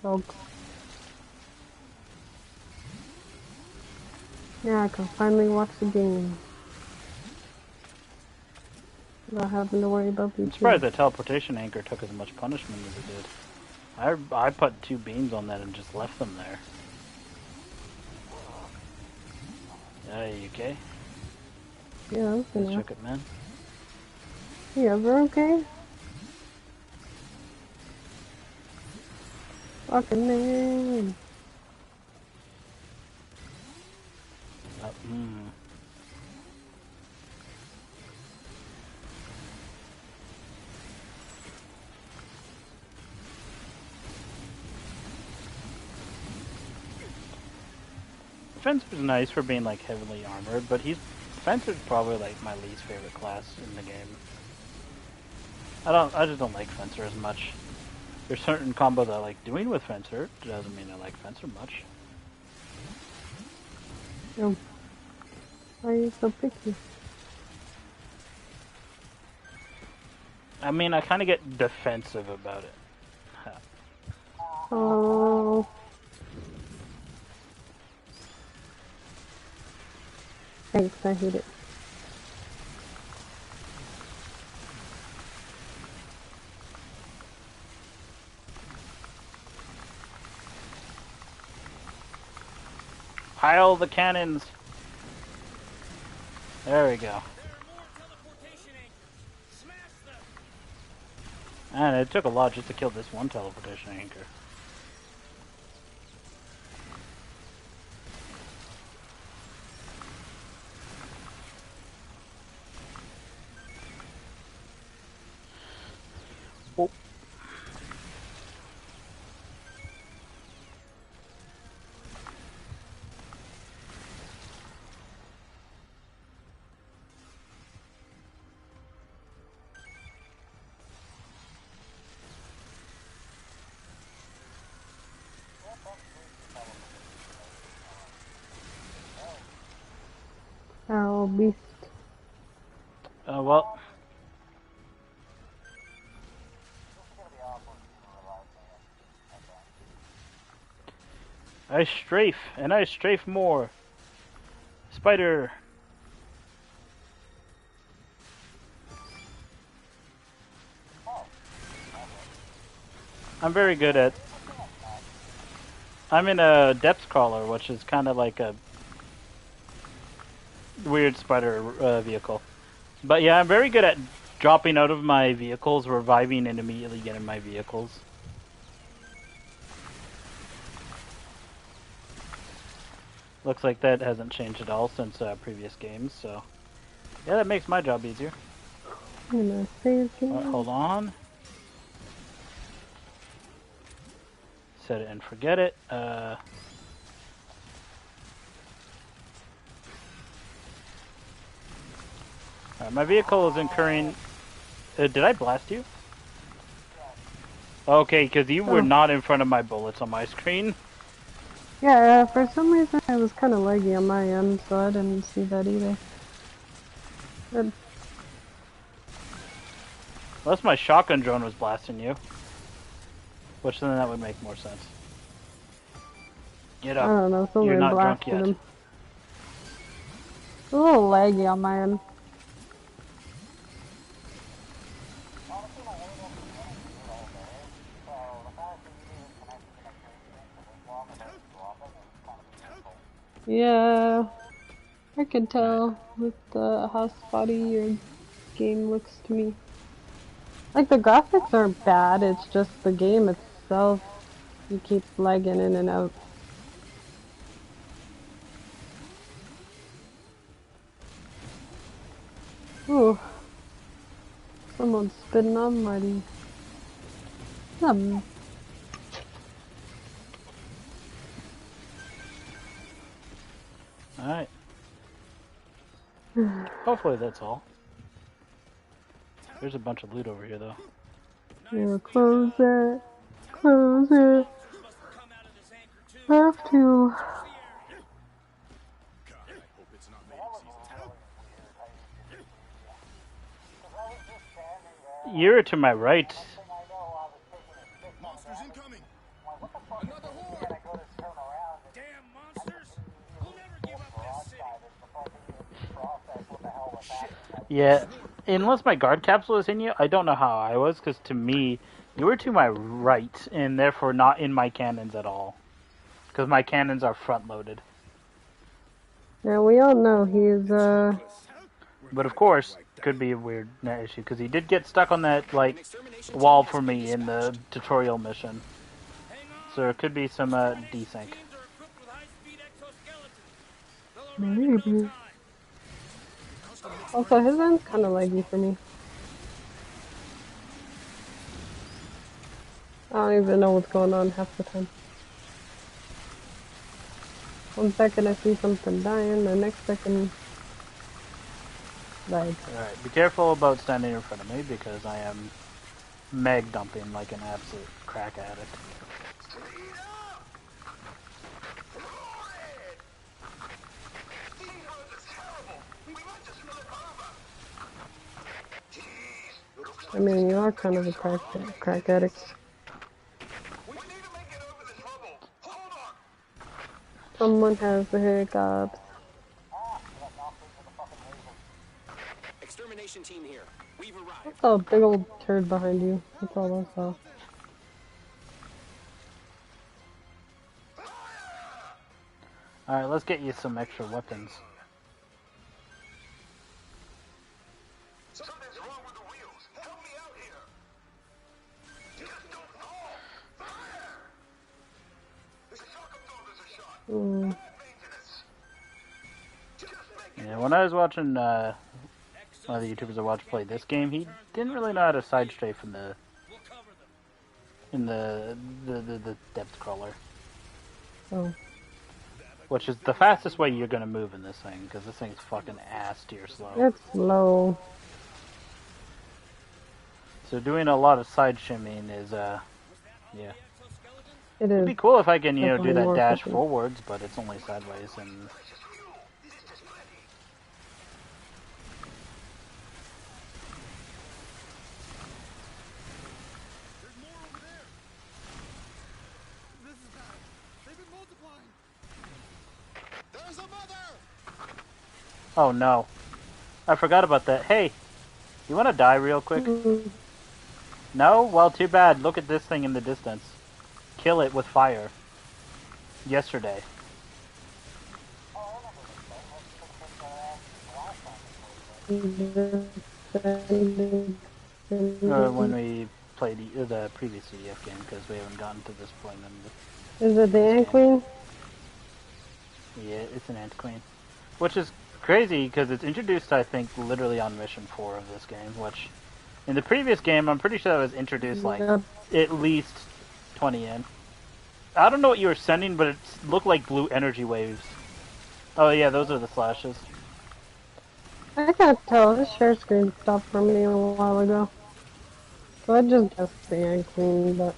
Dogs. Yeah, I can finally watch the game. Without having to worry about the I'm surprised that teleportation anchor took as much punishment as it did. I put 2 beams on that and just left them there. You okay? Yeah, I was gonna. Shook it, man. You ever okay? Fucking man. Fencer's nice for being like heavily armored, but Fencer's probably like my least favorite class in the game. I just don't like Fencer as much. There's certain combos I like doing with Fencer. It doesn't mean I like Fencer much. Oh. Why are you so picky? I mean, I kind of get defensive about it. Oh. Thanks, I hate it. Pile the cannons! There we go. And it took a lot just to kill this one teleportation anchor. Oh. Oh, beast. Well. I strafe, and I strafe more. Spider. I'm very good at... I'm in a depth crawler, which is kind of like a weird spider vehicle. But yeah, I'm very good at dropping out of my vehicles, reviving, and immediately getting my vehicles. Looks like that hasn't changed at all since previous games, so... Yeah, that makes my job easier. I'm gonna save game. Hold on. Set it and forget it. Alright, my vehicle is incurring... did I blast you? Okay, because you were not in front of my bullets on my screen. Yeah, for some reason it was kind of laggy on my end, so I didn't see that either. Good. Unless my shotgun drone was blasting you. Which then that would make more sense. Get up. I don't know, somebody You're not drunk blasted yet. him. It's a little laggy on my end. Yeah, I can tell with how spotty your game looks to me. Like, the graphics aren't bad, it's just the game itself, you keep lagging in and out. Ooh. Someone's spitting on Marty. Alright. Hopefully that's all. There's a bunch of loot over here though. Yeah, close it. Close it. Have to. You're to my right. Monsters incoming. Another horde. Damn monsters. We'll never give up this city. Yeah, unless my guard capsule is in you, I don't know how I was, because to me, you were to my right, and therefore not in my cannons at all. Because my cannons are front-loaded. Yeah, we all know he's, But of course, could be a weird net issue, because he did get stuck on that, like, wall for me in the tutorial mission. So there could be some, desync. Maybe. Also, his end's kind of laggy for me. I don't even know what's going on half the time. One second I see something dying, the next second died. Alright, be careful about standing in front of me because I am meg dumping like an absolute crack addict. I mean, you are kind of a crack addict. Someone has the hiccups. Extermination team here. We've arrived. I saw a big old turd behind you. That's all I saw. Alright, let's get you some extra weapons. Something's wrong with the wheels. Help me out here. Just don't fall. Fire! The shock absorbers are shot. Yeah, when I was watching one of the YouTubers I watched play this game, he didn't really know how to side strafe in the depth crawler. Oh. Which is the fastest way you're gonna move in this thing, because this thing's fucking ass tier slow. It's slow. So doing a lot of side shimming is, yeah. It is. It'd be cool if I can, you know, do Definitely that more dash efficient. forwards, but it's only sideways, and... Oh no. I forgot about that. Hey, you wanna die real quick? No? Well, too bad. Look at this thing in the distance. Kill it with fire. Yesterday. When we played the previous CDF game, because we haven't gotten to this point in Is it the Ant Queen? Yeah, it's an Ant Queen. Which is crazy, because it's introduced, I think, literally on Mission 4 of this game, which... In the previous game, I'm pretty sure it was introduced, like, at least 20 in. I don't know what you were sending, but it looked like blue energy waves. Oh yeah, those are the slashes. I can't tell. This share screen stopped for me a while ago. So I just guessed the Ant Queen, but...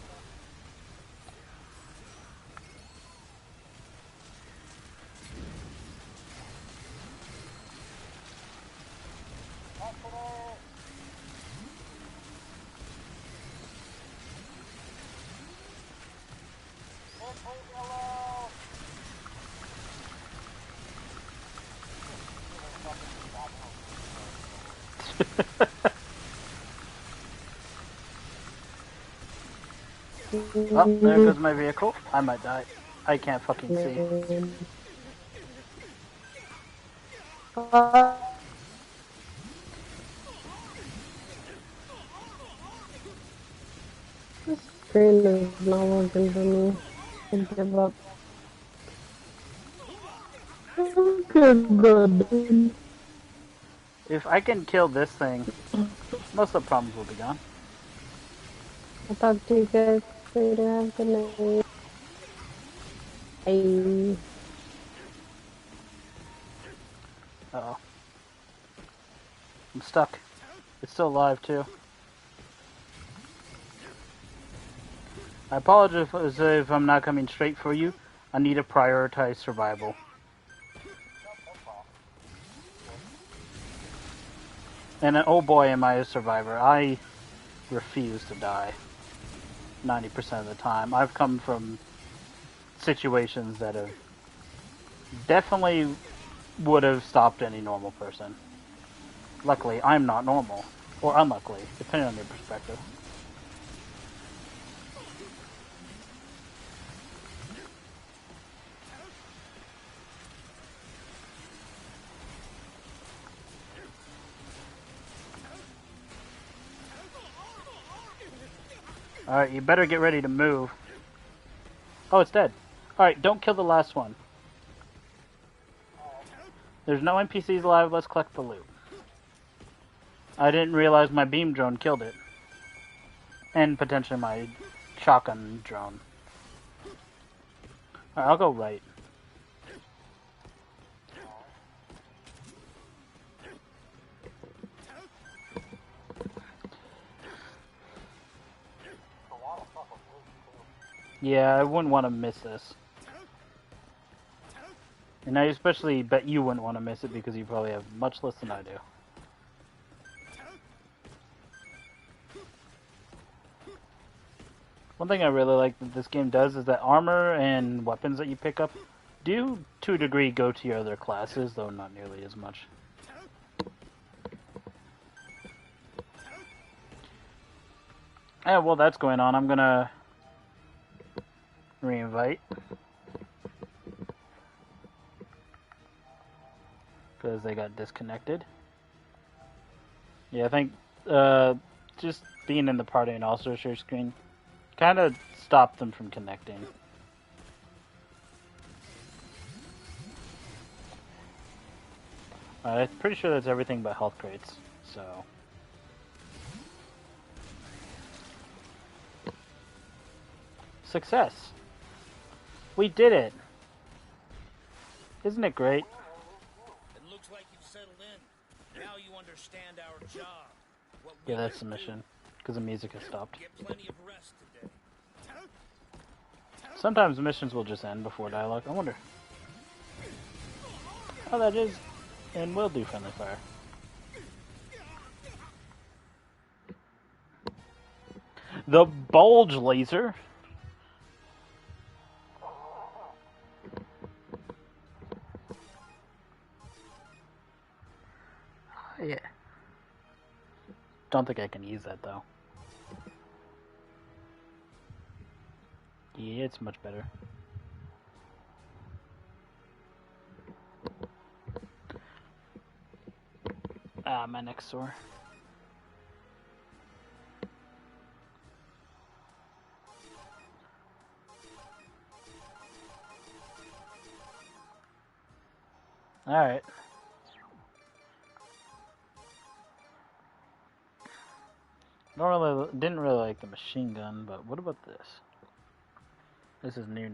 Oh, there goes my vehicle. I might die. I can't fucking see. This screen is not working for me. I give up. Good. If I can kill this thing, most of the problems will be gone. I'll talk to you guys later. Have a good night. Bye. Uh-oh. I'm stuck. It's still alive, too. I apologize if I'm not coming straight for you. I need to prioritize survival. And oh boy, am I a survivor. I refuse to die 90% of the time. I've come from situations that have definitely would have stopped any normal person. Luckily, I'm not normal. Or unluckily, depending on your perspective. Alright, you better get ready to move. Oh, it's dead. Alright, don't kill the last one. There's no NPCs alive, let's collect the loot. I didn't realize my beam drone killed it. And potentially my shotgun drone. Alright, I'll go right. Yeah, I wouldn't want to miss this. And I especially bet you wouldn't want to miss it because you probably have much less than I do. One thing I really like that this game does is that armor and weapons that you pick up do, to a degree, go to your other classes, though not nearly as much. Yeah, while that's going on, I'm gonna re-invite. Because they got disconnected. Yeah, I think just being in the party and also share screen kind of stopped them from connecting. I'm pretty sure that's everything but health crates, so... Success! We did it! Isn't it great? It looks like you've settled in. Now you understand our job. Yeah, that's the mission. Because the music has stopped. Get plenty of rest today. Sometimes missions will just end before dialogue. I wonder how that is and will do friendly fire. The bulge laser. Yeah. Don't think I can use that though. Yeah, it's much better. Ah, my neck's sore. Alright. Didn't really like the machine gun, but what about this? This is new.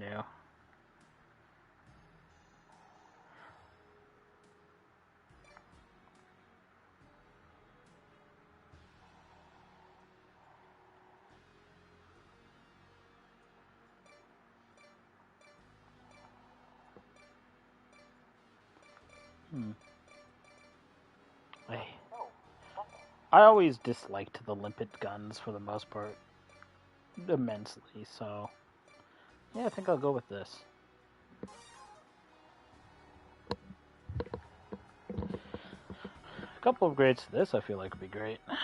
I always disliked the limpet guns for the most part immensely, so yeah, I think I'll go with this. A couple of grades to this I feel like would be great. I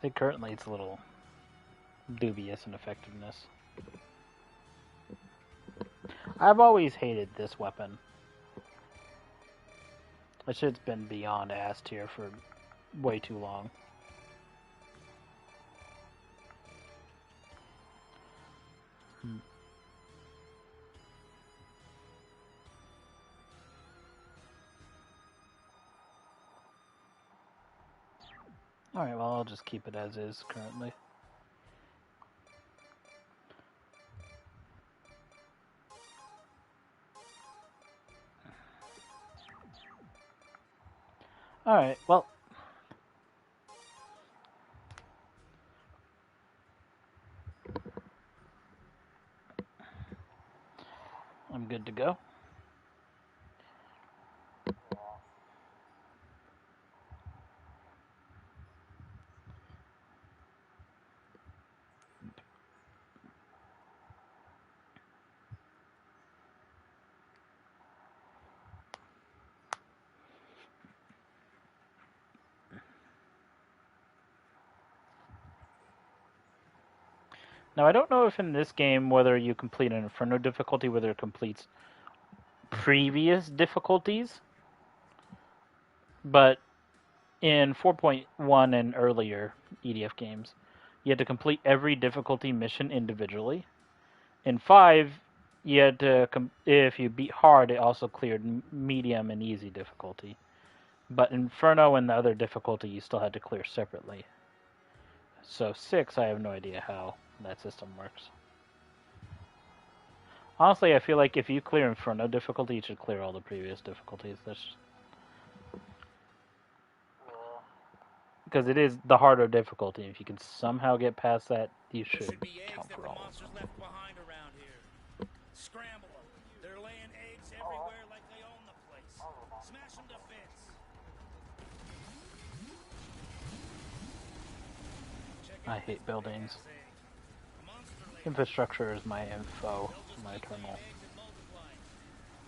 think currently it's a little dubious in effectiveness. I've always hated this weapon. That shit's been beyond ass tier for way too long. Alright, well I'll just keep it as is currently. Alright, well. I'm good to go. Now, I don't know if in this game whether you complete an Inferno difficulty, whether it completes previous difficulties, but in 4.1 and earlier EDF games, you had to complete every difficulty mission individually. In 5, you had to, if you beat hard, it also cleared medium and easy difficulty. But Inferno and the other difficulty, you still had to clear separately. So 6, I have no idea how that system works. Honestly, I feel like if you clear Inferno difficulty, you should clear all the previous difficulties. Because it is the harder difficulty. If you can somehow get past that, you should count for all of them. Left behind around here. I hate buildings. Infrastructure is my info, my eternal.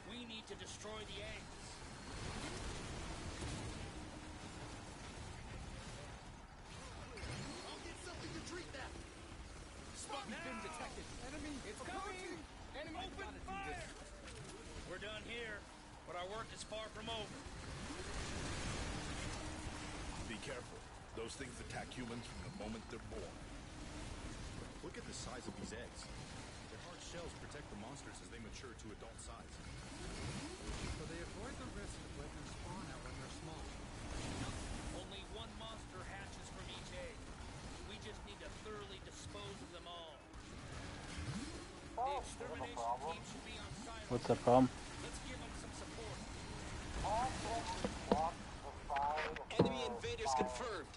We need to destroy the eggs. I'll get something to treat that. Spot has been detected. Enemy, it's coming. Enemy, open fire. We're done here, but our work is far from over. Be careful. Those things attack humans from the moment they're born. Look at the size of these eggs. Their hard shells protect the monsters as they mature to adult size. So they avoid the risk of letting them spawn out when they're small. Only one monster hatches from each egg. We just need to thoroughly dispose of them all. The extermination team should be on site. What's the problem? Let's give them some support. Enemy invaders confirmed.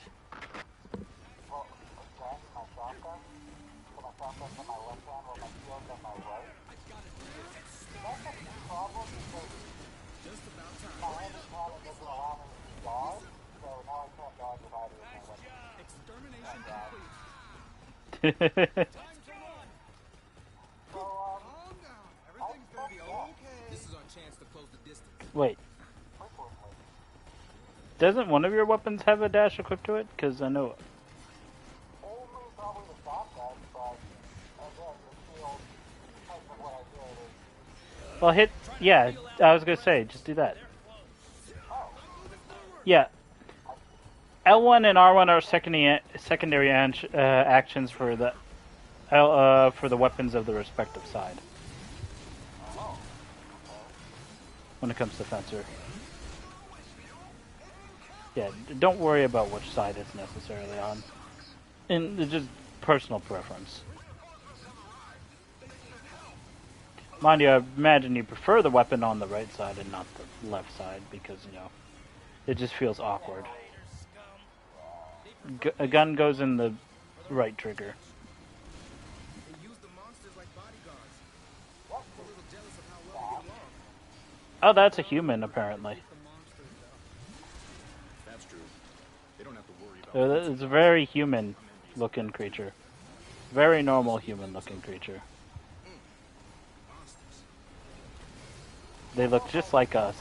Just about time. Extermination complete. Time to run. Calm down. Everything's gonna be okay. This is our chance to close the distance. Wait. Doesn't one of your weapons have a dash equipped to it? Because I know... Well, hit... Yeah, I was gonna say, just do that. Yeah. L1 and R1 are secondary actions for the weapons of the respective side. When it comes to Fencer. Yeah, don't worry about which side it's necessarily on. And it's just personal preference. Mind you, I imagine you prefer the weapon on the right side and not the left side because, you know, it just feels awkward. A gun goes in the right trigger. They use the monsters like bodyguards. I'm a little jealous of how well they get along. Oh, that's a human, apparently. That's true. They don't have to worry about It's a very human-looking creature. Very normal human-looking creature. They look just like us.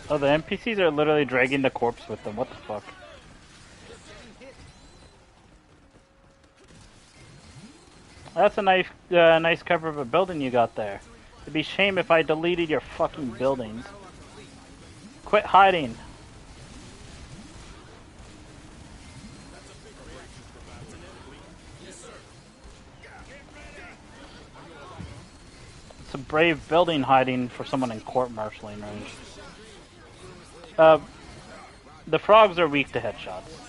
Oh, the NPCs are literally dragging the corpse with them. What the fuck? That's a nice cover of a building you got there. It'd be a shame if I deleted your fucking buildings. Quit hiding. It's a brave building hiding for someone in court-martialing range. The frogs are weak to headshots.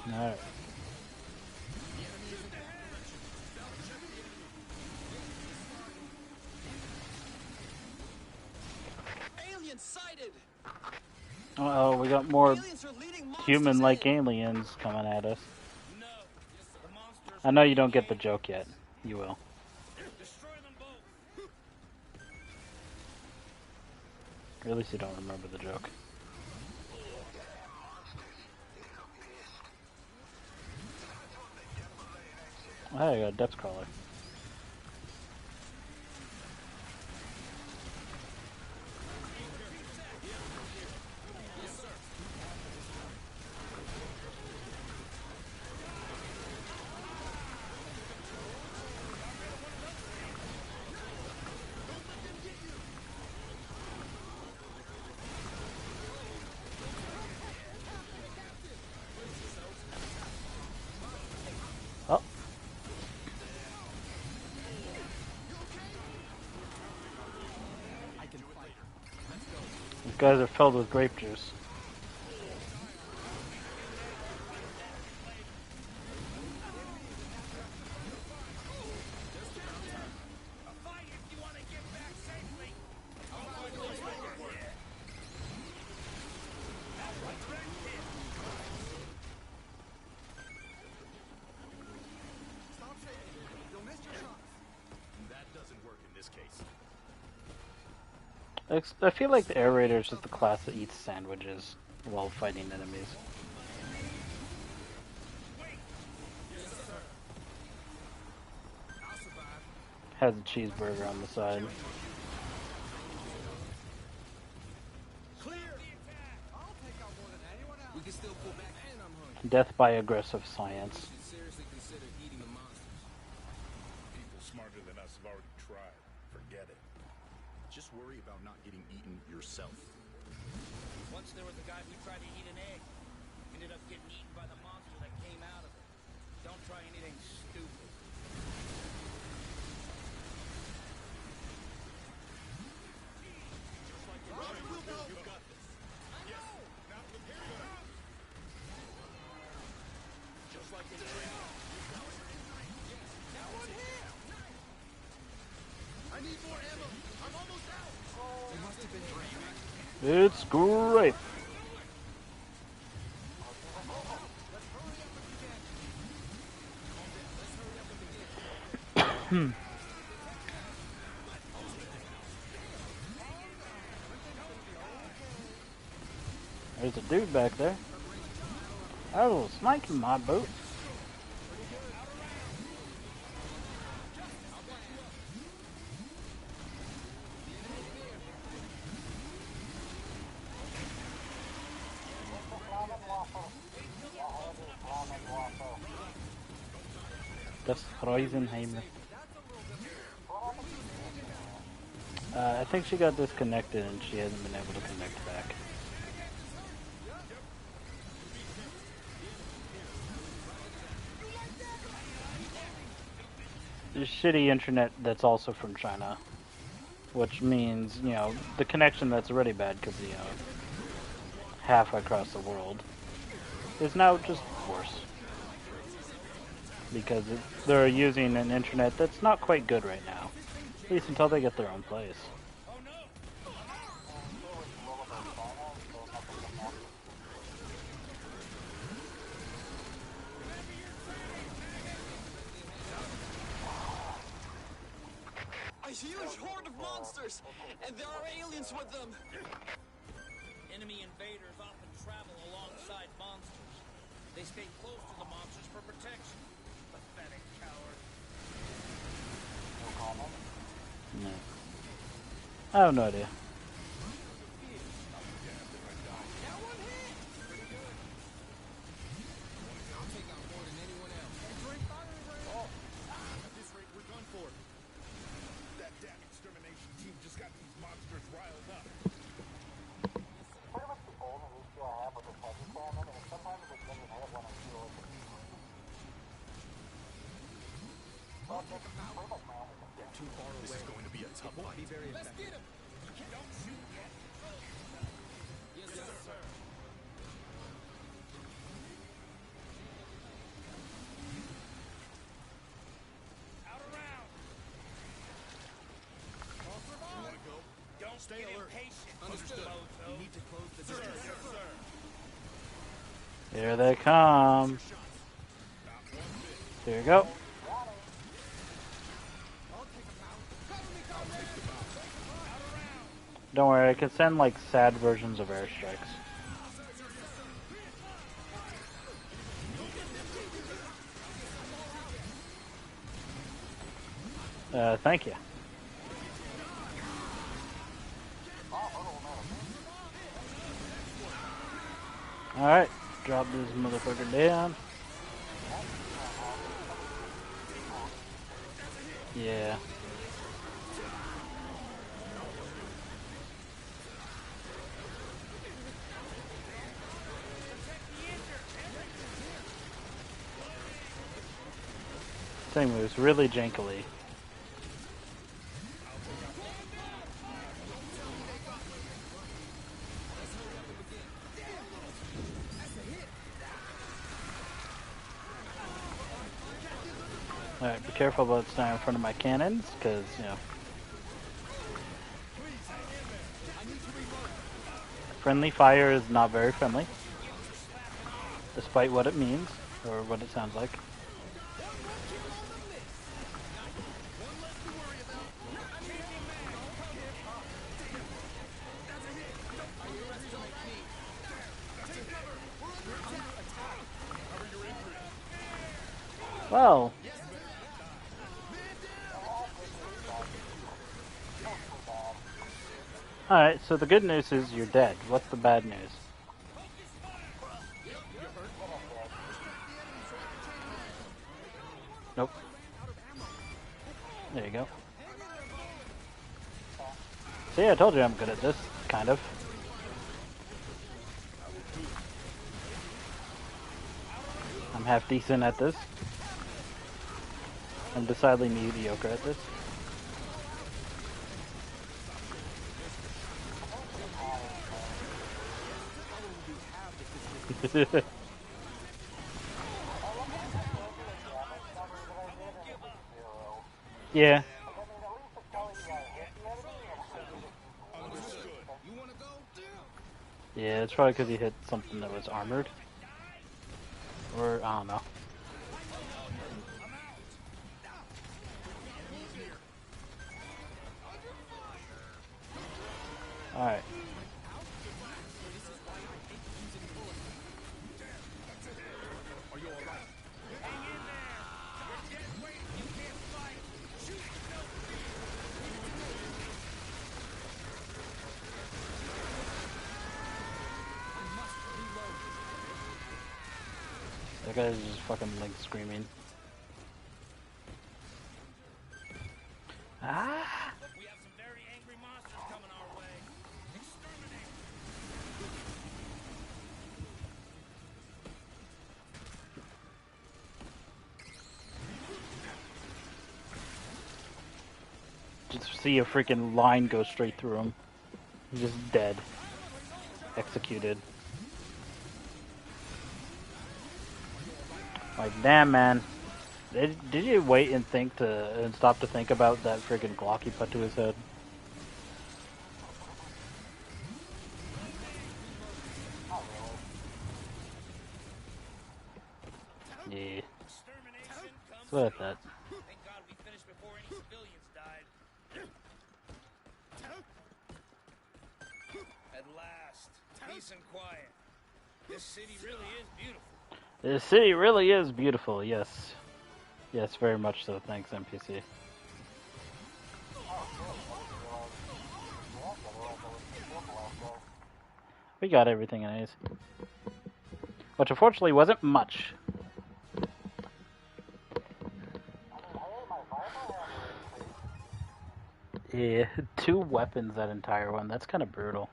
Alright. Uh-oh, we got more human-like aliens coming at us. I know you don't get the joke yet. You will. Or at least you don't remember the joke. Oh, I got a depth crawler. Oh. These guys are filled with grape juice. That doesn't work in this case. I feel like the air raiders is the class that eats sandwiches while fighting enemies. Has a cheeseburger on the side. We can still pull back, and I'm hungry. Death by aggressive science. We should seriously consider eating the monsters. People smarter than us have already tried. Forget it. Just worry about not getting eaten yourself. Once there was a guy who tried to eat an egg. Ended up getting eaten by the monster that came out of it. Don't try anything stupid. You've got this. Yes. Now prepare yourself. Just like in training. That one hit! I need more ammo. I'm almost out. It must have been drained. It's great. There's a dude back there. I will smite my boat. Das Reusenheimer. I think she got disconnected and she hasn't been able to connect back. There's shitty internet that's also from China, which means, you know, the connection that's already bad because, you know, half across the world is now just worse. Because they're using an internet that's not quite good right now. At least until they get their own place. A huge horde of monsters! And there are aliens with them! Enemy invaders often travel alongside monsters. They stay close to the monsters for protection. Pathetic coward. No. I have no idea. Too far away. This is going to be a tough fight. Let's get him! Don't shoot yet. Yes, sir. Out around! Don't survive! You want to go? Don't Stay alert. Understood. You need to close the distance. Here they come. Here you go. Don't worry, I can send like sad versions of airstrikes. Thank you. Alright, drop this motherfucker down. Yeah. Thing moves really jankily. Alright, be careful about staying in front of my cannons, because, you know. Friendly fire is not very friendly, despite what it means, or what it sounds like. Well. Alright, so the good news is you're dead. What's the bad news? Nope. There you go. See, I told you I'm good at this, kind of. I'm half decent at this. I'm decidedly mediocre at this. Yeah. Yeah, it's probably because he hit something that was armored. Or, I don't know. Alright. That guy's just fucking like screaming. Ah! We have some very angry monsters coming our way. Exterminate! Just see a freaking line go straight through him. He's just dead. Executed. Like, damn, man. Did you wait and think and stop to think about that freaking Glock he put to his head? Yeah. That's what I thought. Thank God we finished before any civilians died. At last, peace and quiet. This city really is beautiful. This city really is beautiful, yes. Yes, very much so. Thanks, NPC. We got everything in A's. Which unfortunately wasn't much. Yeah, 2 weapons that entire one. That's kind of brutal.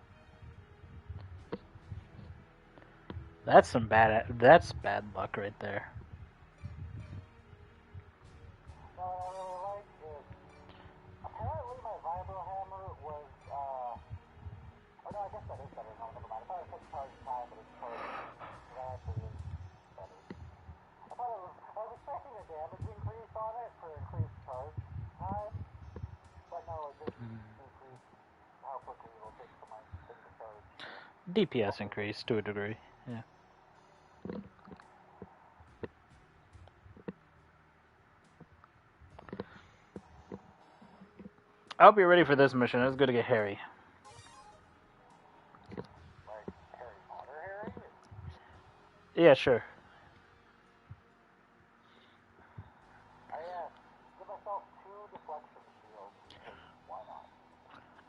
That's bad luck right there. DPS increase to a degree, yeah. I hope you're ready for this mission. It's good to get hairy. Yeah, sure.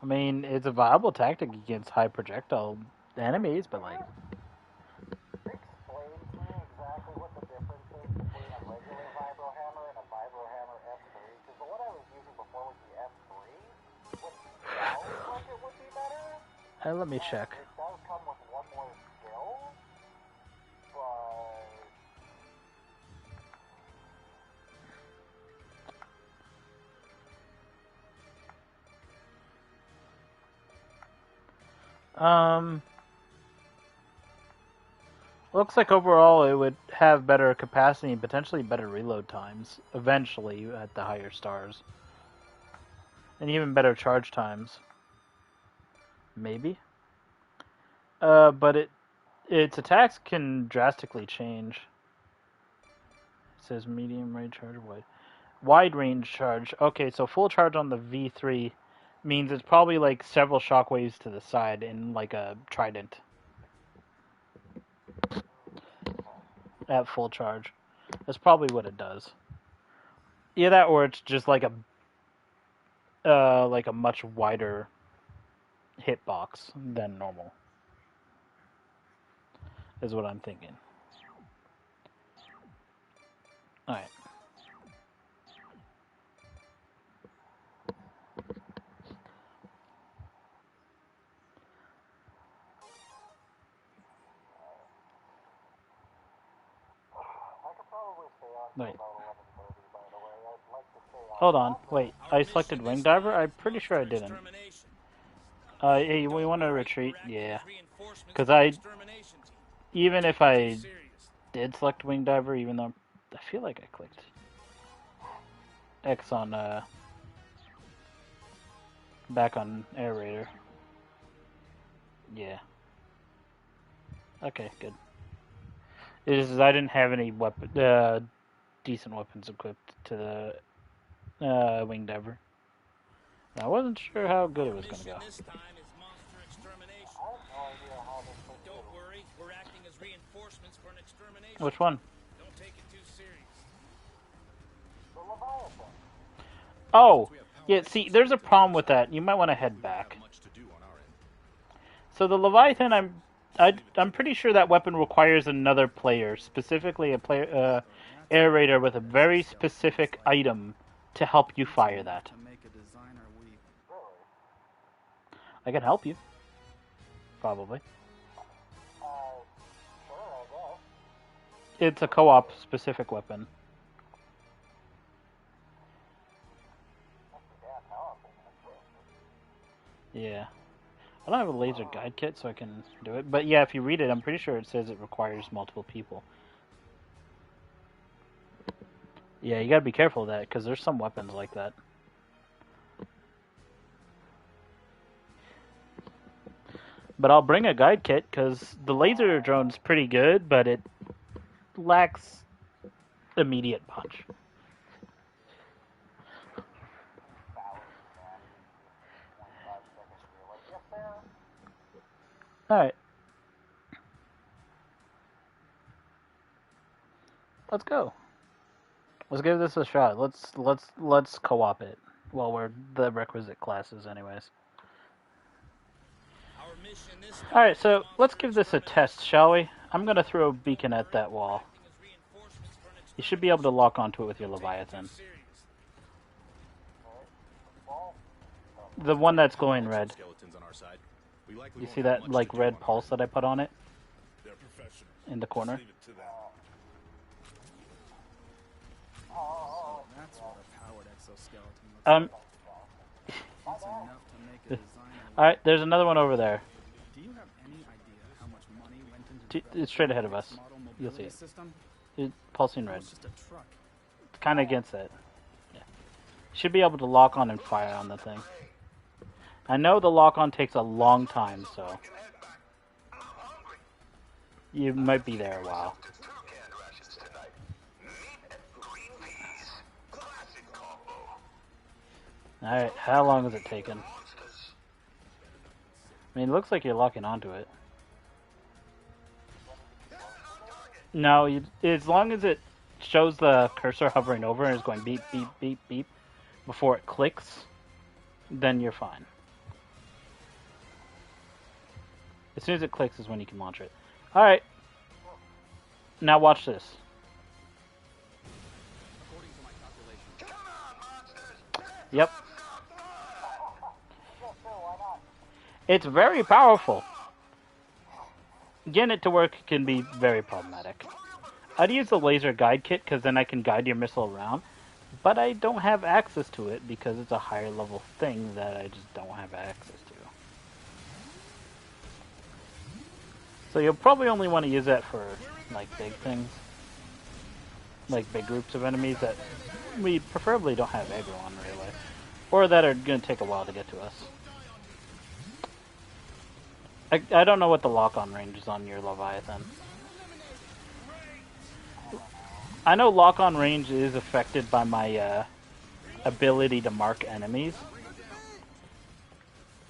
I mean, it's a viable tactic against high projectile enemies, but like... let me check. Looks like overall it would have better capacity and potentially better reload times, eventually at the higher stars. And even better charge times. Maybe. But its attacks can drastically change. It says medium range charge, wide range charge. Okay, so full charge on the V3 means it's probably like several shockwaves to the side in like a trident. At full charge. That's probably what it does. Yeah, that, or it's just like a much wider hitbox than normal. Is what I'm thinking. Alright. Wait. Hold on. Wait. I selected Wing Diver? I'm pretty sure I didn't. Hey, we want to retreat? Yeah. Because even if I did select Wing Diver, even though I feel like I clicked X on, back on Air Raider. Yeah. Okay, good. It is I didn't have any decent weapons equipped to the Wing Diver. I wasn't sure how good it was going to go. Which one? Oh, yeah, see, there's a problem with that. You might want to head back. So the Leviathan, I'm pretty sure that weapon requires another player, specifically a player, air raider with a very specific item to help you fire that. I can help you. Probably. It's a co-op specific weapon. Yeah. I don't have a laser guide kit, so I can do it. But yeah, if you read it, I'm pretty sure it says it requires multiple people. Yeah, you gotta be careful of that, because there's some weapons like that. But I'll bring a guide kit, because the laser drone's pretty good, but it lacks immediate punch. Alright. Let's go. Let's give this a shot. Let's co-op it. Well, we're the requisite classes anyways. Alright, so let's give this a test, shall we? I'm gonna throw a beacon at that wall. You should be able to lock onto it with your Leviathan. The one that's glowing red. You see that, like, red pulse that I put on it? In the corner? Alright, there's another one over there. It's straight ahead of us. You'll see it. It's pulsing red. It's kind of against it. Yeah. Should be able to lock on and fire on the thing. I know the lock on takes a long time, so. You might be there a while. Alright, how long has it taken? I mean, it looks like you're locking onto it. No, as long as it shows the cursor hovering over and is going beep, beep, beep, beep before it clicks, then you're fine. As soon as it clicks is when you can launch it. Alright. Now watch this. Yep. It's very powerful. Getting it to work can be very problematic. I'd use the laser guide kit because then I can guide your missile around, but I don't have access to it because it's a higher level thing that I just don't have access to. So you'll probably only want to use that for like big things, like big groups of enemies that we preferably don't have aggro on really, or that are going to take a while to get to us. I don't know what the lock-on range is on your Leviathan. I know lock-on range is affected by my ability to mark enemies,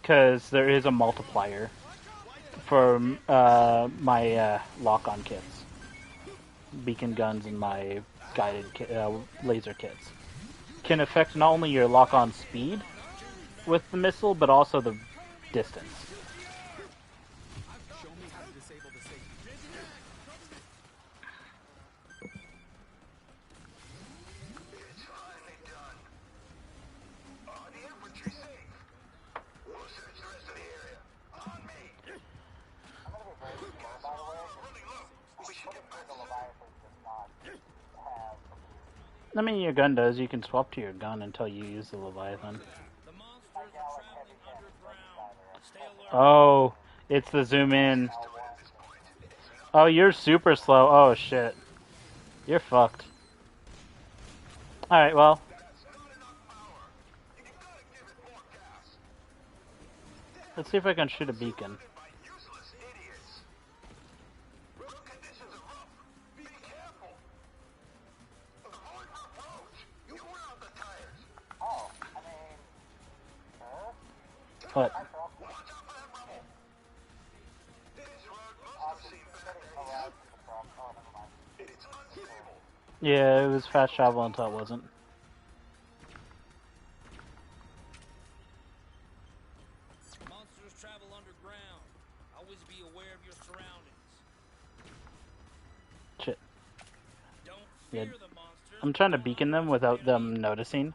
because there is a multiplier for my lock-on kits, beacon guns, and my guided laser kits. Can affect not only your lock-on speed with the missile, but also the distance. I mean, your gun does. You can swap to your gun until you use the Leviathan. Oh, it's the zoom in. Oh, you're super slow. Oh, shit. You're fucked. Alright, well. Let's see if I can shoot a beacon. What? Yeah, it was fast travel until it wasn't. Monsters travel underground. Always be aware of your surroundings. Shit. Yeah. I'm trying to beacon them without them noticing.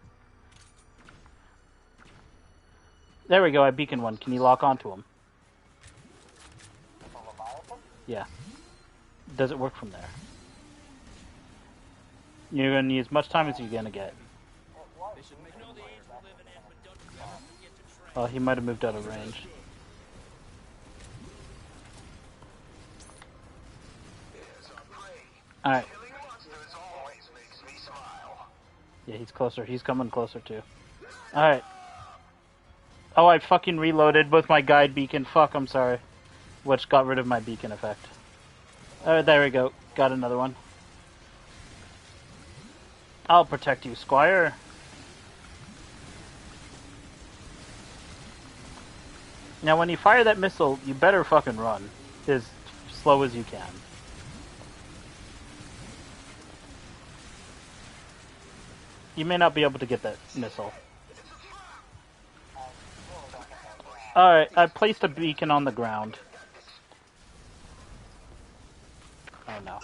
There we go, I beaconed one. Can you lock onto him? Yeah. Does it work from there? You're going to need as much time as you're going to get. Oh, he might have moved out of range. Alright. Yeah, he's closer. He's coming closer too. Alright. Oh, I fucking reloaded with my guide beacon. Fuck, I'm sorry. Which got rid of my beacon effect. There we go. Got another one. I'll protect you, Squire. Now, when you fire that missile, you better fucking run as slow as you can. You may not be able to get that missile. Alright, I placed a beacon on the ground. Oh no.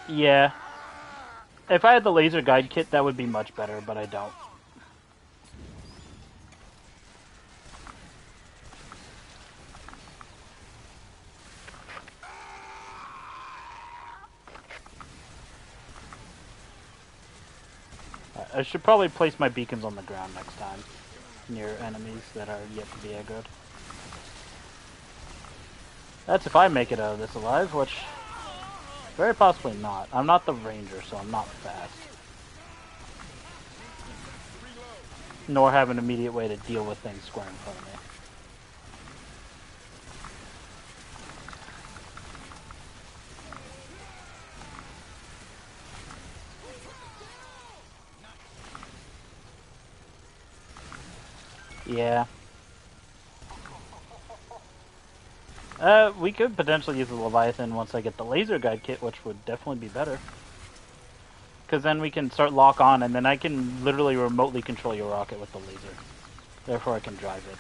Yeah. If I had the laser guide kit, that would be much better, but I don't. I should probably place my beacons on the ground next time, near enemies that are yet to be aggroed. That's if I make it out of this alive, which... very possibly not. I'm not the ranger, so I'm not fast. Nor have an immediate way to deal with things square in front of me. Yeah. We could potentially use the Leviathan once I get the laser guide kit, which would definitely be better. Because then we can start lock on, and then I can literally remotely control your rocket with the laser. Therefore, I can drive it.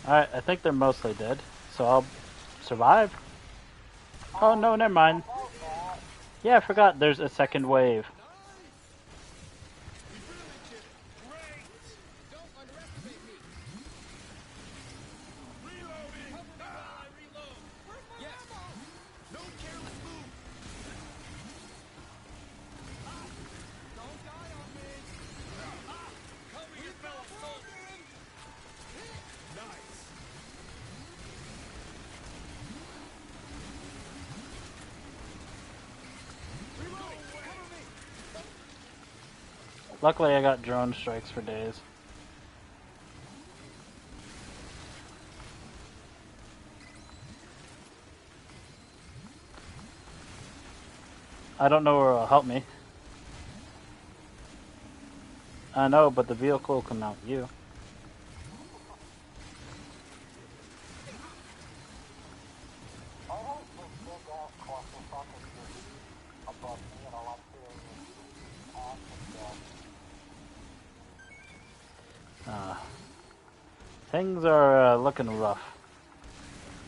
Alright, I think they're mostly dead, so I'll survive. Oh no, never mind. Yeah, I forgot there's a second wave. Luckily, I got drone strikes for days. I don't know where it'll help me. I know, but the vehicle can mount you. Things are looking rough.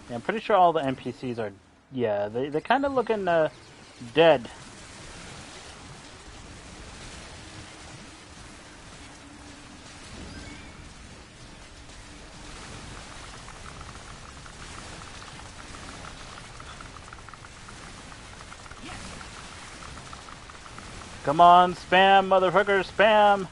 Yeah, I'm pretty sure all the NPCs are... Yeah, they're kind of looking dead. Come on, spam, motherfucker, spam!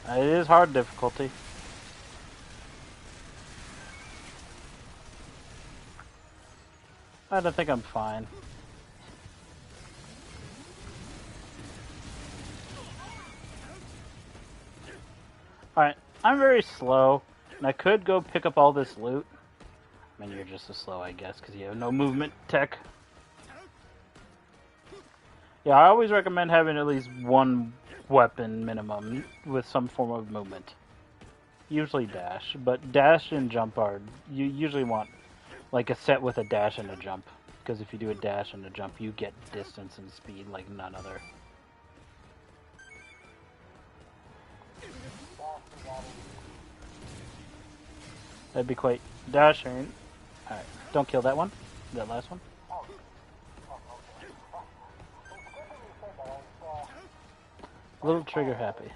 It is hard difficulty. I don't think I'm fine. Alright, I'm very slow, and I could go pick up all this loot. I mean, you're just as slow, I guess, because you have no movement tech. Yeah, I always recommend having at least one weapon minimum with some form of movement. Usually dash, but dash and jump are... You usually want like a set with a dash and a jump. Because if you do a dash and a jump, you get distance and speed like none other. That'd be quite dashing. Alright, don't kill that one. That last one. A little trigger happy.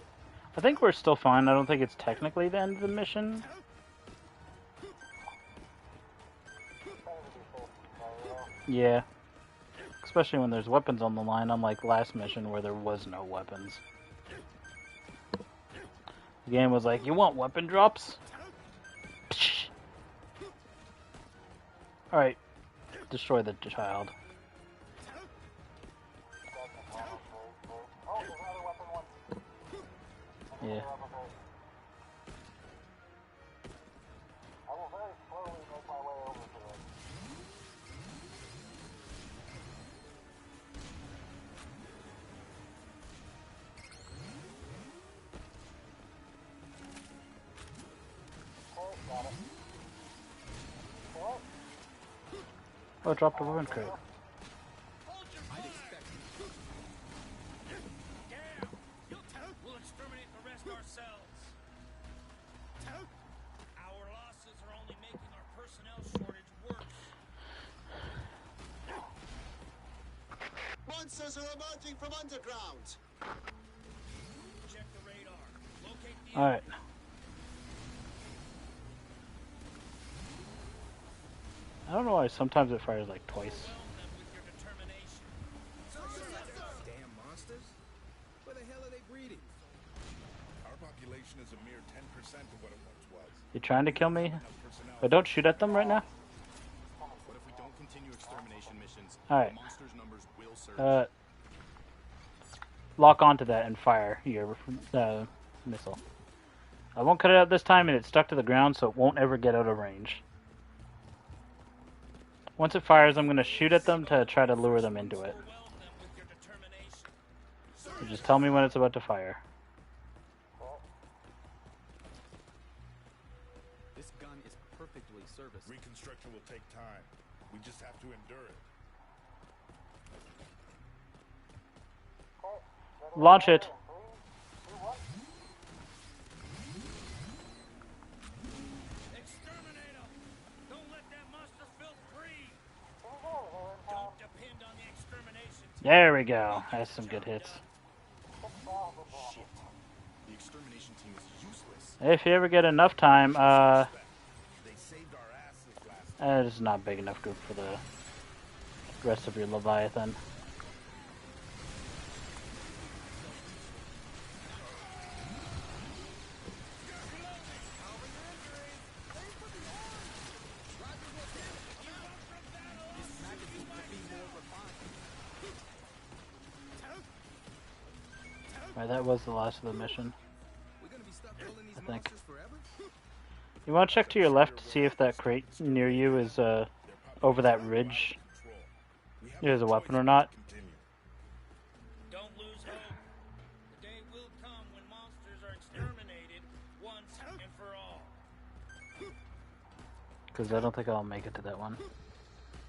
I think we're still fine. I don't think it's technically the end of the mission. Yeah. Especially when there's weapons on the line, unlike last mission where there was no weapons. The game was like, you want weapon drops? Alright. Destroy the child. Yeah. Oh, dropped a weapon crate. We'll exterminate the rest ourselves. Our losses are only making our personnel shortage worse. Monsters are emerging from underground. Check the radar. Locate the Alright. I don't know why sometimes it fires like twice. Damn monsters. population is a mere 10% of what it once was. You trying to kill me? But don't shoot at them right now. But if we don't continue extermination missions, Alright. the monsters' numbers will surge. Lock onto that and fire your missile. I won't cut it out this time, and it's stuck to the ground, so it won't ever get out of range. Once it fires, I'm going to shoot at them to try to lure them into it. So just tell me when it's about to fire. This gun is perfectly serviced. Reconstruction will take time. We just have to endure it. Launch it. Exterminate them! Don't let that monster feel free! Don't depend on the extermination team. There we go. That's some good hits. Shit. The extermination team is useless. If you ever get enough time, They saved our asses last time. it's not big enough group for the rest of your Leviathan. Right, that was the last of the mission. I think. You want to check to your left to see if that crate near you is over that ridge. There's a weapon or not. Don't lose hope. The day will come when monsters are exterminated once and for all. Because I don't think I'll make it to that one.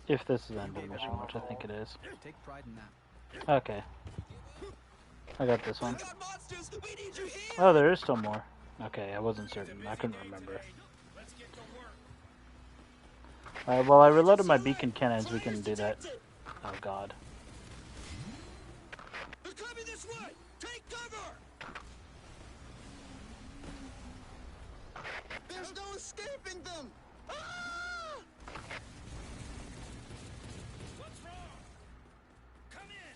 If this is the end of the mission, which I think it is. Take pride in that. Okay. I got this one. Oh, there is still more. Okay, I wasn't certain. I couldn't remember. Alright, well, I reloaded my beacon cannons. We can do that. Oh, God. They're coming this way! Take cover! There's no escaping them! Ah! What's wrong? Come in!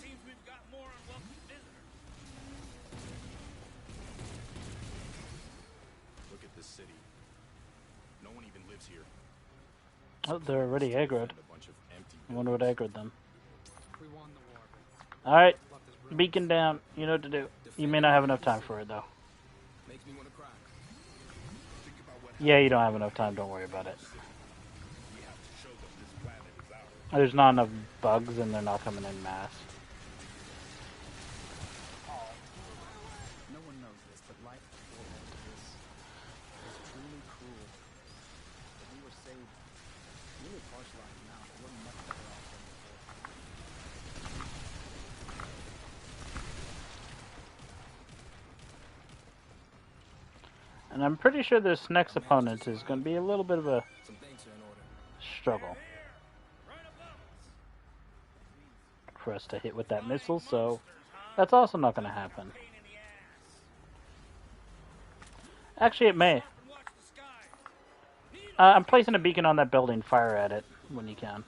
Seems we've got more unwelcome visitors. Look at this city. No one even lives here. Oh, they're already aggroed. A bunch of empty I wonder what aggroed them. We won the war. Alright, beacon down. You know what to do. You may not have enough time for it, though. Makes me want to cry. Yeah, you don't have enough time. Don't worry about it. We have to show them this planet is ours. There's not enough bugs, and they're not coming in mass. No one knows this, but life before all of this was truly cruel. If we were saved, we live harsh lives now. We're much better off than before. And I'm pretty sure this next opponent is going to be a little bit of a Some things are in order. struggle for us to hit with that missile, so that's also not going to happen. Actually, it may. I'm placing a beacon on that building. Fire at it when you can.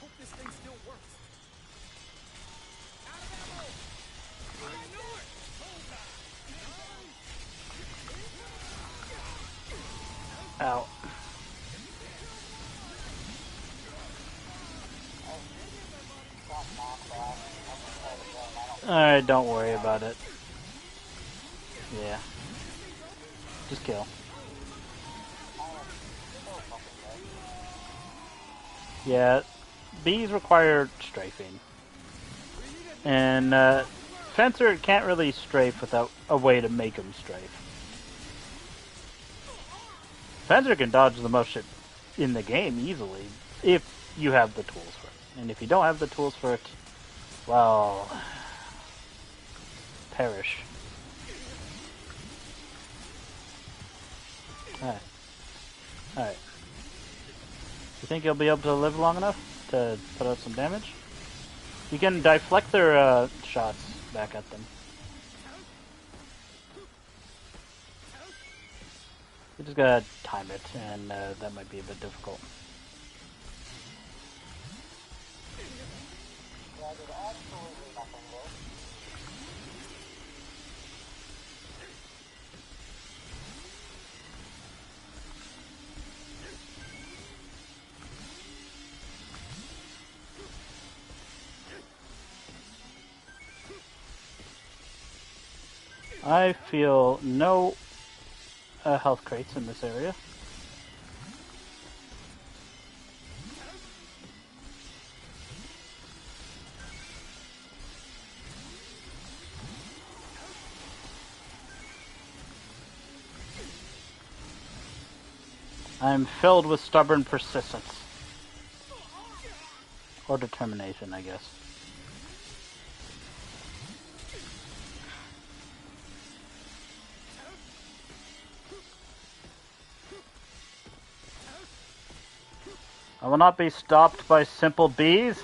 Hope this thing still works. Ow. Alright, don't worry about it. Yeah. Just kill. Yeah, these require strafing. And Fencer can't really strafe without a way to make him strafe. Fencer can dodge the most shit in the game easily, if you have the tools for it. And if you don't have the tools for it, well, perish. Alright. Alright. You think you'll be able to live long enough to put out some damage? You can deflect their shots back at them. We just gotta time it, and that might be a bit difficult. Yeah, I did absolutely nothing there. I feel no health crates in this area. I'm filled with stubborn persistence. Or determination, I guess. I will not be stopped by simple bees.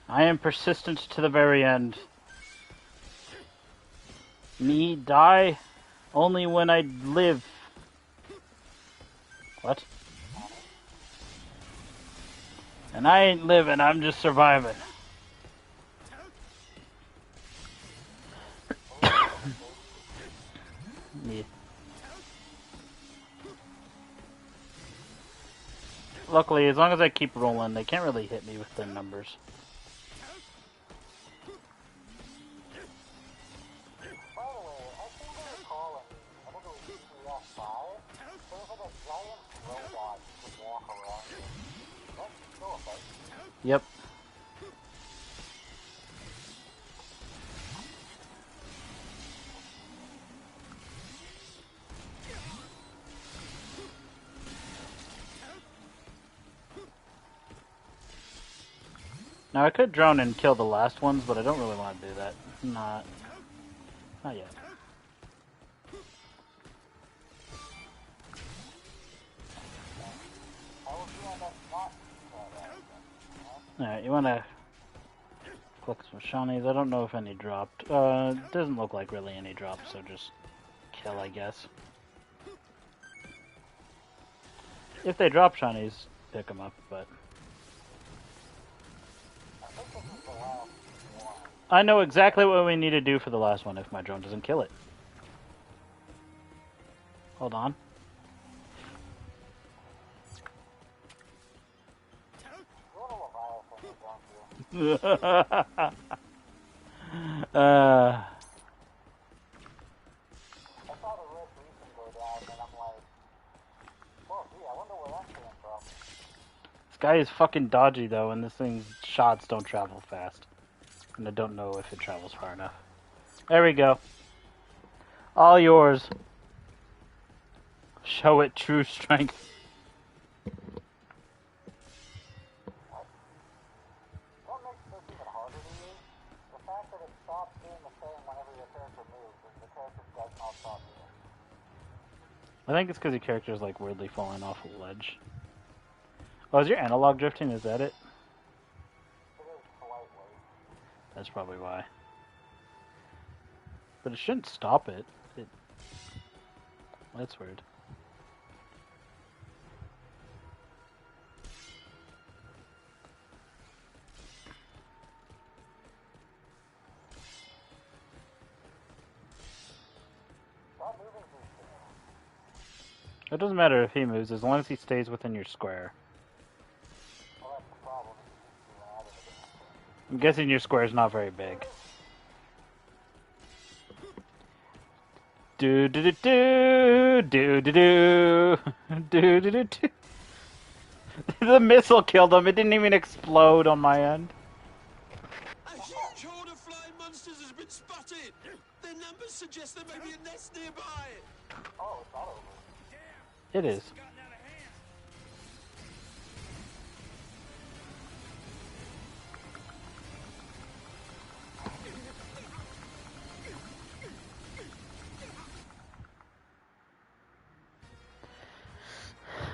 I am persistent to the very end. Me die only when I live. What? And I ain't living, I'm just surviving. Yeah. Luckily, as long as I keep rolling, they can't really hit me with their numbers. Yep. Now I could drone and kill the last ones, but I don't really want to do that. Not yet. Alright, you want to click some shinies. I don't know if any dropped. Doesn't look like really any dropped, so just kill, I guess. If they drop shinies, pick them up, but... I know exactly what we need to do for the last one if my drone doesn't kill it. Hold on. This guy is fucking dodgy though, and this thing's shots don't travel fast. And I don't know if it travels far enough. There we go. All yours. Show it true strength. What makes this even harder to use? The fact that it stops doing the same whenever your character moves, and the character does not stop moving. I think it's because your character's like weirdly falling off a ledge. Oh, is your analog drifting? Is that it? That's probably why. But it shouldn't stop it. That's weird. It doesn't matter if he moves, as long as he stays within your square. I'm guessing your square is not very big. Do do do do do do do do do do do. The missile killed him. It didn't even explode on my end. A huge horde of flying monsters has been spotted. Their numbers suggest there may be a nest nearby. Oh, it's not over. It is.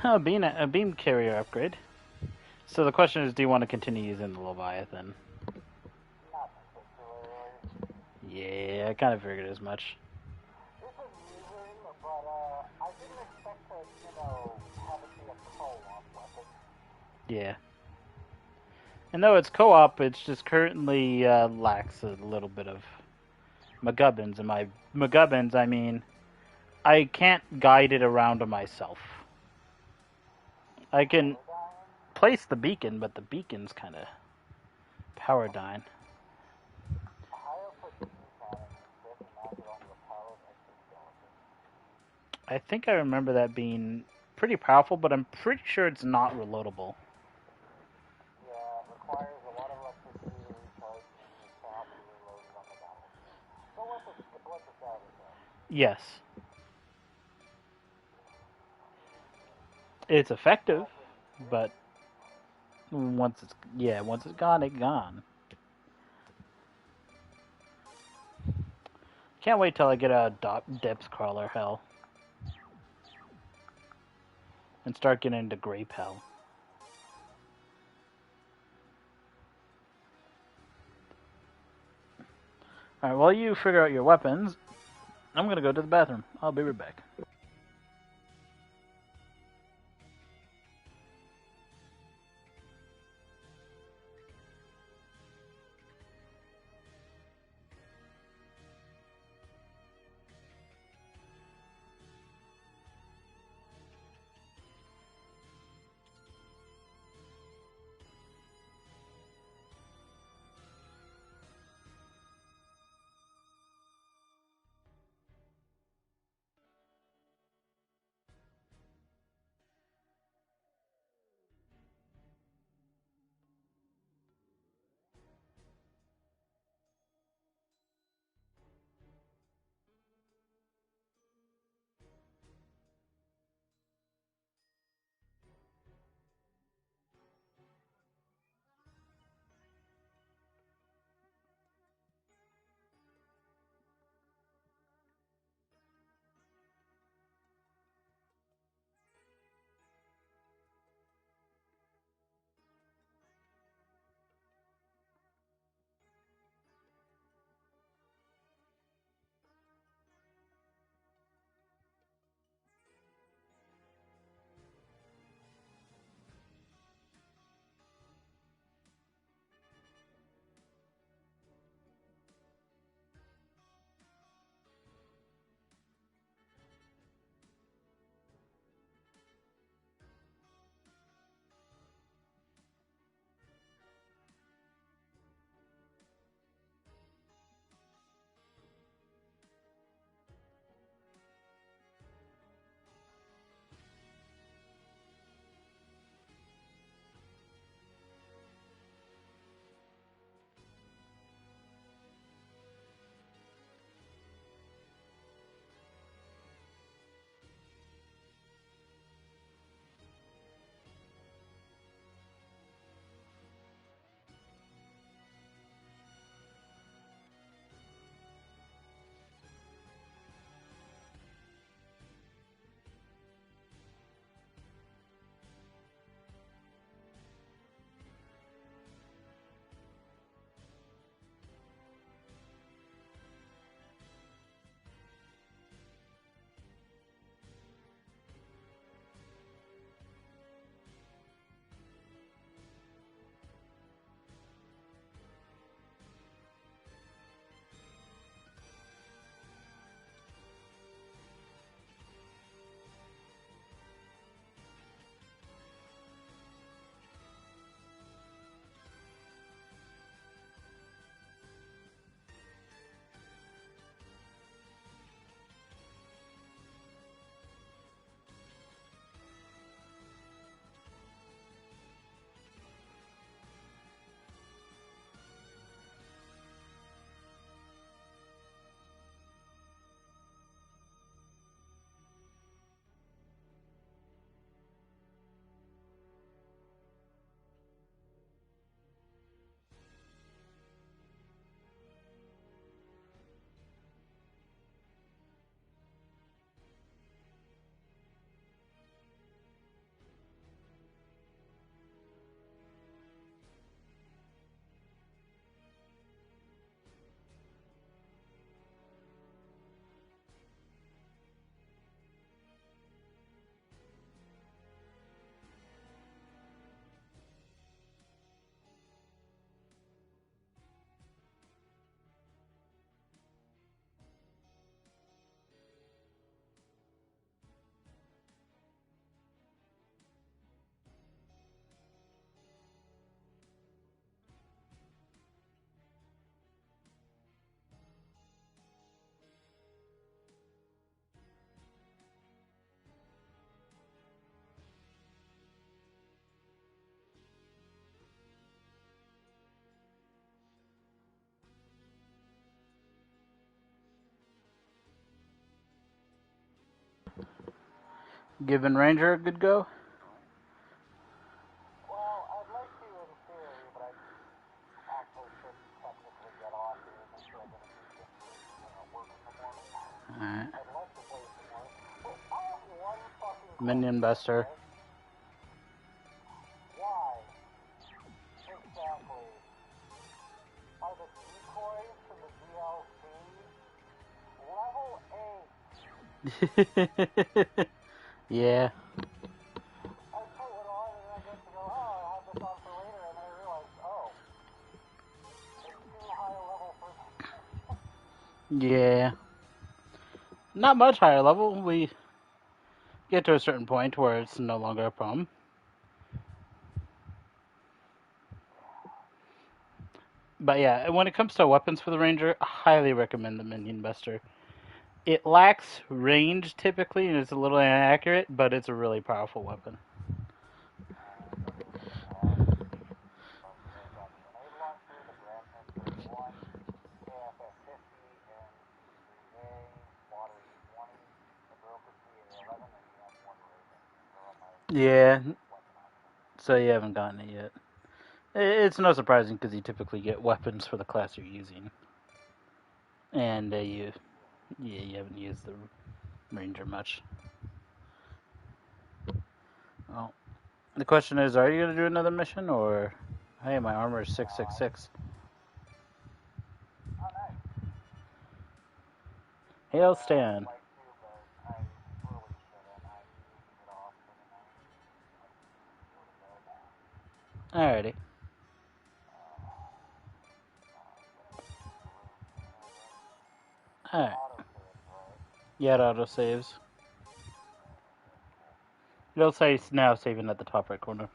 A beam carrier upgrade. So the question is, do you want to continue using the Leviathan? Not particularly. Yeah, I kind of figured as much. It's amusing, but I didn't expect to, you know, have it be a co-op weapon. Yeah. And though it's co-op, it's just currently lacks a little bit of McGubbins. And by McGubbins, I mean I can't guide it around to myself. I can place the beacon, but the beacon's kind of power dying. I think I remember that being pretty powerful, but I'm pretty sure it's not reloadable. Yeah, it requires a lot of electricity to recharge, and it cannot be reloaded on the battlefield. So what the salvage though? Yes. It's effective, but once it's gone, it's gone. Can't wait till I get a depths crawler hell and start getting into grape hell. All right, while you figure out your weapons, I'm gonna go to the bathroom. I'll be right back. Giving Ranger a good go? Well, I'd like to in theory, but I actually should technically get off here and make sure I get a decent work in the morning. Alright. I'd love to play some more. But I have one fucking Minion Buster. question. Why exactly are the decoys from the DLC level 8? Yeah. I put it on and I get to go, oh, I have this on for later, and then I realize, oh, it's too high a level for Yeah. Not much higher level. We get to a certain point where it's no longer a problem. But yeah, when it comes to weapons for the Ranger, I highly recommend the Minion Buster. It lacks range typically and it's a little inaccurate, but it's a really powerful weapon. Yeah, so you haven't gotten it yet. It's no surprising because you typically get weapons for the class you're using, and you haven't used the Ranger much. Well, the question is, are you gonna do another mission, or hey, my armor is 666. Hail Stan. Alrighty. Alright. Yeah, it auto saves. It'll say it's now saving at the top right corner.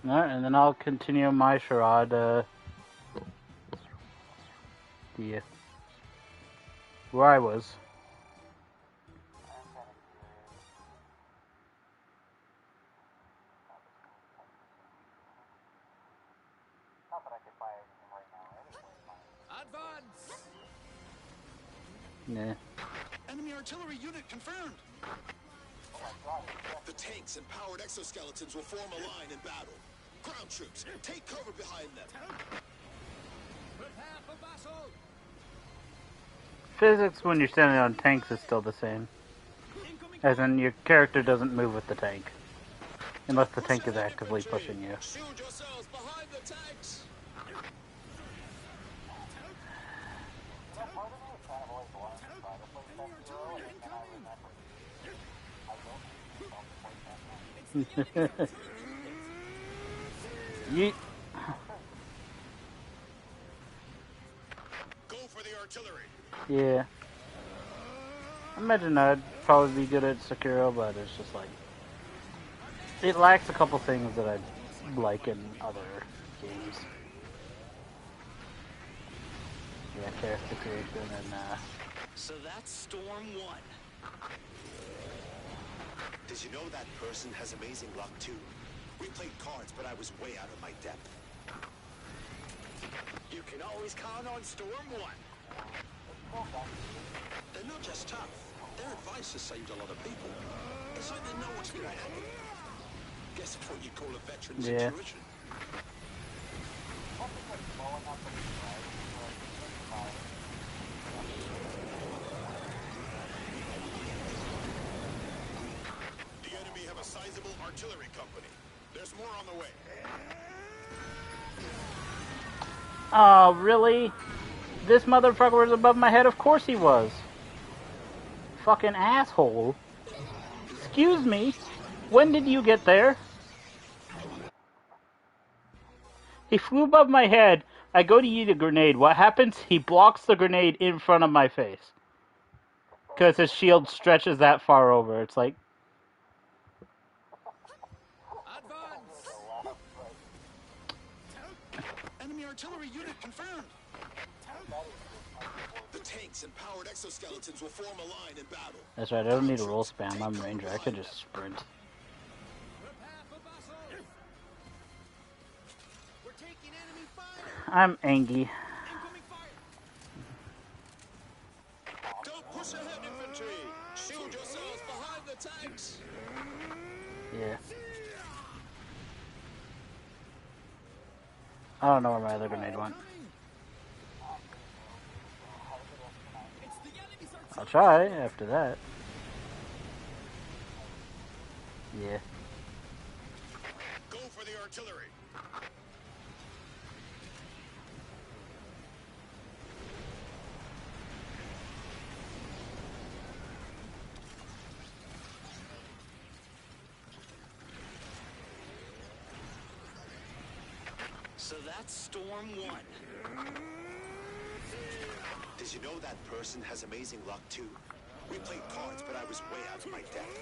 Alright, and then I'll continue my charade, where I was. Not that I could buy anything right now anyway. Nah. Enemy artillery unit confirmed. The tanks and powered exoskeletons will form a line in battle. Ground troops, take cover behind them. Prepare for battle. Physics when you're standing on tanks is still the same. As in, your character doesn't move with the tank. Unless the tank is actively pushing you. Shield yourselves behind the tanks. Yeet. Go for the artillery. Yeah. I imagine I'd probably be good at Sekiro, but it's just like... it lacks a couple things that I like in other games. Yeah, character creation and, So that's Storm 1. Did you know that person has amazing luck too? We played cards, but I was way out of my depth. You can always count on Storm 1. They're not just tough. Their advice has saved a lot of people. It's like they know what's going to happen. Guess it's what you call a veteran's intuition. The enemy have a sizable artillery company. There's more on the way. Oh, really? This motherfucker was above my head? Of course he was. Fucking asshole. Excuse me? When did you get there? He flew above my head. I go to eat a grenade. What happens? He blocks the grenade in front of my face. Because his shield stretches that far over. It's like... Enemy artillery unit confirmed. The tanks and powered exoskeletons will form a line in battle. That's right, I don't need a roll spam. I'm Ranger. I can just sprint. Prepare for battle. We're taking enemy fire. I'm angry. Don't push ahead, infantry! Shield yourselves behind the tanks! Yeah. I don't know where my other grenade went. I'll try after that. Yeah. Go for the artillery! So that's Storm 1. Did you know that person has amazing luck too? We played cards, but I was way out of my depth.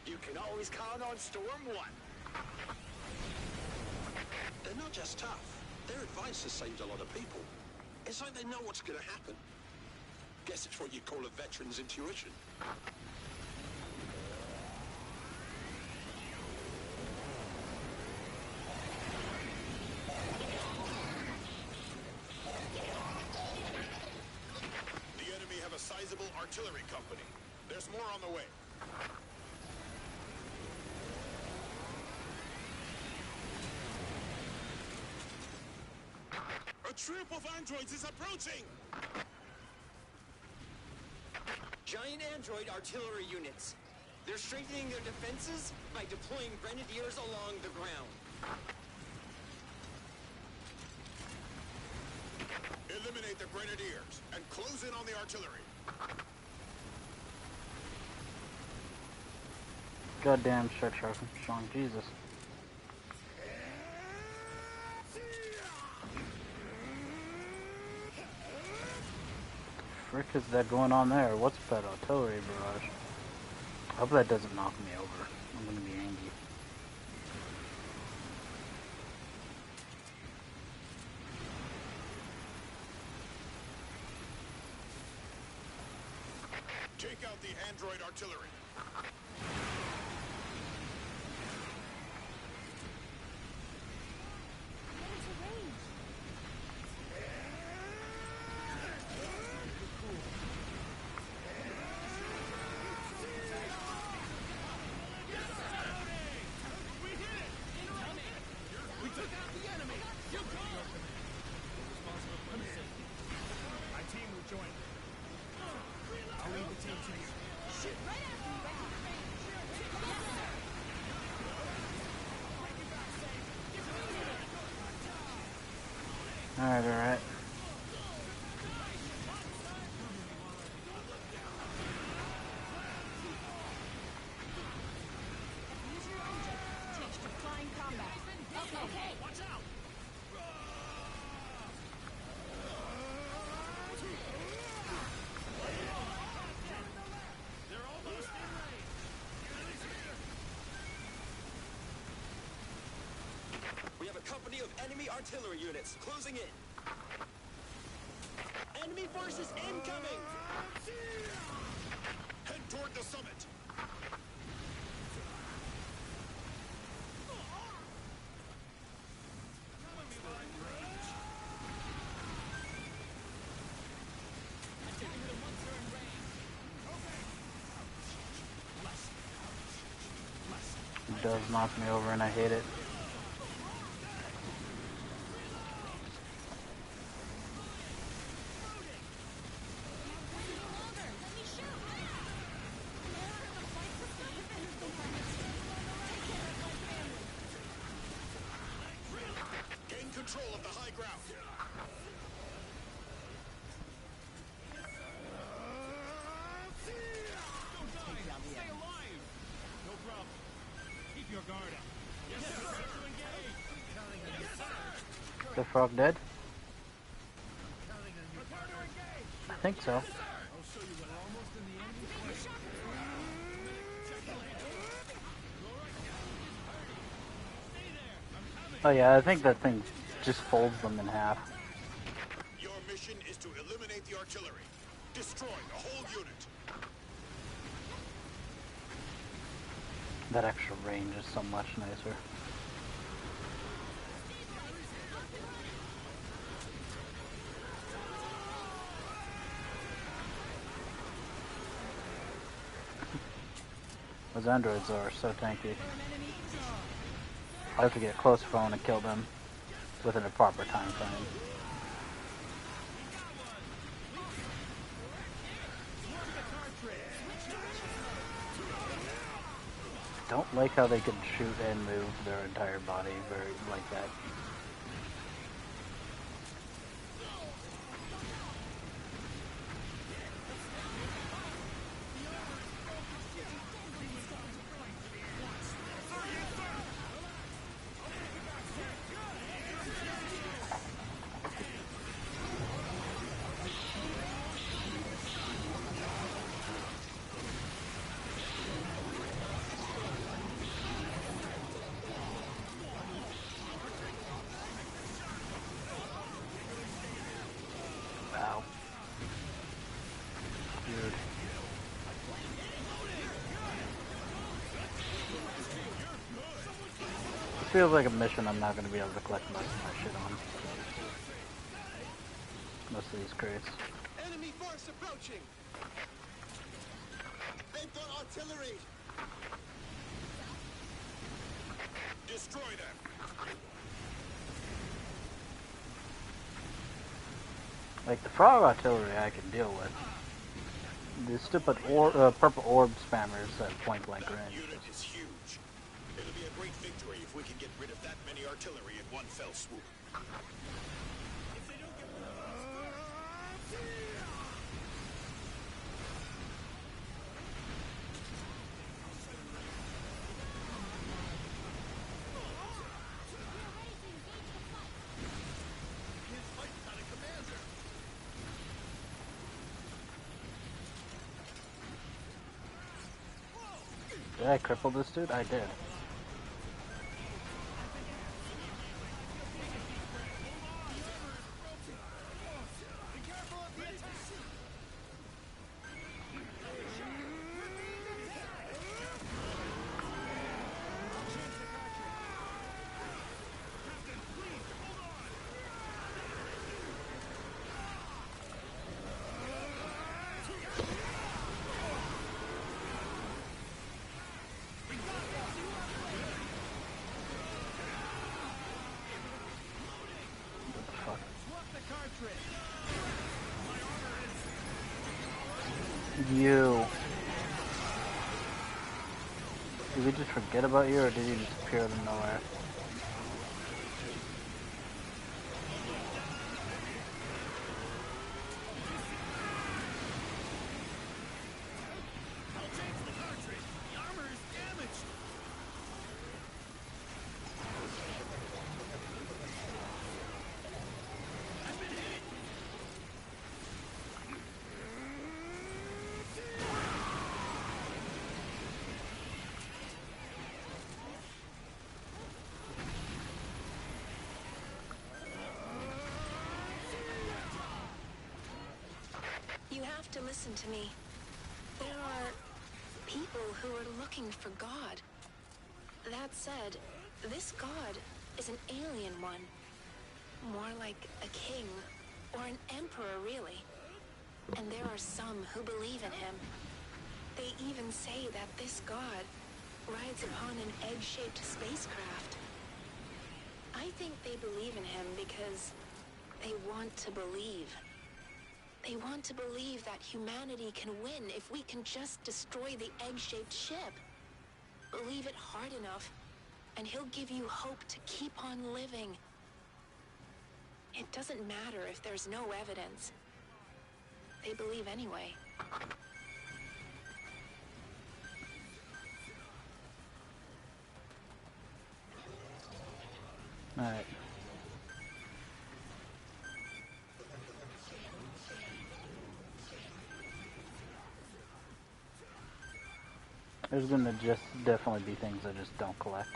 You can always count on Storm 1. They're not just tough. Their advice has saved a lot of people. It's like they know what's gonna happen. Guess it's what you call a veteran's intuition. The enemy have a sizable artillery company. There's more on the way. A troop of androids is approaching! Giant android artillery units. They're strengthening their defenses by deploying grenadiers along the ground. Eliminate the grenadiers and close in on the artillery. Goddamn stretch strong, Jesus. Frick is that going on there? What's that artillery barrage? I hope that doesn't knock me over. I'm gonna be angry. Take out the android artillery. Alright, alright. We have a company of enemy artillery units closing in. Enemy forces incoming! Head toward the summit. It does knock me over and I hate it. Gain control of the high ground. Stay alive! No problem. Keep your guard up. Yes, sir! Yes, sir! The frog dead? I think so. Oh yeah, I think that thing just folds them in half. Your mission is to eliminate the artillery. Destroy the whole unit. That extra range is so much nicer. Those androids are so tanky. I have to get close if I want to kill them within a proper time frame. Don't like how they can shoot and move their entire body very like that. Wow. Weird. This feels like a mission I'm not going to be able to collect most of my shit on. Most of these crates. Enemy force approaching! They've got artillery! Destroy them! Like, the frog artillery I can deal with. The stupid purple orb spammers at point blank range. Unit is huge. It'll be a great victory if we can get rid of that many artillery in one fell swoop. Did I cripple this dude? I did. You. Did we just forget about you, or did you just appear out of nowhere? You have to listen to me. There are people who are looking for God. That said, this God is an alien one. More like a king, or an emperor, really. And there are some who believe in him. They even say that this God rides upon an egg-shaped spacecraft. I think they believe in him because they want to believe. They want to believe that humanity can win if we can just destroy the egg-shaped ship. Believe it hard enough, and he'll give you hope to keep on living. It doesn't matter if there's no evidence. They believe anyway. Alright. There's gonna just definitely be things I just don't collect.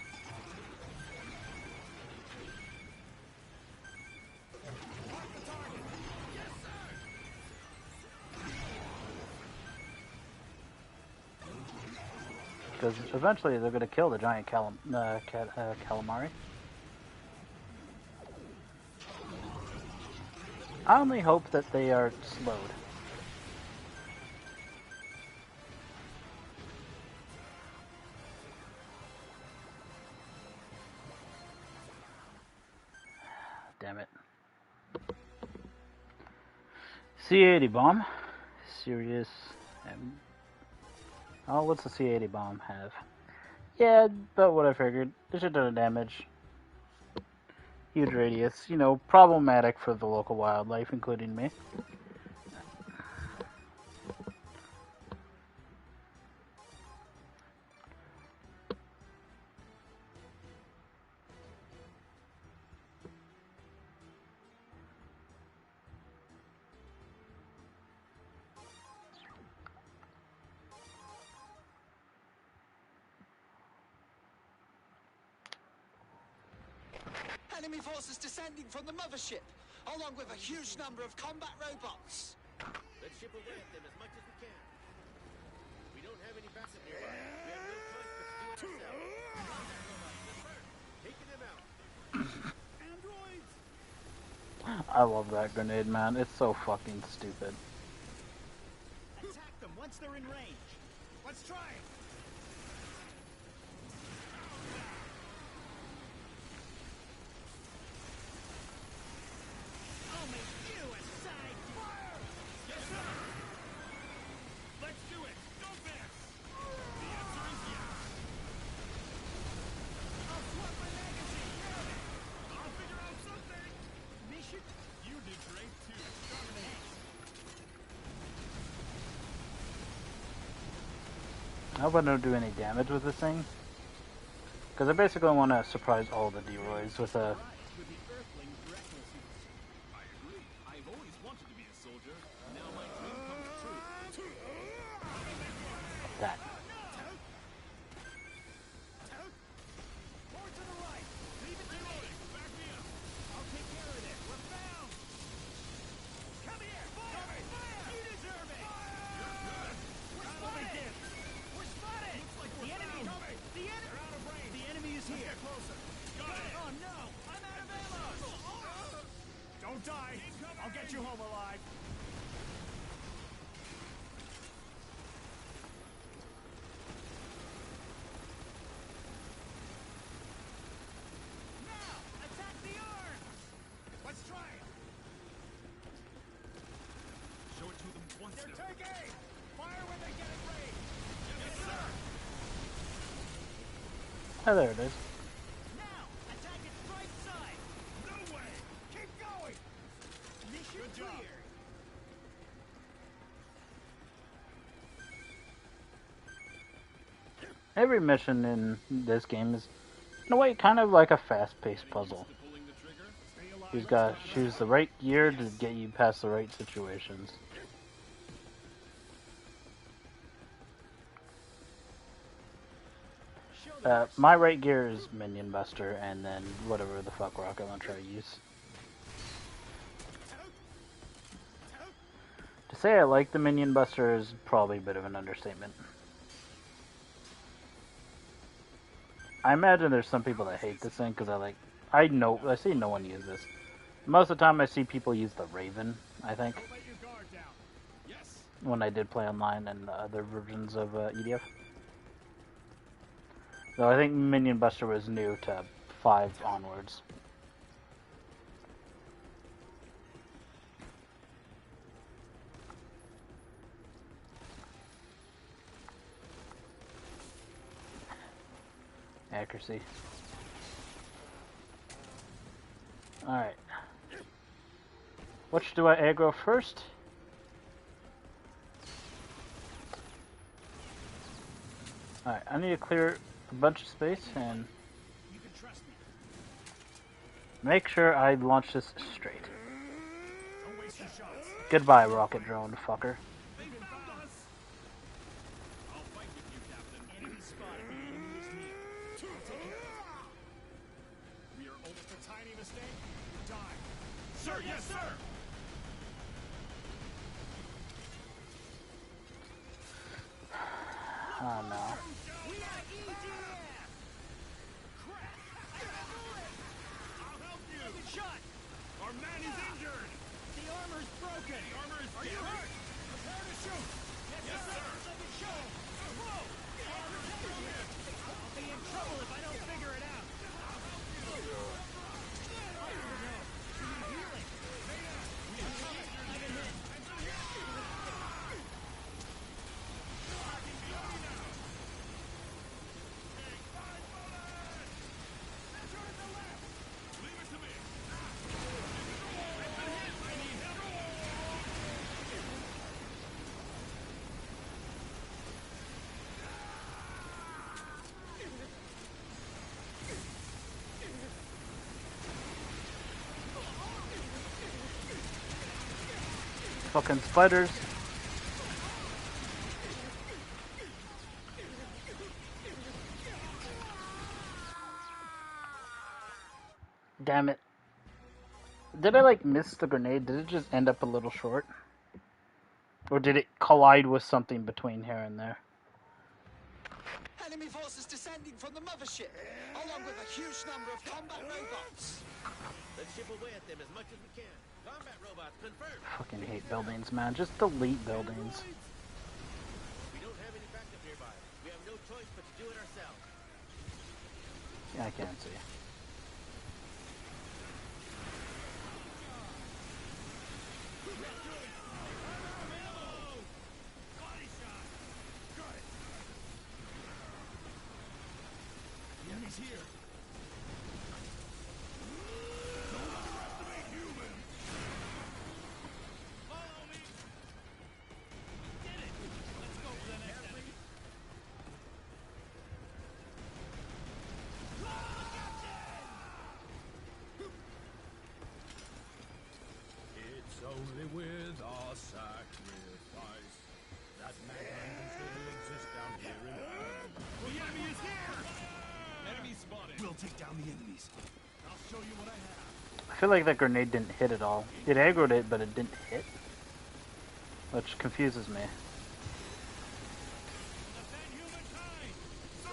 Because eventually they're gonna kill the giant calamari. I only hope that they are slowed. C-80 bomb. Serious. Oh, what's the C-80 bomb have? Yeah, about what I figured. It should do damage. Huge radius. You know, problematic for the local wildlife, including me. Enemy forces descending from the mothership, along with a huge number of combat robots. Let's chip away at them as much as we can. We don't have any backup nearby. We have no choice but to do it ourselves. Taking them out. Androids! I love that grenade, man. It's so fucking stupid. Attack them once they're in range. Let's try it. I'll make you a side fire. Yes, sir. Let's do it. Don't miss. The answer is yes. I'll swap my magazine. Grab it. I'll figure out something. Mission? You did great too. I hope I don't do any damage with this thing. Because I basically want to surprise all the D-Roys with a... I agree. I've always wanted to be a soldier. Now my dream comes true. that. More to the right. Leave it to me. Back me up. I'll take care of this. We're bound. Come here. Fire. Fire. You deserve it. You're good. We're spotted. We're spotted. Looks like the enemy. The enemy. They're out of range. The enemy is here. Get closer. Got it. Oh no. I'm out of ammo. Don't die. I'll get you home alive. Now, attack the arms. Let's try it. Show it to them once. They're taking. Fire when they get it range. Yes, sir. Oh, there it is. Now, attack its right side. No way. Keep going. Mission clear. Every mission in this game is, in a way, kind of like a fast-paced puzzle. You just gotta choose the right gear to get you past the right situations. My right gear is Minion Buster, and then whatever the fuck rocket launcher I use. To say I like the Minion Buster is probably a bit of an understatement. I imagine there's some people that hate this thing because I see no one use this. Most of the time I see people use the Raven, I think. When I did play online and other versions of EDF. Though I think Minion Buster was new to 5 onwards. Accuracy. Alright. Which do I aggro first? Alright, I need to clear a bunch of space and make sure I launch this straight. Goodbye, rocket drone fucker. Sir, yes, sir! Oh no. We are EDF! Crap! I got a bullet! I'll help you! Good shot! Our man is injured! The armor's broken! The armor is Are you hurt? Prepare to shoot! Yes, sir! Let me show! Whoa! The armor's broken! I'll be in trouble if I don't figure it out! I'll help you! Fire grenade! We need healing! I've been hit! fucking spiders. Damn it. Did I like miss the grenade? Did it just end up a little short? Or did it collide with something between here and there? Enemy forces descending from the mothership, along with a huge number of combat robots. Let's chip away at them as much as we can. Combat robots confirmed. Fucking hate buildings, man. Just delete buildings. We don't have any backup nearby. We have no choice but to do it ourselves. Yeah, I can't see. Here. Follow me. Did it. Let's go for the next enemy. It's only with our sacrifice that mankind can still exist down here in heaven. The enemy is here. Enemy spotted. We'll take down the enemies. I'll show you what I have. I feel like that grenade didn't hit at all. It aggroed it, but it didn't hit. Which confuses me.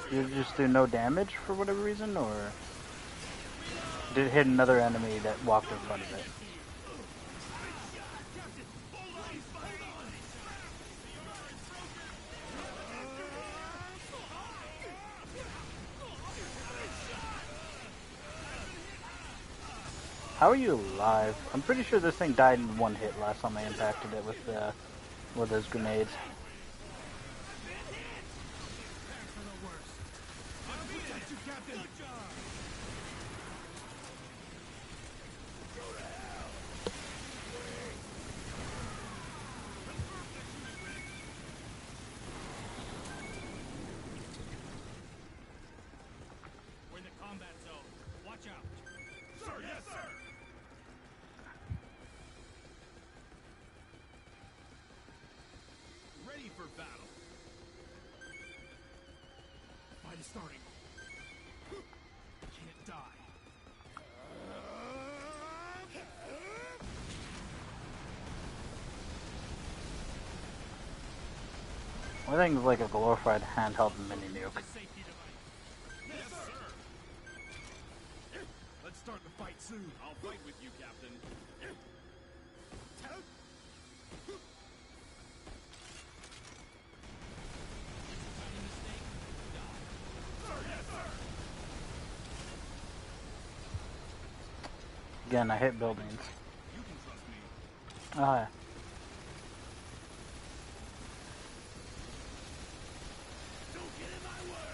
Did it just do no damage for whatever reason, or did it hit another enemy that walked in front of it? How are you alive? I'm pretty sure this thing died in one hit last time I impacted it with those grenades. We're in the combat zone. Watch out. Sir, yes, sir. Ready for battle. Fight is starting. Can't die. I think it's like a glorified handheld mini nuke. Yes, sir. Let's start the fight soon. I'll fight with you, Captain. Again, I hit buildings. You can trust me. Oh yeah. Don't get in my way.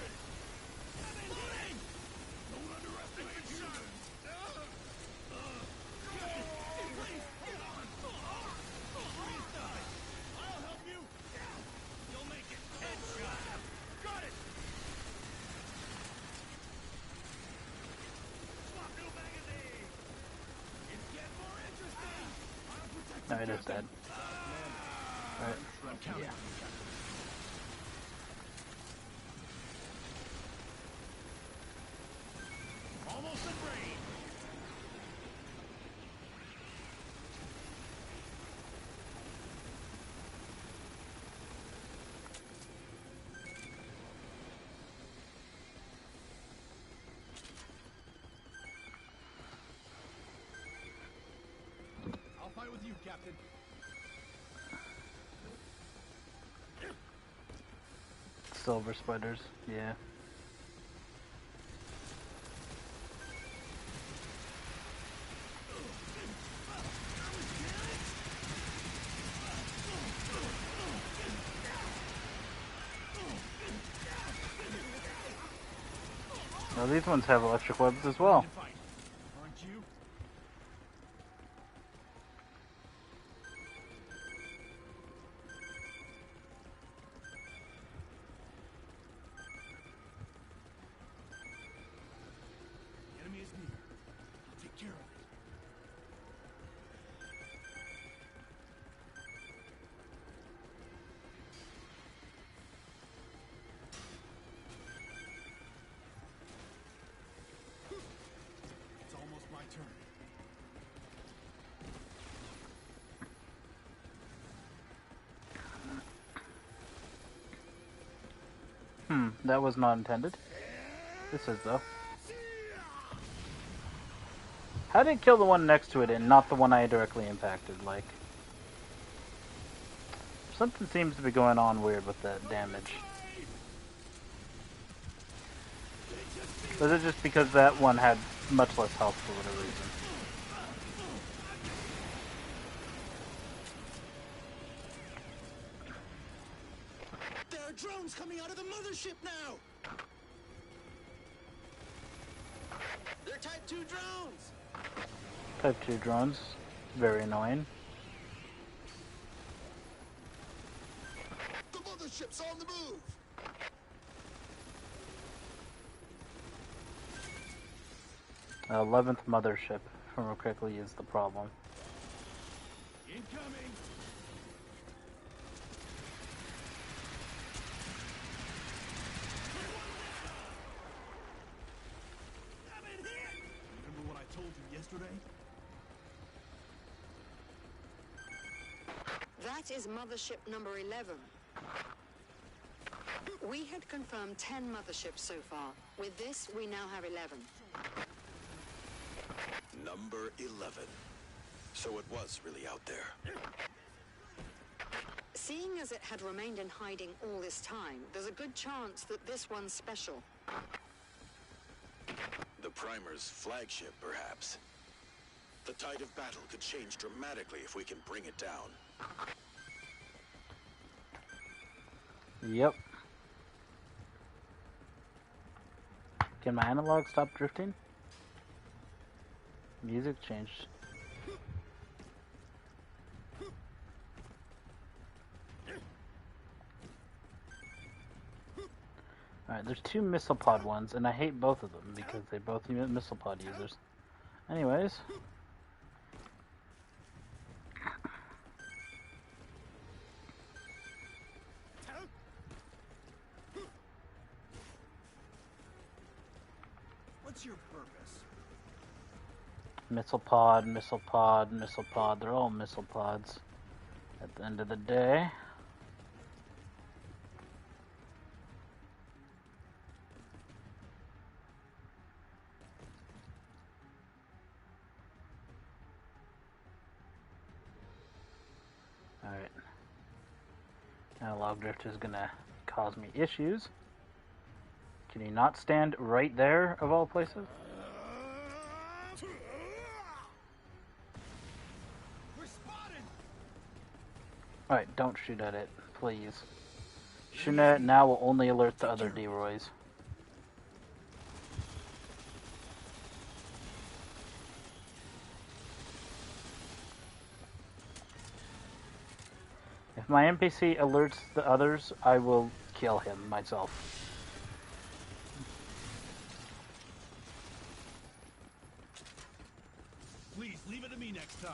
Don't underestimate humans. I'll help you. You'll make it. Headshot. Got it. Swap new magazine. It's getting more interesting. I'll protect No, you, it is Captain. dead. Alright. I'm counting Yeah. on you, Captain. Almost in range. I'll fight with you, Captain. Silver spiders, yeah. Well, these ones have electric webs as well. Aren't you? The enemy is near. I'll take care of it. That was not intended. This is, though. How did it kill the one next to it and not the one I directly impacted? Like, something seems to be going on weird with that damage. Was it just because that one had much less health for whatever reason? There are drones coming out of the mothership now! They're Type 2 drones! Type 2 drones. Very annoying. The mothership's on the move! 11th mothership, if I remember correctly, is the problem. Incoming! Remember what I told you yesterday? That is mothership number 11. We had confirmed 10 motherships so far. With this, we now have 11. Number 11. So it was really out there. Seeing as it had remained in hiding all this time, there's a good chance that this one's special. The Primer's flagship, perhaps. The tide of battle could change dramatically if we can bring it down. Yep. Can my analog stop drifting? Music changed. Alright, there's two missile pod ones, and I hate both of them because they both use missile pod users. Anyways. What's your purpose? Missile pod, missile pod, missile pod. They're all missile pods at the end of the day. Alright. Analog drift is gonna cause me issues. Can you not stand right there, of all places? We're spotted! Alright, don't shoot at it, please. Shooting at it now will only alert the other D-Roys. If my NPC alerts the others, I will kill him myself. Please, leave it to me next time.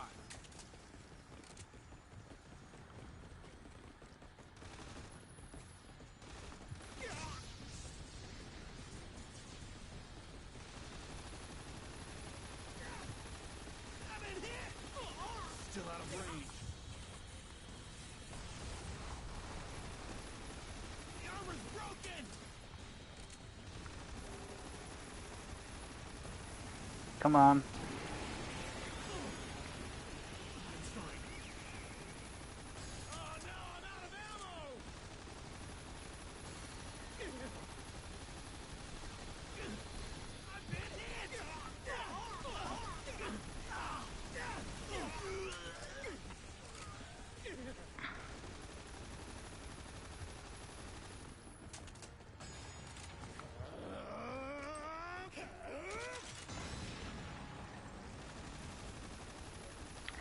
Still out of range. The armor's broken! Come on.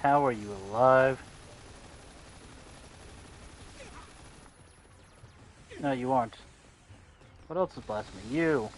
How are you alive? No, you aren't. What else is blasting me? You!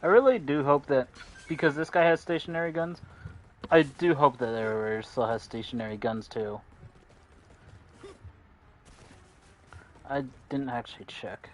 I really do hope that, because this guy has stationary guns, I do hope that everywhere still has stationary guns too. I didn't actually check.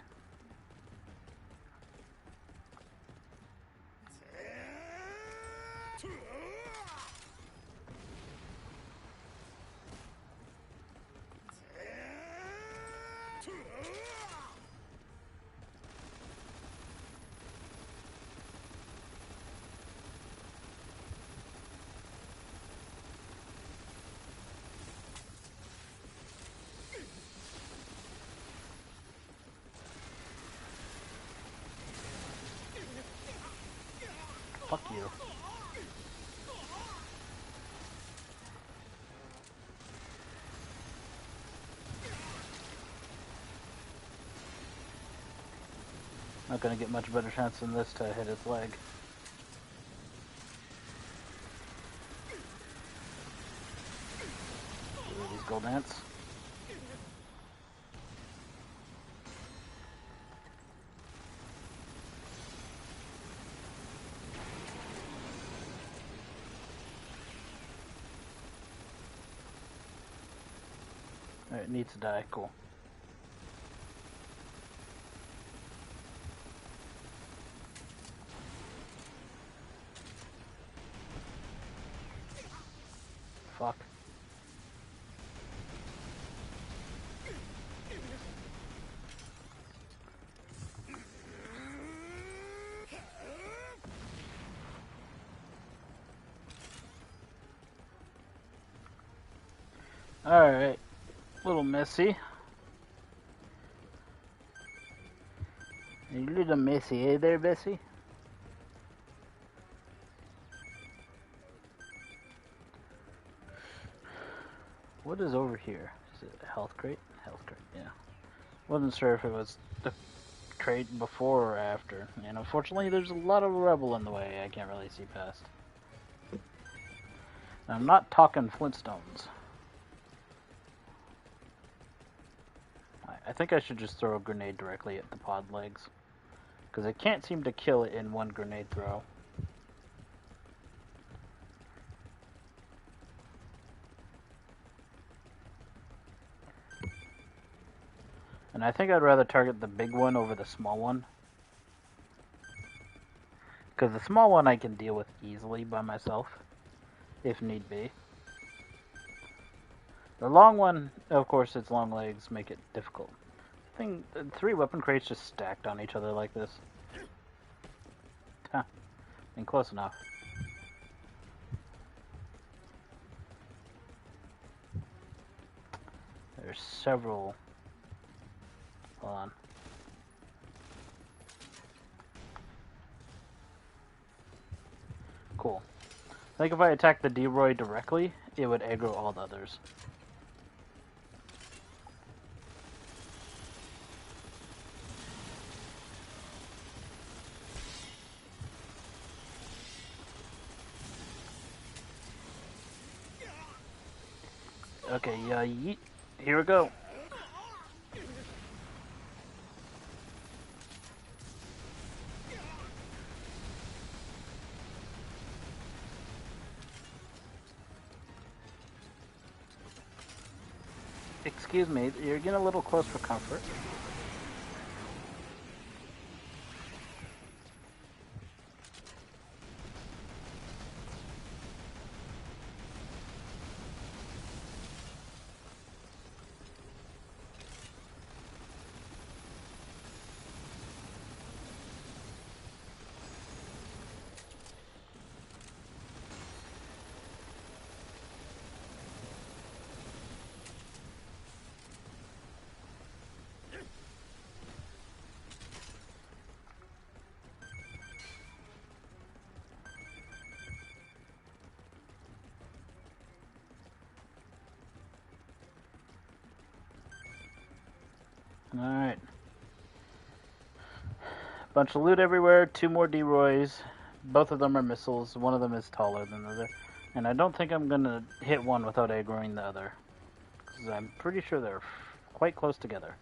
Fuck you. Not gonna get much better chance than this to hit his leg. These gold ants. It needs to die. Cool. Fuck. Alright. A little messy. A little messy, eh there, Bessie? What is over here? Is it a health crate? Health crate, yeah. Wasn't sure if it was the crate before or after. And unfortunately, there's a lot of rubble in the way I can't really see past. And I'm not talking Flintstones. I think I should just throw a grenade directly at the pod legs. Because I can't seem to kill it in one grenade throw. And I think I'd rather target the big one over the small one. Because the small one I can deal with easily by myself, if need be. The long one, of course, its long legs make it difficult. I think 3 weapon crates just stacked on each other like this. Huh. And close enough. There's several. Hold on. Cool. I think if I attack the D-Roy directly, it would aggro all the others. Okay, yeet. Here we go. Excuse me, you're getting a little close for comfort. Alright. Bunch of loot everywhere, 2 more D-Roys. Both of them are missiles, one of them is taller than the other. And I don't think I'm gonna hit one without aggroing the other. Because I'm pretty sure they're quite close together.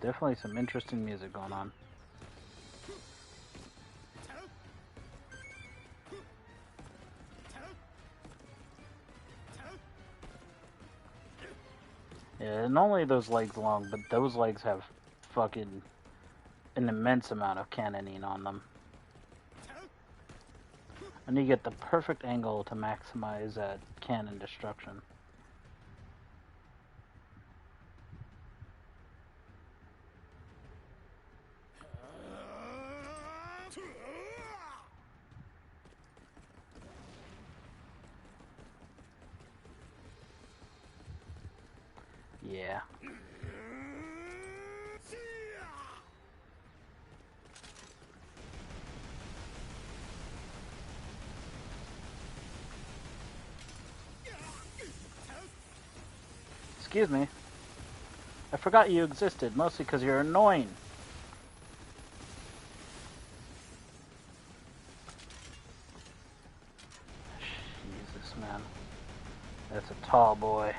Definitely some interesting music going on. Yeah, and only those legs long, but those legs have fucking an immense amount of cannoning on them. And you get the perfect angle to maximize that cannon destruction. Yeah. Excuse me. I forgot you existed, mostly because you're annoying. Jesus, man. That's a tall boy.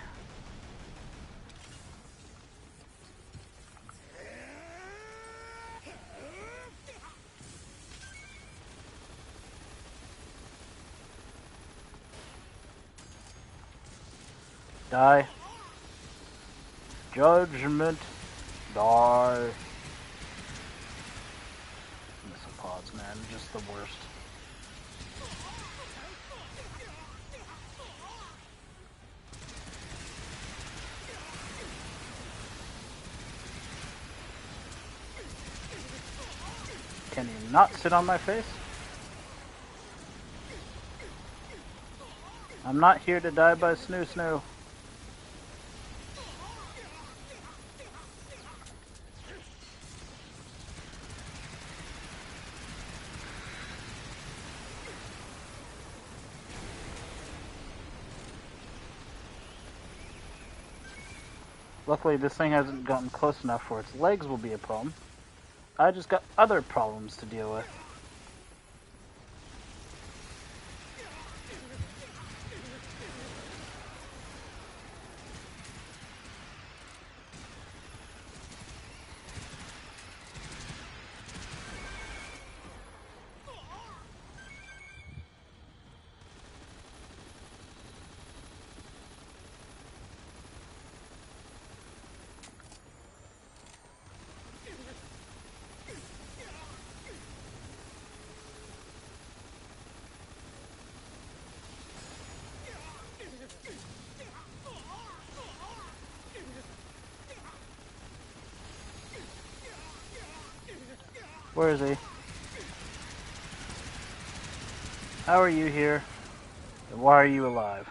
Die. Judgment. Die. Missile pods, man. Just the worst. Can you not sit on my face? I'm not here to die by snoo snoo. Luckily, this thing hasn't gotten close enough where its legs will be a problem. I just got other problems to deal with. Where is he? How are you here? And why are you alive?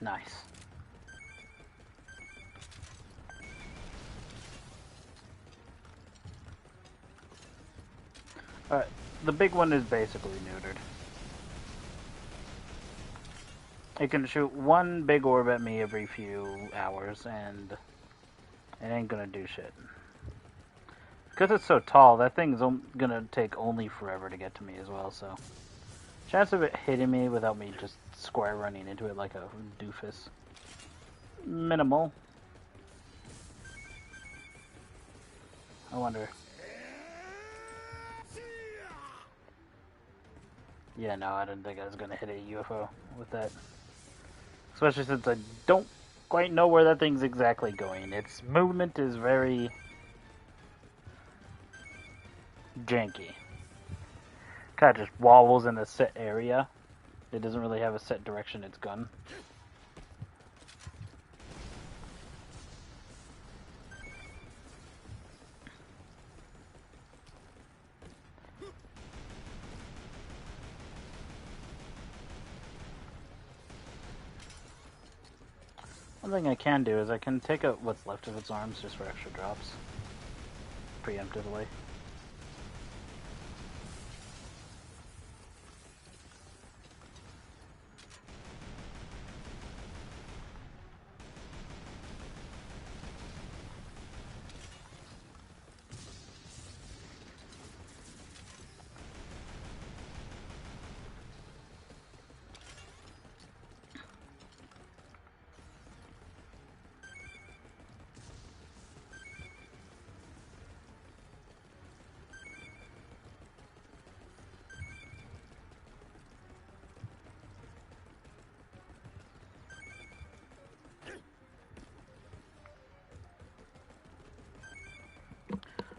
Nice. Alright, the big one is basically neutered. It can shoot one big orb at me every few hours, and it ain't gonna do shit. Because it's so tall, that thing's gonna take only forever to get to me as well, so... Chance of it hitting me without me just square running into it like a doofus. Minimal. I wonder. Yeah, no, I didn't think I was gonna hit a UFO with that. Especially since I don't quite know where that thing's exactly going. Its movement is very janky. Kind of just wobbles in a set area. It doesn't really have a set direction it's gone. One thing I can do is I can take out what's left of its arms just for extra drops. Preemptively.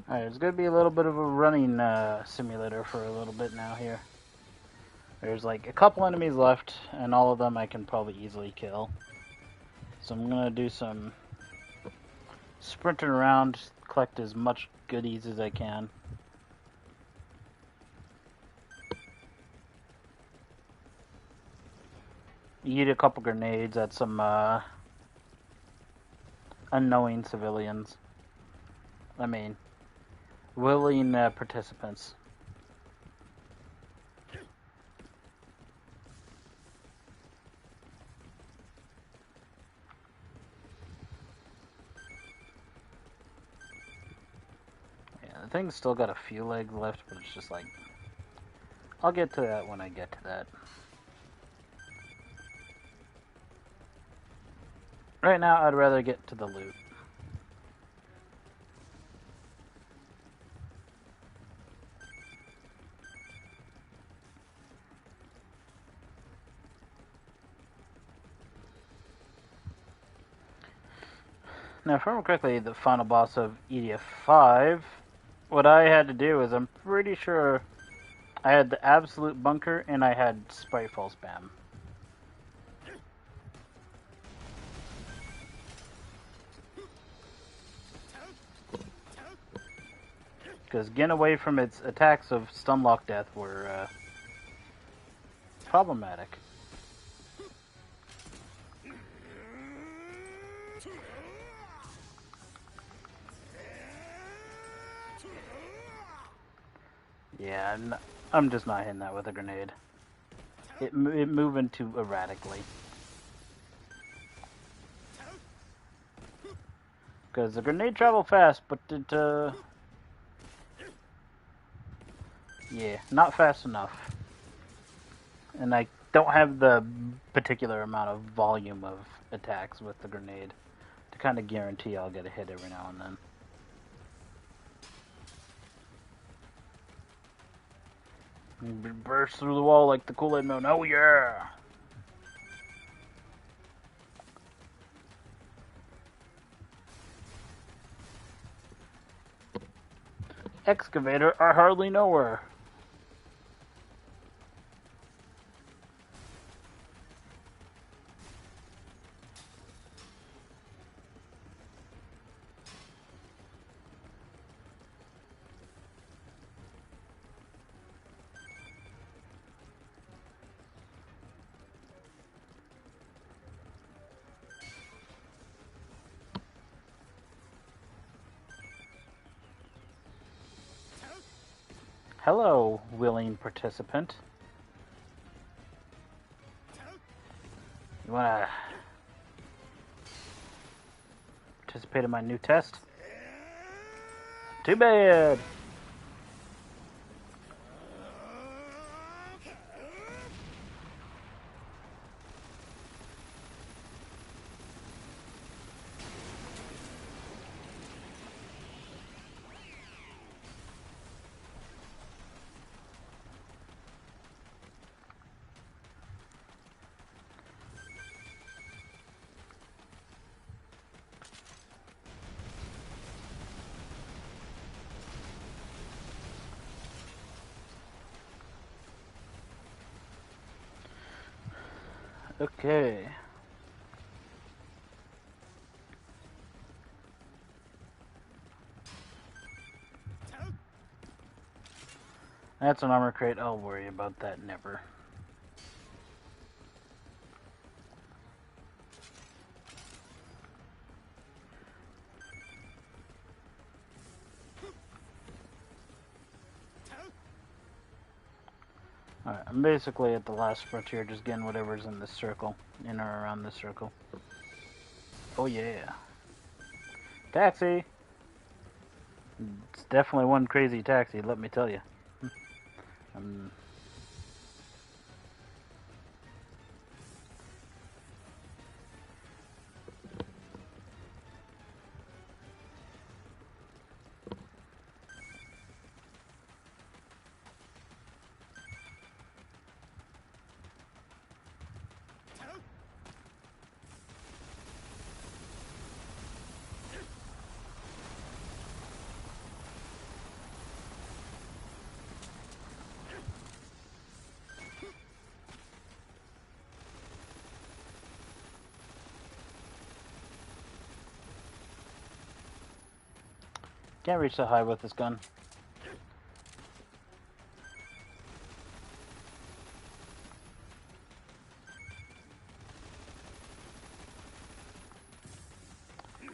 Alright, it's going to be a little bit of a running simulator for a little bit now here. There's like a couple enemies left, and all of them I can probably easily kill. So I'm going to do some sprinting around, collect as much goodies as I can. Eat a couple grenades at some unknowing civilians. I mean, willing participants. Yeah, the thing's still got a few legs left, but it's just like, I'll get to that when I get to that. Right now, I'd rather get to the loot. Now, if I remember correctly, the final boss of EDF 5, what I had to do is, I'm pretty sure I had the absolute bunker and I had spiteful spam. Because getting away from its attacks of stunlock death were problematic. Yeah, I'm just not hitting that with a grenade. It moving too erratically. Because the grenade travel fast, but it, yeah, not fast enough. And I don't have the particular amount of volume of attacks with the grenade to kind of guarantee I'll get a hit every now and then. Burst through the wall like the Kool-Aid Man. Oh yeah! Excavator, I hardly know her. Hello, willing participant. You wanna participate in my new test? Too bad! Okay. That's an armor crate. I'll worry about that never. Alright, I'm basically at the last frontier, just getting whatever's in this circle, in or around this circle. Oh yeah. Taxi! It's definitely one crazy taxi, let me tell you. Can't reach so high with this gun.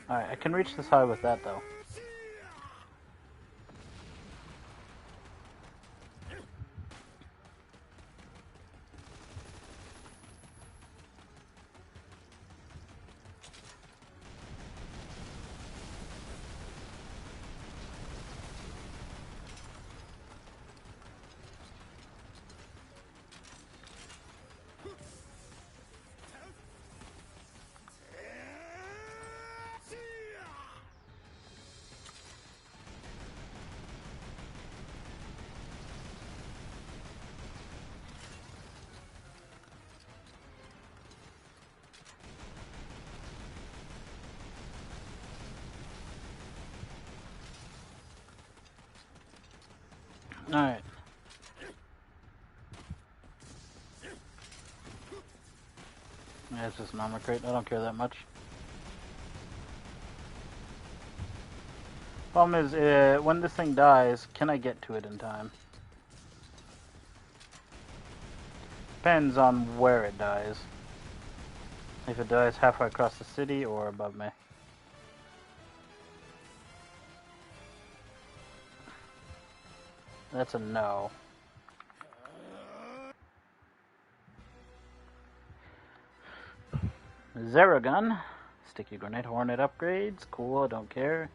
Alright, I can reach this high with that though. Alright. Yeah, it's just an armor crate. I don't care that much. Problem is, when this thing dies, can I get to it in time? Depends on where it dies. If it dies halfway across the city or above me. That's a no. Zeragun. Sticky grenade hornet upgrades. Cool, I don't care.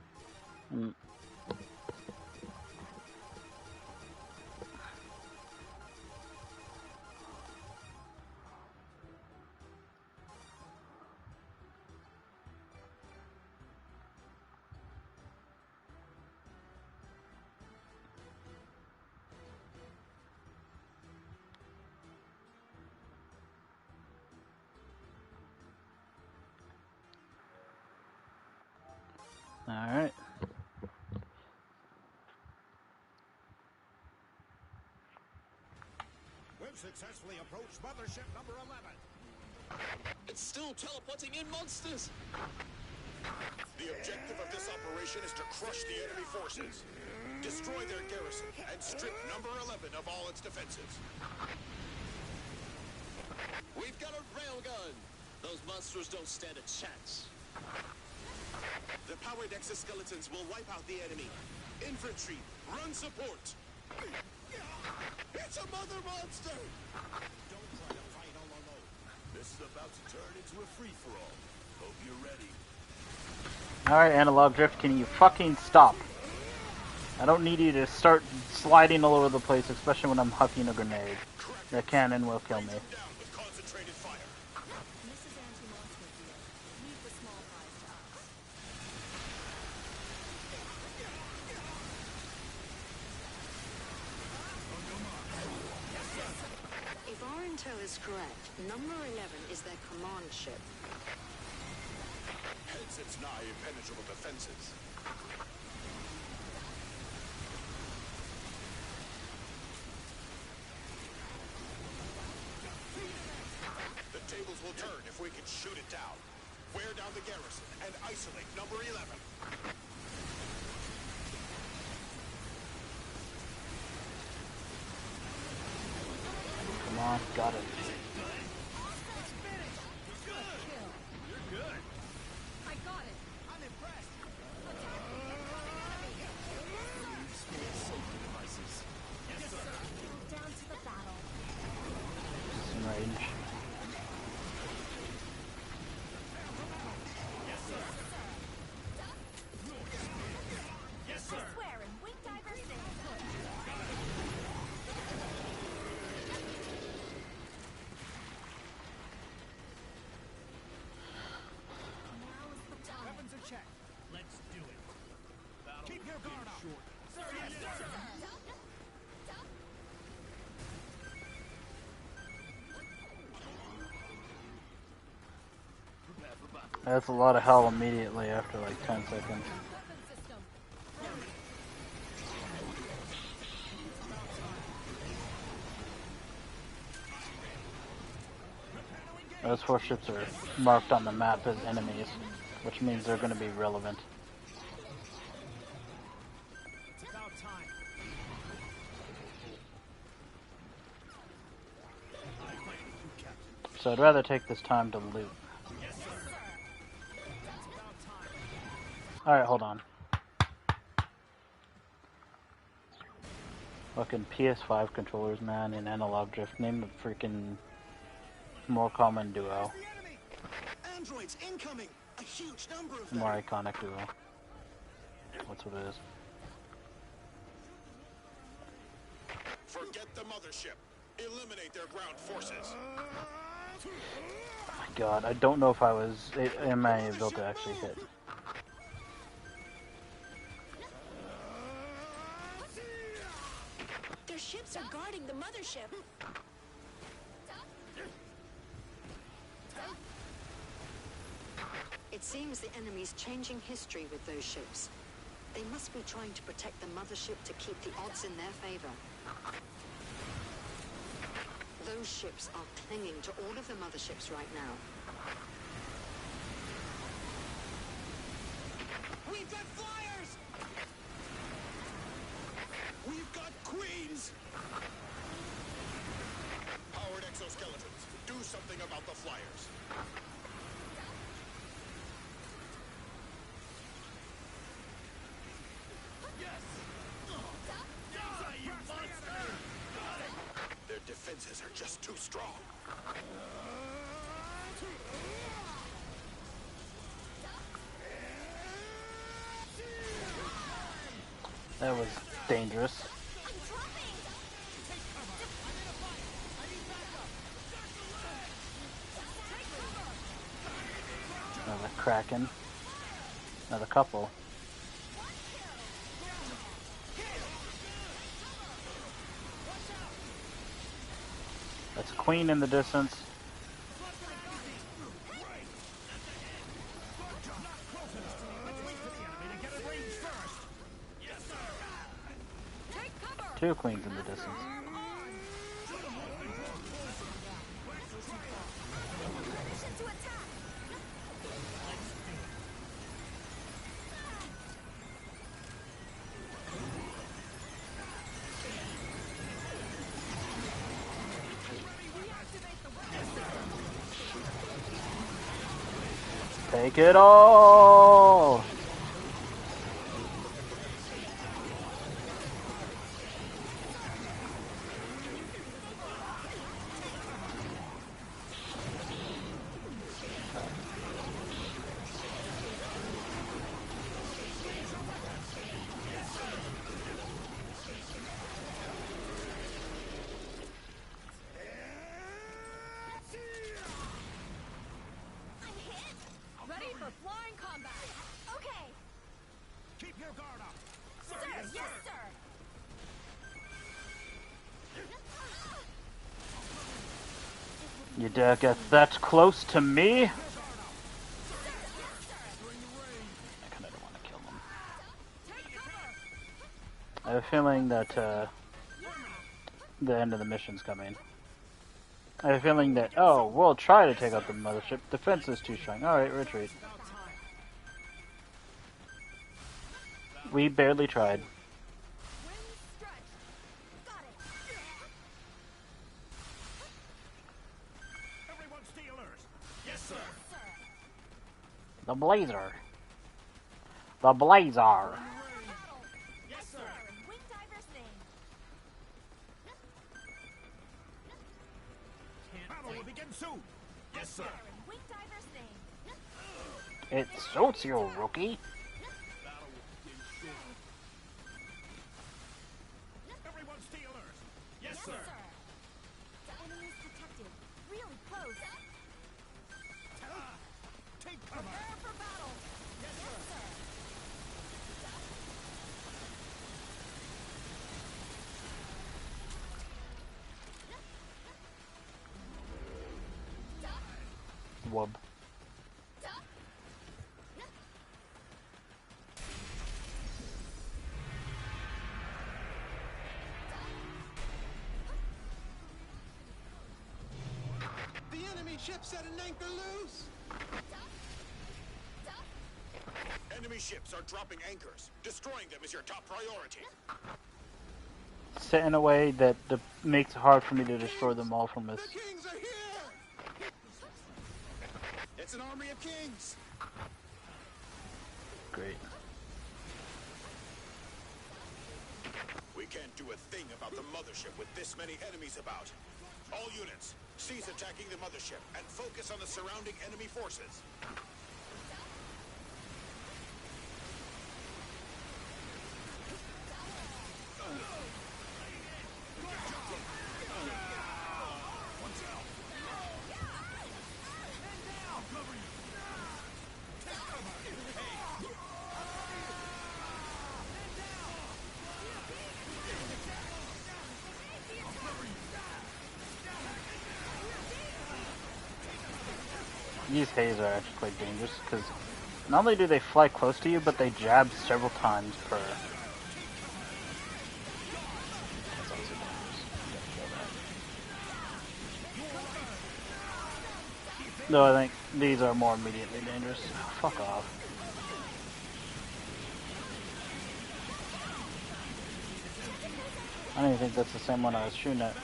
Alright. We've successfully approached mothership number 11. It's still teleporting in monsters! The objective of this operation is to crush the enemy forces, destroy their garrison, and strip number 11 of all its defenses. We've got a railgun! Those monsters don't stand a chance. The powered exoskeletons will wipe out the enemy. Infantry, run support! It's a mother monster! Don't try to fight all alone. This is about to turn into a free-for-all. Hope you're ready. Alright, Analog Drift, can you fucking stop? I don't need you to start sliding all over the place, especially when I'm hucking a grenade. The cannon will kill me. If our intel is correct, number 11 is their command ship. Hence its nigh impenetrable defenses. The tables will turn if we can shoot it down. Wear down the garrison and isolate number 11. Come on, got it. That's a lot of hell immediately after like 10 seconds. Those 4 ships are marked on the map as enemies, which means they're going to be relevant. So I'd rather take this time to loot. Alright, hold on. Fucking PS5 controllers, man, and analog drift. Name the freaking more common duo. Androids incoming! A huge number of More iconic duo. That's what it is. Forget the mothership. Eliminate their ground forces. Oh my god, I don't know if I was... Am I able to actually hit? Their ships are guarding the mothership. It seems the enemy's changing history with those ships. They must be trying to protect the mothership to keep the odds in their favor. Those ships are clinging to all of the motherships right now. We've got flyers! We've got queens! Powered exoskeletons, do something about the flyers. Their defenses are just too strong. That was dangerous. Another Kraken. Another couple. That's Queen in the distance. Two Queens in the distance. Take it all! Ready for flying combat. Okay. Keep your guard up. Sir, yes, sir. You dare get that close to me? I kinda don't want to kill them. I have a feeling that the end of the mission's coming. I have a feeling that, oh, we'll try to take out the mothership. Defense is too strong. Alright, retreat. We barely tried. Everyone stay alert. Yes, sir. The Blazer. The Blazer. Yes, sir. Battle will begin soon. Yes, sir. It suits you, rookie. Everyone stay alert. Yes, sir. The enemy's protected. Really close. Take cover. Prepare for battle. Yes, sir. Wub. ship set an anchor loose! Enemy ships are dropping anchors. Destroying them is your top priority. Set in a way that makes it hard for me to destroy them all from this. The kings are here! It's an army of kings! Great. We can't do a thing about the mothership with this many enemies about. All units, cease attacking the mothership and focus on the surrounding enemy forces. These haze are actually quite dangerous because not only do they fly close to you, but they jab several times per. That's also dangerous. You gotta kill that. No, I think these are more immediately dangerous. Oh, fuck off. I don't even think that's the same one I was shooting at.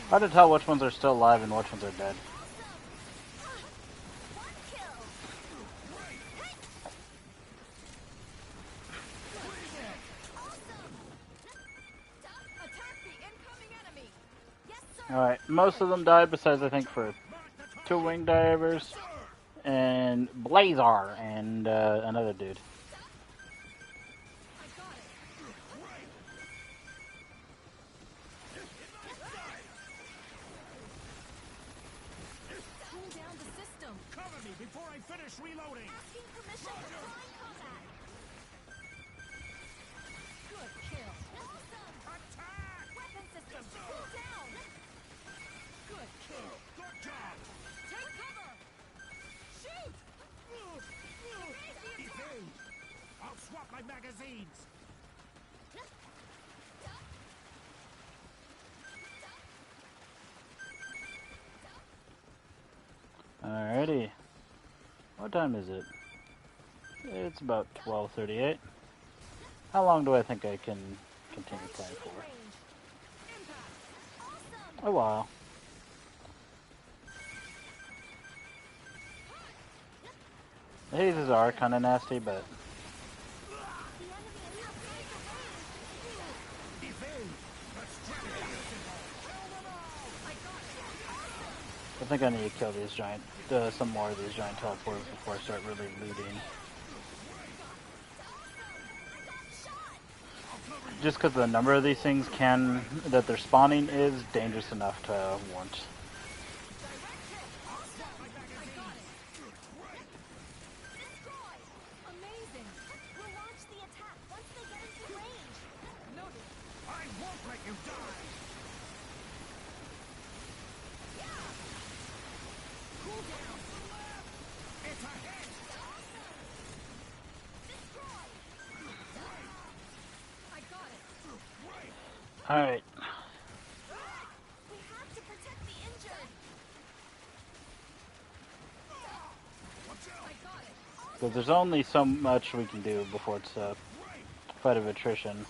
Hard to tell which ones are still alive and which ones are dead. Alright, most of them died besides I think for 2 wing divers and Blazar and another dude. Before I finish reloading! Asking permission for flying combat! Good kill! Awesome! Attack! Weapon system! Pull down! Good kill! Good job! Take cover! Shoot! Evade! I'll swap my magazines! Alrighty. What time is it? It's about 12:38. How long do I think I can continue playing for? A while. The hazes are kind of nasty, but I think I need to kill these giant, some more of these giant teleporters before I start really looting. Just because the number of these things that they're spawning is dangerous enough to warrant. Alright. Because there's only so much we can do before it's a fight of attrition.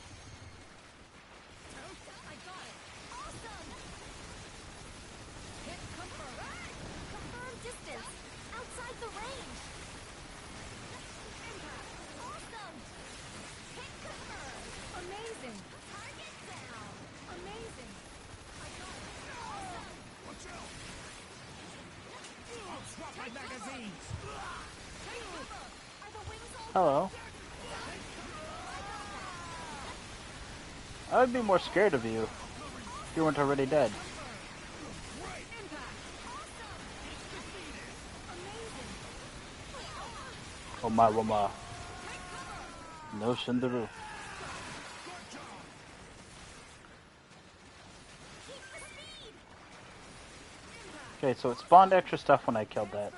swap my magazines. Hello. I would be more scared of you if you weren't already dead. Oma. No Shindaru. Okay, so it spawned extra stuff when I killed that.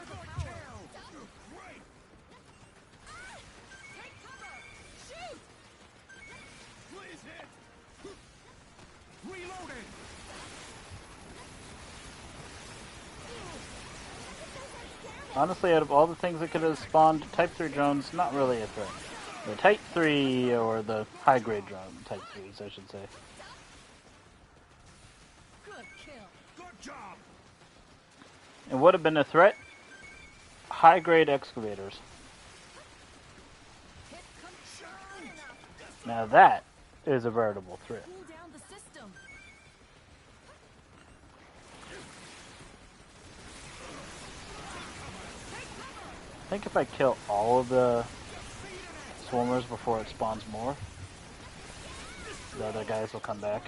Honestly, out of all the things that could have spawned, Type 3 drones, not really a threat. The Type 3, or the high-grade drone, Type 3s, I should say. Good kill. Good job. It would have been a threat. High-grade excavators. Now that is a veritable threat. I think if I kill all of the swarmers before it spawns more, the other guys will come back.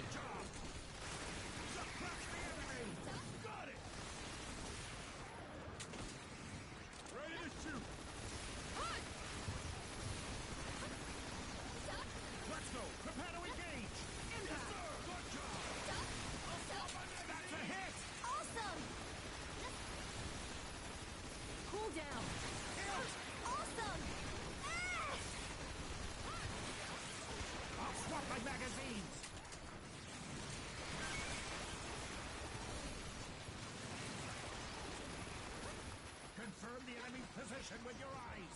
Confirm the enemy's position with your eyes.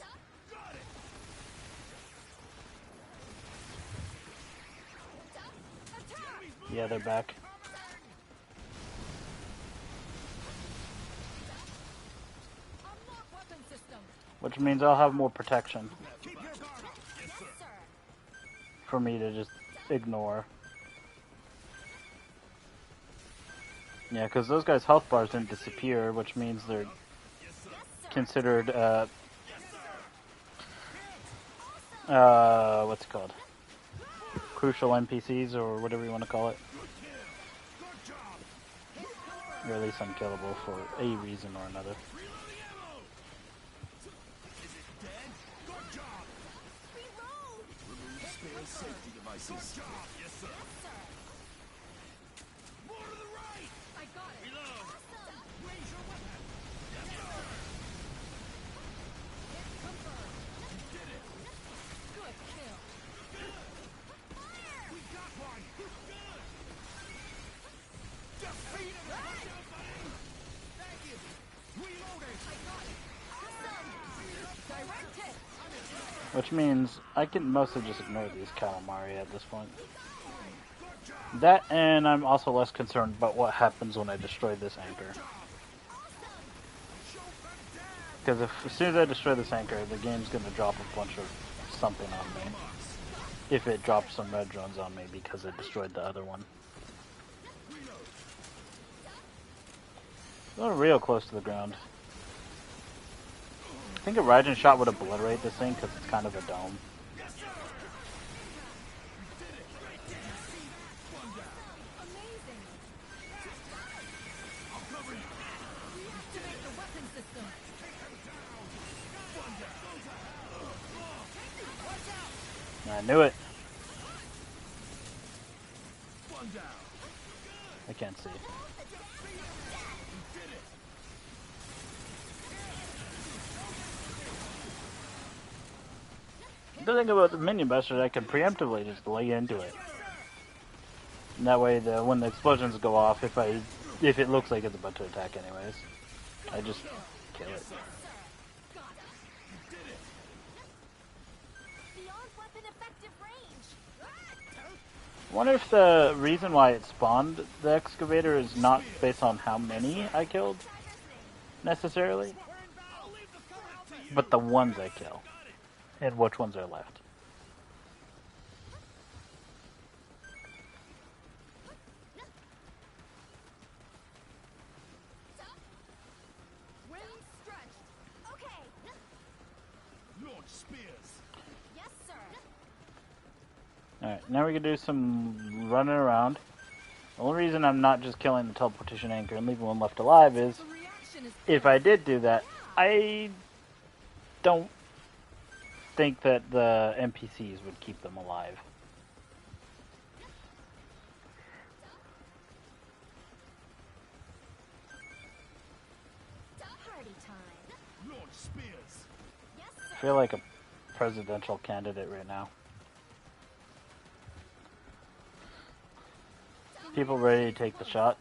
Got it. Yeah, they're back. Which means I'll have more protection for me to just ignore. Yeah, because those guys' health bars didn't disappear, which means they're considered, what's it called? Crucial NPCs, or whatever you want to call it. Or at least unkillable for a reason or another. Safety devices. Good job. Yes, sir. More to the right. I got it. Reload. Awesome. Raise your weapon. Yes, sir. Hit confirmed. You did it. Good kill. Fire. We got one. Good. Defeated. Right. Thank you. Reloading. I got it. Awesome. Direct hit. Which means I can mostly just ignore these calamari at this point. That, and I'm also less concerned about what happens when I destroy this anchor. Because as soon as I destroy this anchor, the game's going to drop a bunch of something on me. If it drops some red drones on me because it destroyed the other one. We're real close to the ground. I think a Raijin shot would obliterate this thing because it's kind of a dome. I knew it. I can't see. The thing about the minion busters, I can preemptively just lay into it. And that way, when the explosions go off, if it looks like it's about to attack anyways, I just kill it. I wonder if the reason why it spawned the excavator is not based on how many I killed, necessarily, but the ones I kill, and which ones are left. Wind strike. Alright, now we can do some running around. The only reason I'm not just killing the teleportation anchor and leaving one left alive is, if I did do that, I don't think that the NPCs would keep them alive. I feel like a presidential candidate right now. People ready to take the shot?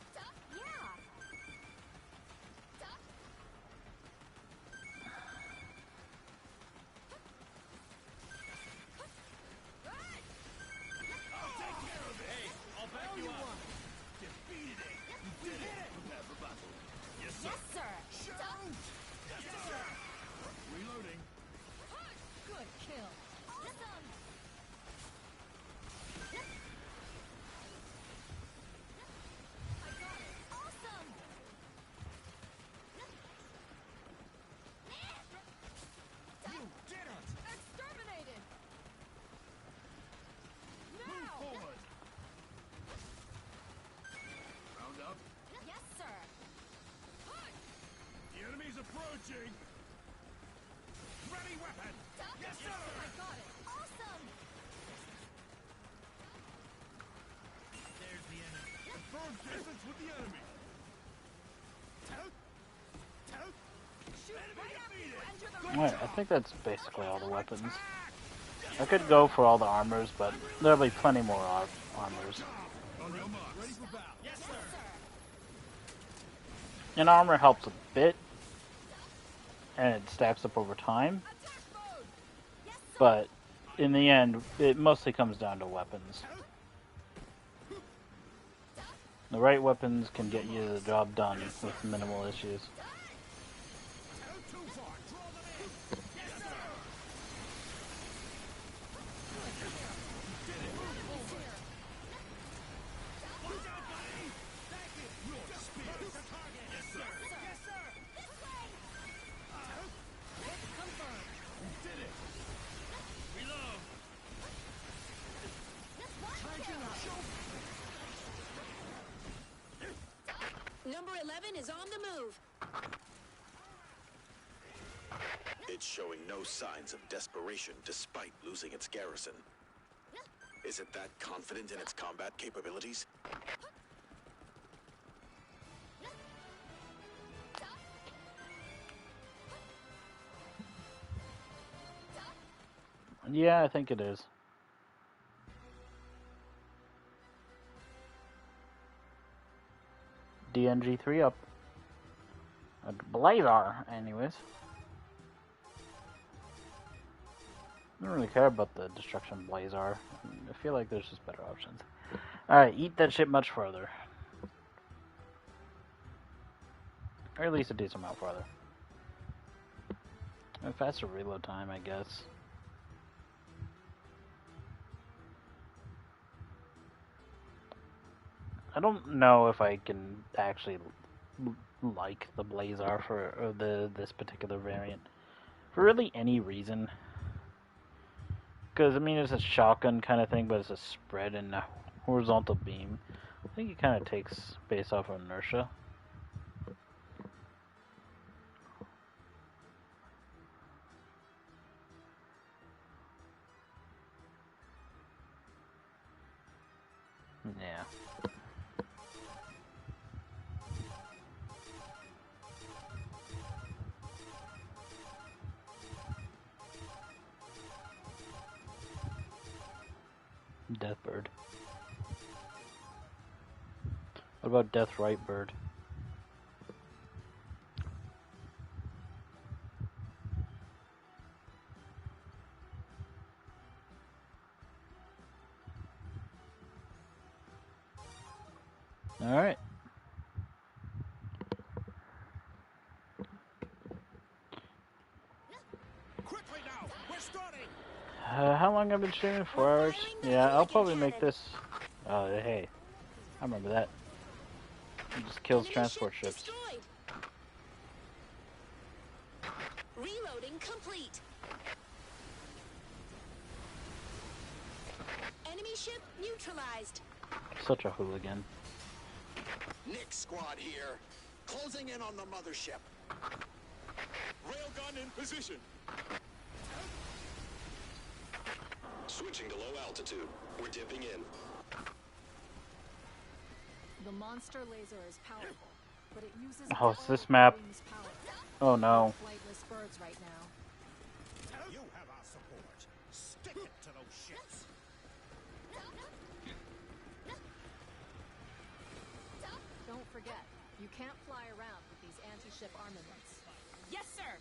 Approaching! Ready weapon! Yes, sir! I got it! Awesome! There's the enemy. Confirm distance with the enemy. Shoot right after you enter the Alright, I think that's basically all the weapons. I could go for all the armors, but there'll be plenty more armors. Ready for battle. Yes, sir! And armor helps a bit, and it stacks up over time, but in the end, it mostly comes down to weapons. The right weapons can get you the job done with minimal issues. Number 11 is on the move. It's showing no signs of desperation despite losing its garrison. Is it that confident in its combat capabilities? Yeah, I think it is. DNG3 up. A Blazer, anyways. I don't really care about the Destruction Blazer. I feel like there's just better options. Alright, eat that shit much further. Or at least a decent amount further. A faster reload time, I guess. I don't know if I can actually like the Blazer for this particular variant for really any reason. Because, I mean, it's a shotgun kind of thing, but it's a spread and a horizontal beam. I think it kind of takes based off of inertia. Yeah. Deathbird. What about Death Right Bird? Alright. Quickly now! We're starting! How long have I been streaming? 4 hours? Yeah, I'll probably make this... hey. I remember that. It just kills transport ships. Destroyed. Reloading complete. Enemy ship neutralized. Such a hooligan. Nick squad here. Closing in on the mothership. Railgun in position. Switching to low altitude. We're dipping in. The monster laser is powerful, but it uses Oh, is this map? power. Oh no. Flightless birds right now. You have our support. Stick it to those ships. Don't forget, you can't fly around with these anti-ship armaments. Yes, sir.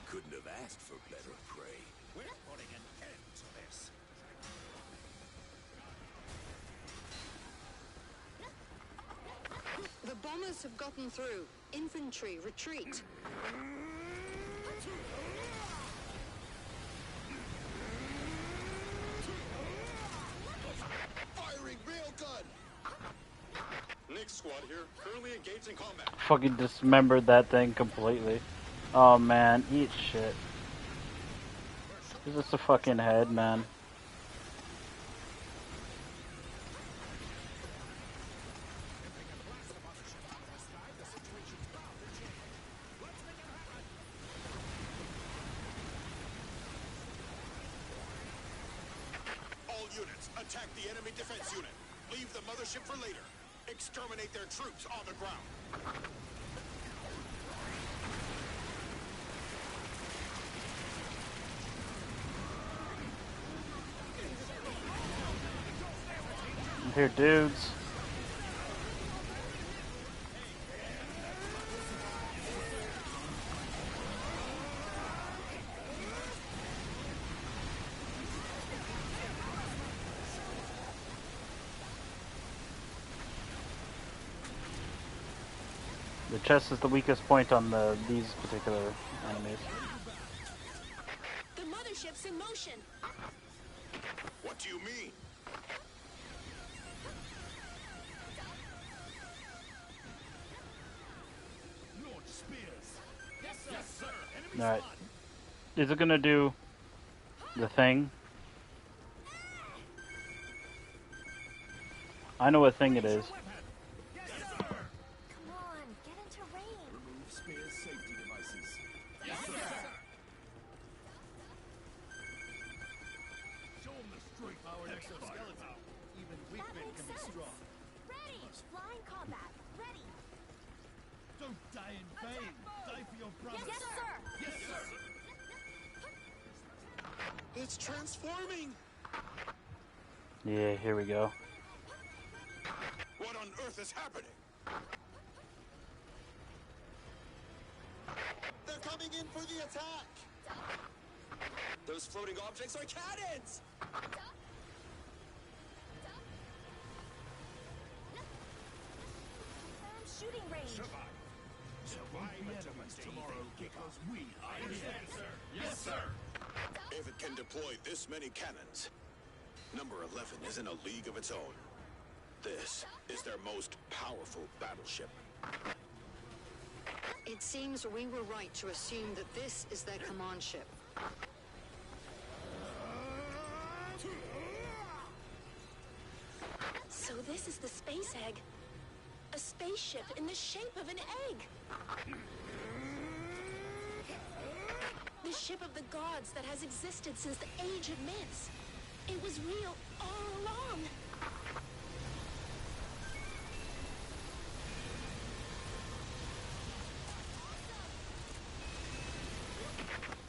Couldn't have asked for better prey. We're putting an end to this. The bombers have gotten through. Infantry, retreat. Firing railgun. Nick squad here, currently engaged in combat. Fucking dismembered that thing completely. Oh man, eat shit. Is this a fucking head, man? All units, attack the enemy defense unit. Leave the mothership for later. Exterminate their troops on the ground. Here, dudes. The chest is the weakest point on these particular enemies. The mothership's in motion. What do you mean? Launch spears. Yes, sir. Enemy Alright. spotted. Is it gonna do the thing? I know what thing it is. Come on, get into range. Remove spears safety devices. Yes, sir. Show them the strength of our exoskeleton. Even weak That men makes can be sense. strong. Ready. Flying combat. Ready. Don't die in vain. Die for your brother. Yes, sir. Yes, sir. It's transforming. Yeah, here we go. What on earth is happening? They're coming in for the attack. Those floating objects are cannons! Shooting range. Tomorrow, because we are here. Sir. Yes, sir. If it can deploy this many cannons, number 11 is in a league of its own. This is their most powerful battleship. It seems we were right to assume that this is their command ship. So this is the space egg. A spaceship in the shape of an egg. The ship of the gods that has existed since the age of myths. It was real all along.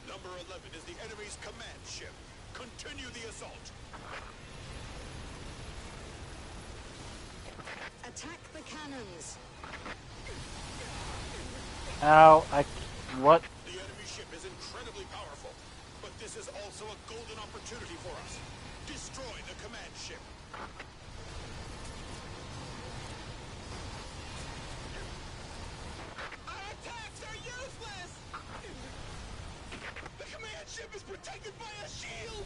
Number 11 is the enemy's command ship. Continue the assault. Attack the cannons. Ow, what? The enemy ship is incredibly powerful, but this is also a golden opportunity for us. Destroy the command ship. Our attacks are useless! The command ship is protected by a shield!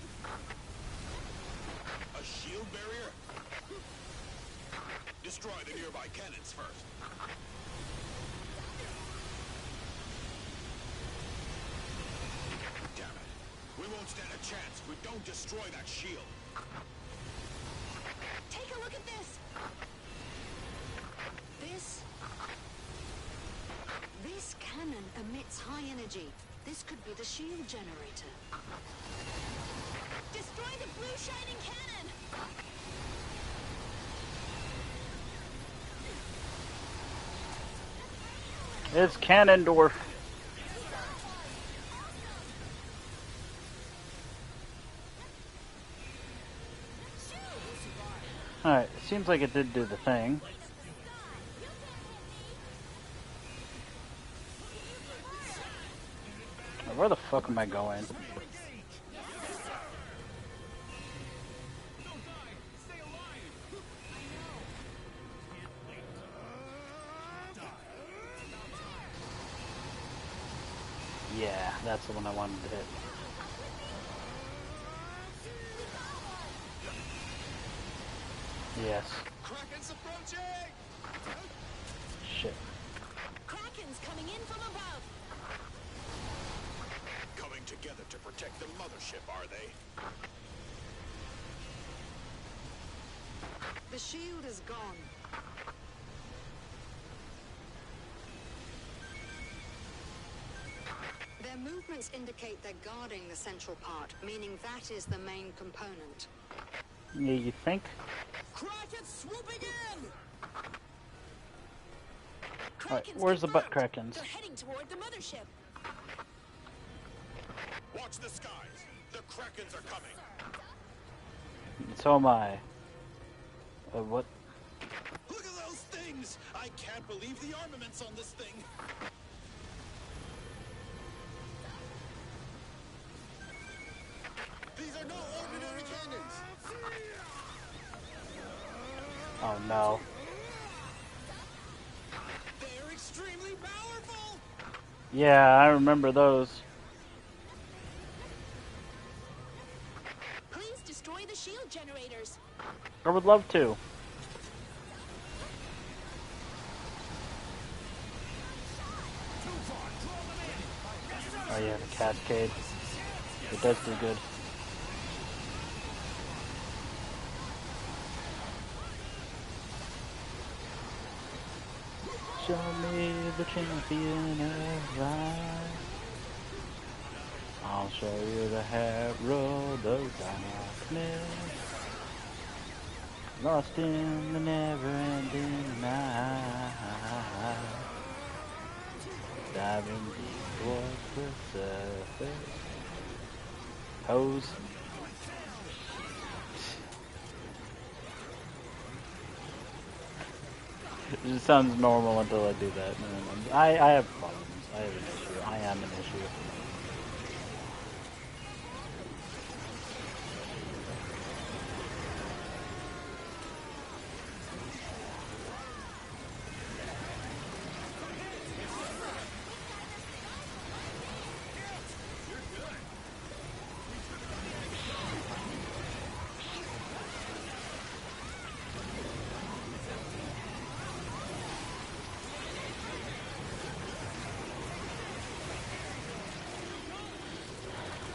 A shield barrier? Destroy the nearby cannons first. We won't stand a chance if we don't destroy that shield. Take a look at this. This cannon emits high energy. This could be the shield generator. Destroy the blue shining cannon. It's Cannondorf. Alright, it seems like it did do the thing. Where the fuck am I going? Yeah, that's the one I wanted to hit. Yes. Kraken's approaching! Shit. Kraken's coming in from above. Coming together to protect the mothership, are they? The shield is gone. Their movements indicate they're guarding the central part, meaning that is the main component. Yeah, you think? Kraken swooping in! Alright, where's the butt Krakens? They're heading toward the mothership. Watch the skies. The Krakens are coming. So am I. What? Look at those things! I can't believe the armaments on this thing. These are no ordinary cannons. Oh no. They're extremely powerful! Yeah, I remember those. Please destroy the shield generators. I would love to. Oh yeah, the cascade. It does do good. Show me the champion of life. I'll show you the herald of darkness. Lost in the never-ending night. Diving deep towards the surface. Hose. It just sounds normal until I do that. I have problems. I have an issue. I am an issue.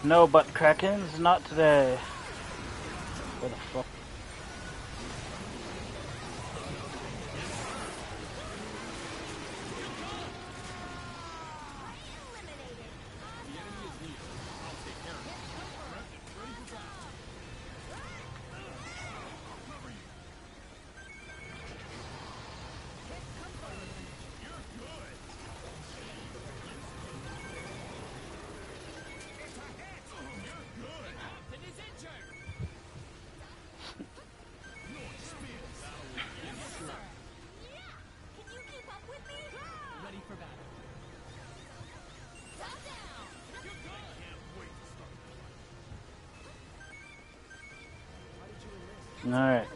No butt Krakens, not today. Where the fuck? Alright.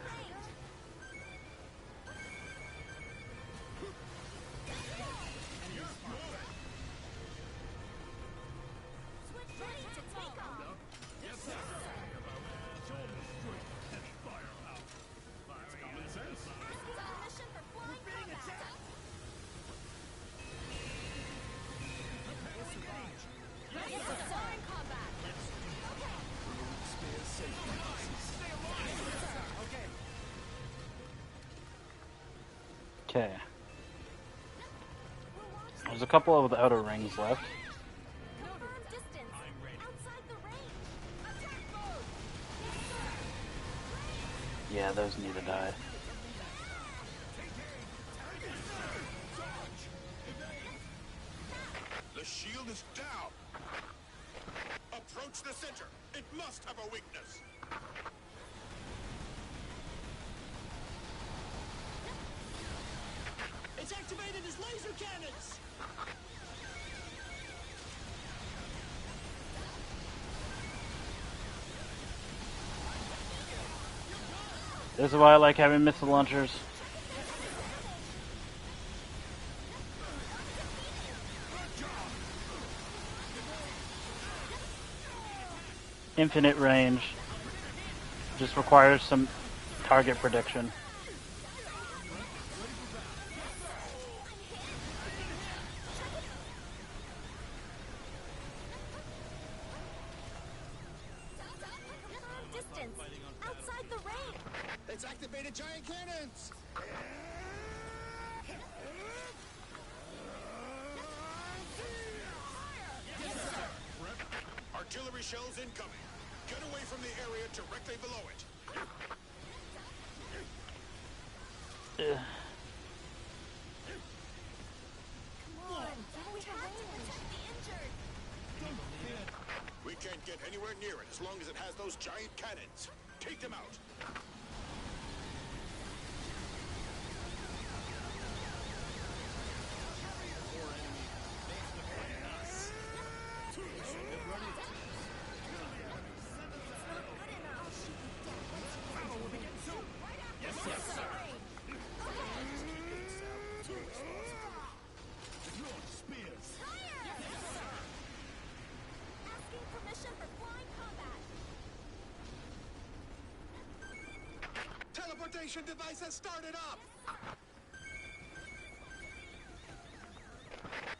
Okay. There's a couple of the outer rings left. Yeah, those need to die. The shield is down. Approach the center. It must have a weakness. It's activated as laser cannons! This is why I like having missile launchers. Infinite range. Just requires some target prediction. Distance! Outside the ring! It's activated giant cannons! Artillery shells incoming. Get away from the area directly below it. We can't get anywhere near it as long as it has those giant cannons. Take them out. Teleportation device has started up!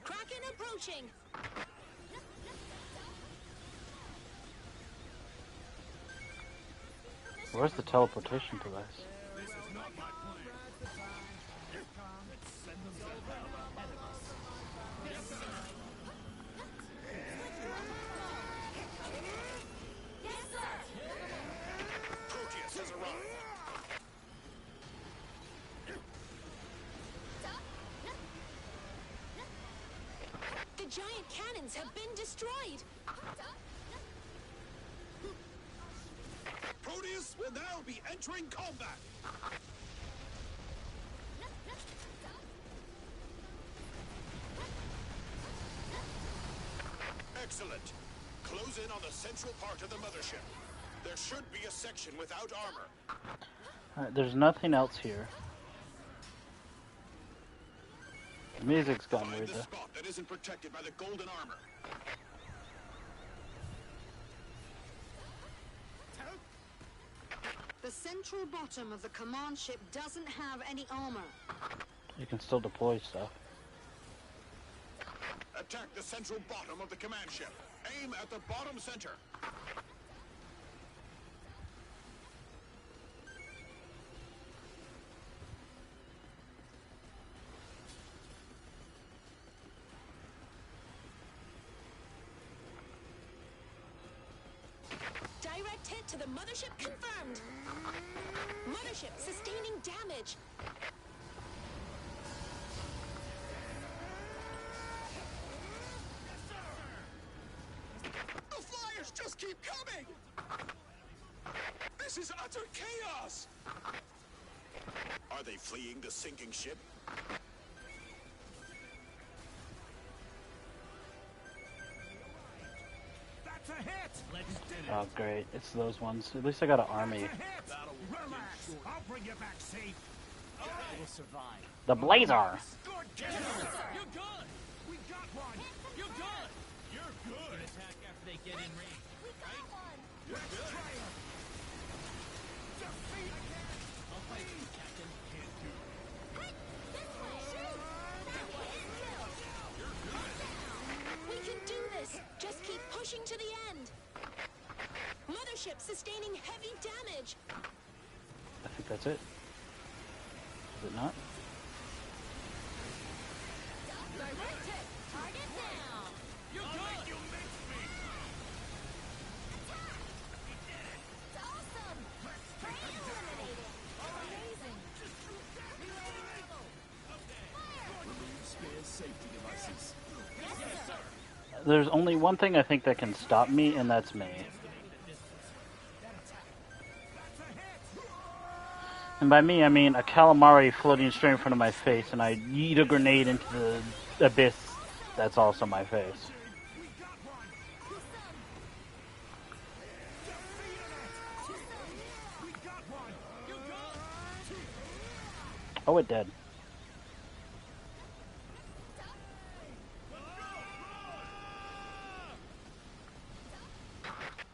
Kraken approaching! Where's the teleportation device? Proteus has arrived. The giant cannons have been destroyed! Proteus will now be entering combat! Excellent. Close in on the central part of the mothership. There should be a section without armor. Alright, there's nothing else here. The music's gone Find weird the though. spot that isn't protected by the golden armor. The central bottom of the command ship doesn't have any armor. You can still deploy stuff. Attack the central bottom of the command ship. Aim at the bottom center. Direct hit to the mothership confirmed! Mothership sustaining damage! The flyers just keep coming! This is utter chaos! Are they fleeing the sinking ship? That's a hit! Let's do it! Oh great, it's those ones. At least I got an army. Relax! I'll bring you back safe! It will survive. The Blazer! Good! Yes, you're good! We got one! You're good! You're good! Attack after they get in range. We got one! Let's try it! Defeat! I'll fight you, Captain. Can't do it. Hey, this way, shoot! That hit kill! You're good! We can do this! Just keep pushing to the end! Mothership sustaining heavy damage! I think that's it. Is it not? Direct hit. Target down. I'll make you miss me. Attack. It's awesome. Prey eliminated. Amazing. Reloading rifle. Fire. Remove spare safety devices. Yes, sir. There's only one thing I think that can stop me, and that's me. And by me, I mean a calamari floating straight in front of my face, and I yeet a grenade into the abyss that's also my face. Oh, it did.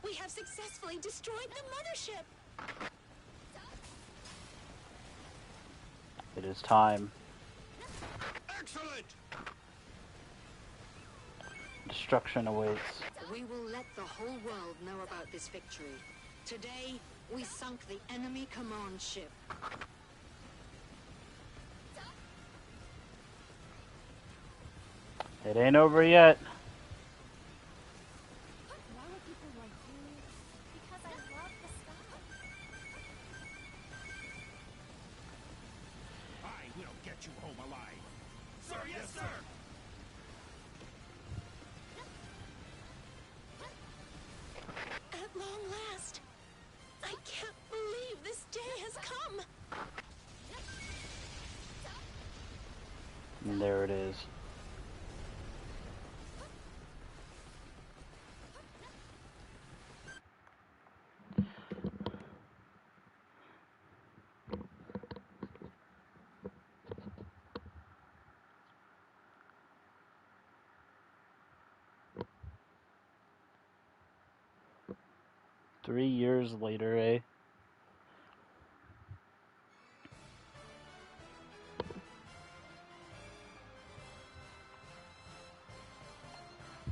We have successfully destroyed the mothership. It is time. Excellent! Destruction awaits. We will let the whole world know about this victory. Today, we sunk the enemy command ship. It ain't over yet. Why would people like you? Because I love the sky. I will get you home alive. Sir, yes, sir. At long last. I can't believe this day has come. And there it is. Three years later, eh?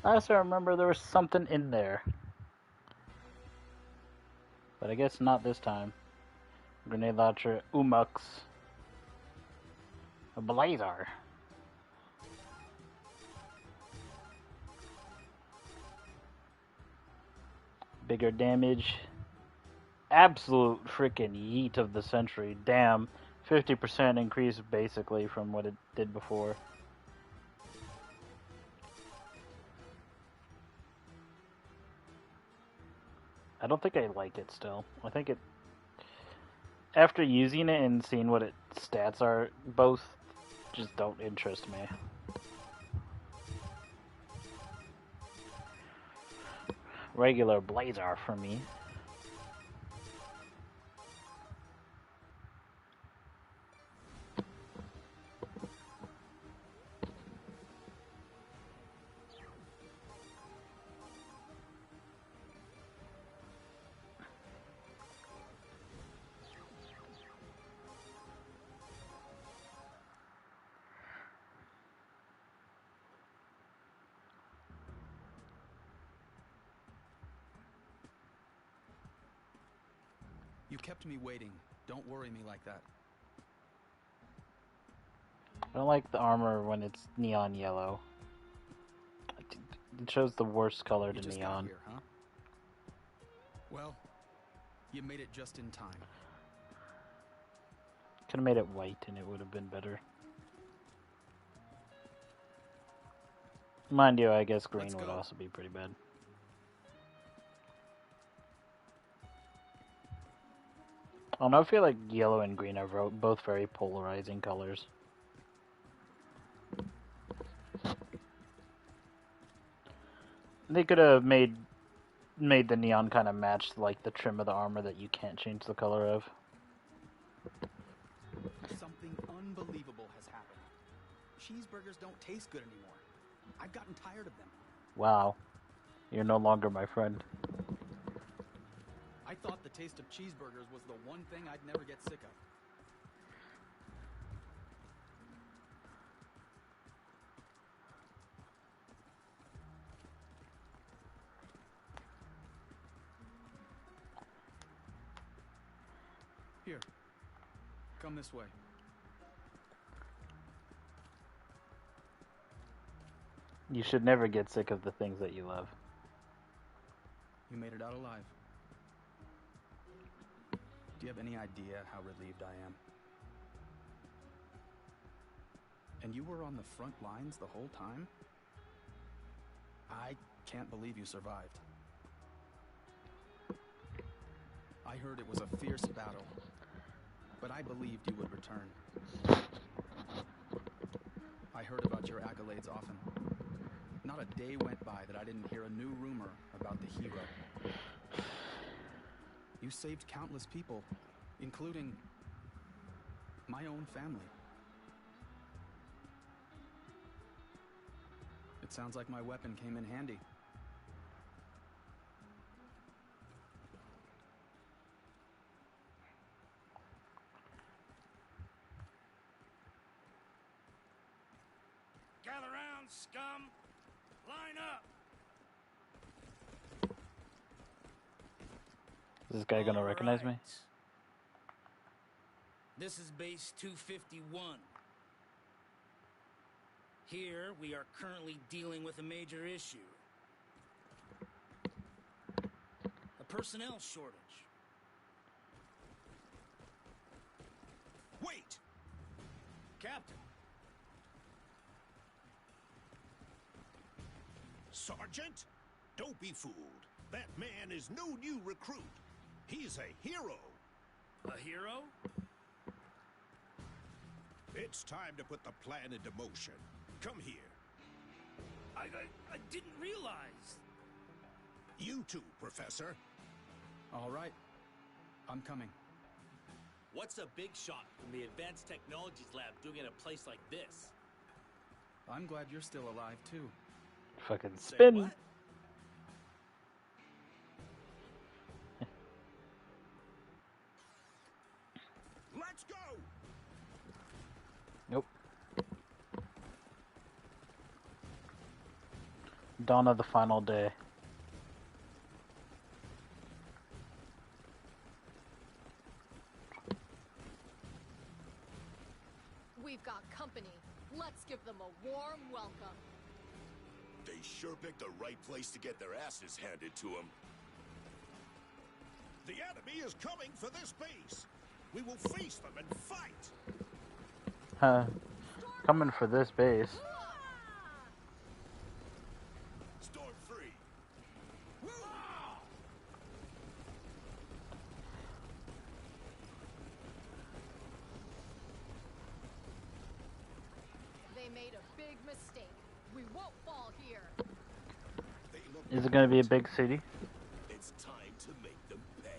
I also remember there was something in there. But I guess not this time. Grenade launcher, Umux. A Blazer. Bigger damage. Absolute freaking yeet of the century. Damn. 50% increase basically from what it did before. I don't think I like it still. I think it... After using it and seeing what its stats are, both just don't interest me. Regular Blazer for me. You kept me waiting. Don't worry me like that. I don't like the armor when it's neon yellow. It shows the worst color to just neon. Got here, huh? Well, you made it just in time. Could have made it white and it would have been better. Mind you, I guess green would also be pretty bad. I don't know, I feel like yellow and green are both very polarizing colors. They could have made the neon kind of match like the trim of the armor that you can't change the color of. Something unbelievable has happened. Cheeseburgers don't taste good anymore. I've gotten tired of them. Wow. You're no longer my friend. I thought the taste of cheeseburgers was the one thing I'd never get sick of. Here. Come this way. You should never get sick of the things that you love. You made it out alive. Do you have any idea how relieved I am? And you were on the front lines the whole time? I can't believe you survived. I heard it was a fierce battle, but I believed you would return. I heard about your accolades often. Not a day went by that I didn't hear a new rumor about the hero. You saved countless people, including my own family. It sounds like my weapon came in handy. Gather round, scum! Line up! Is this guy gonna recognize me? This is base 251. Here, we are currently dealing with a major issue. A personnel shortage. Wait! Captain. Sergeant? Don't be fooled. That man is no new recruit. He's a hero. A hero? It's time to put the plan into motion. Come here. I didn't realize. You too, Professor. All right. I'm coming. What's a big shot from the Advanced Technologies Lab doing in a place like this? I'm glad you're still alive, too. Fucking spin. Say what? Let's go! Nope. Dawn of the final day. We've got company. Let's give them a warm welcome. They sure picked the right place to get their asses handed to them. The enemy is coming for this base. We will face them and fight. Coming for this base. Storm free. They made a big mistake. We won't fall here. Is it gonna be a big city? It's time to make them pay.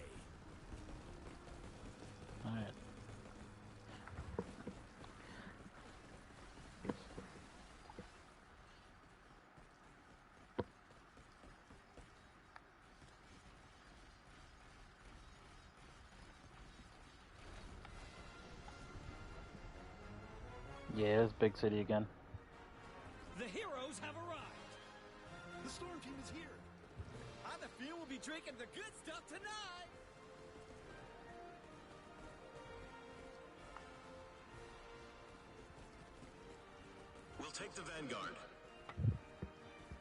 Alright. Yeah, it's big city again. The heroes have arrived. The storm team is here. I have a feel we'll be drinking the good stuff tonight. We'll take the Vanguard.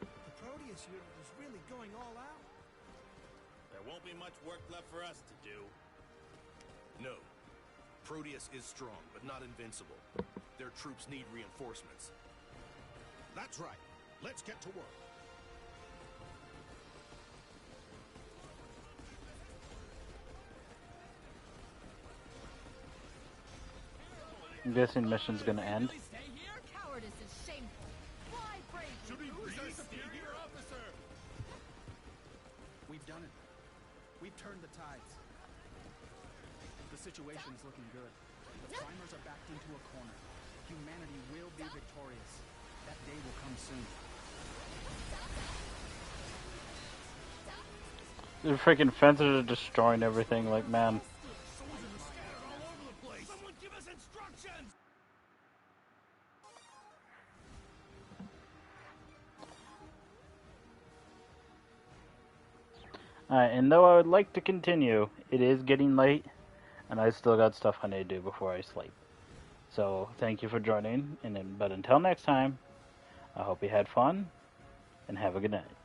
The Proteus unit is really going all out. There won't be much work left for us to do. No. Proteus is strong, but not invincible. Their troops need reinforcements. That's right. Let's get to work. I'm guessing mission's gonna end. Stay here? Cowardice is shameful. Fly, brave. We've done it. We've turned the tides. The situation's looking good. The primers are backed into a corner. Humanity will be victorious. That day will come soon. The freaking fences are destroying everything, like, man. Someone give us instructions! Alright, and though I would like to continue, it is getting late, and I still got stuff I need to do before I sleep. So, thank you for joining, but until next time, I hope you had fun, and have a good night.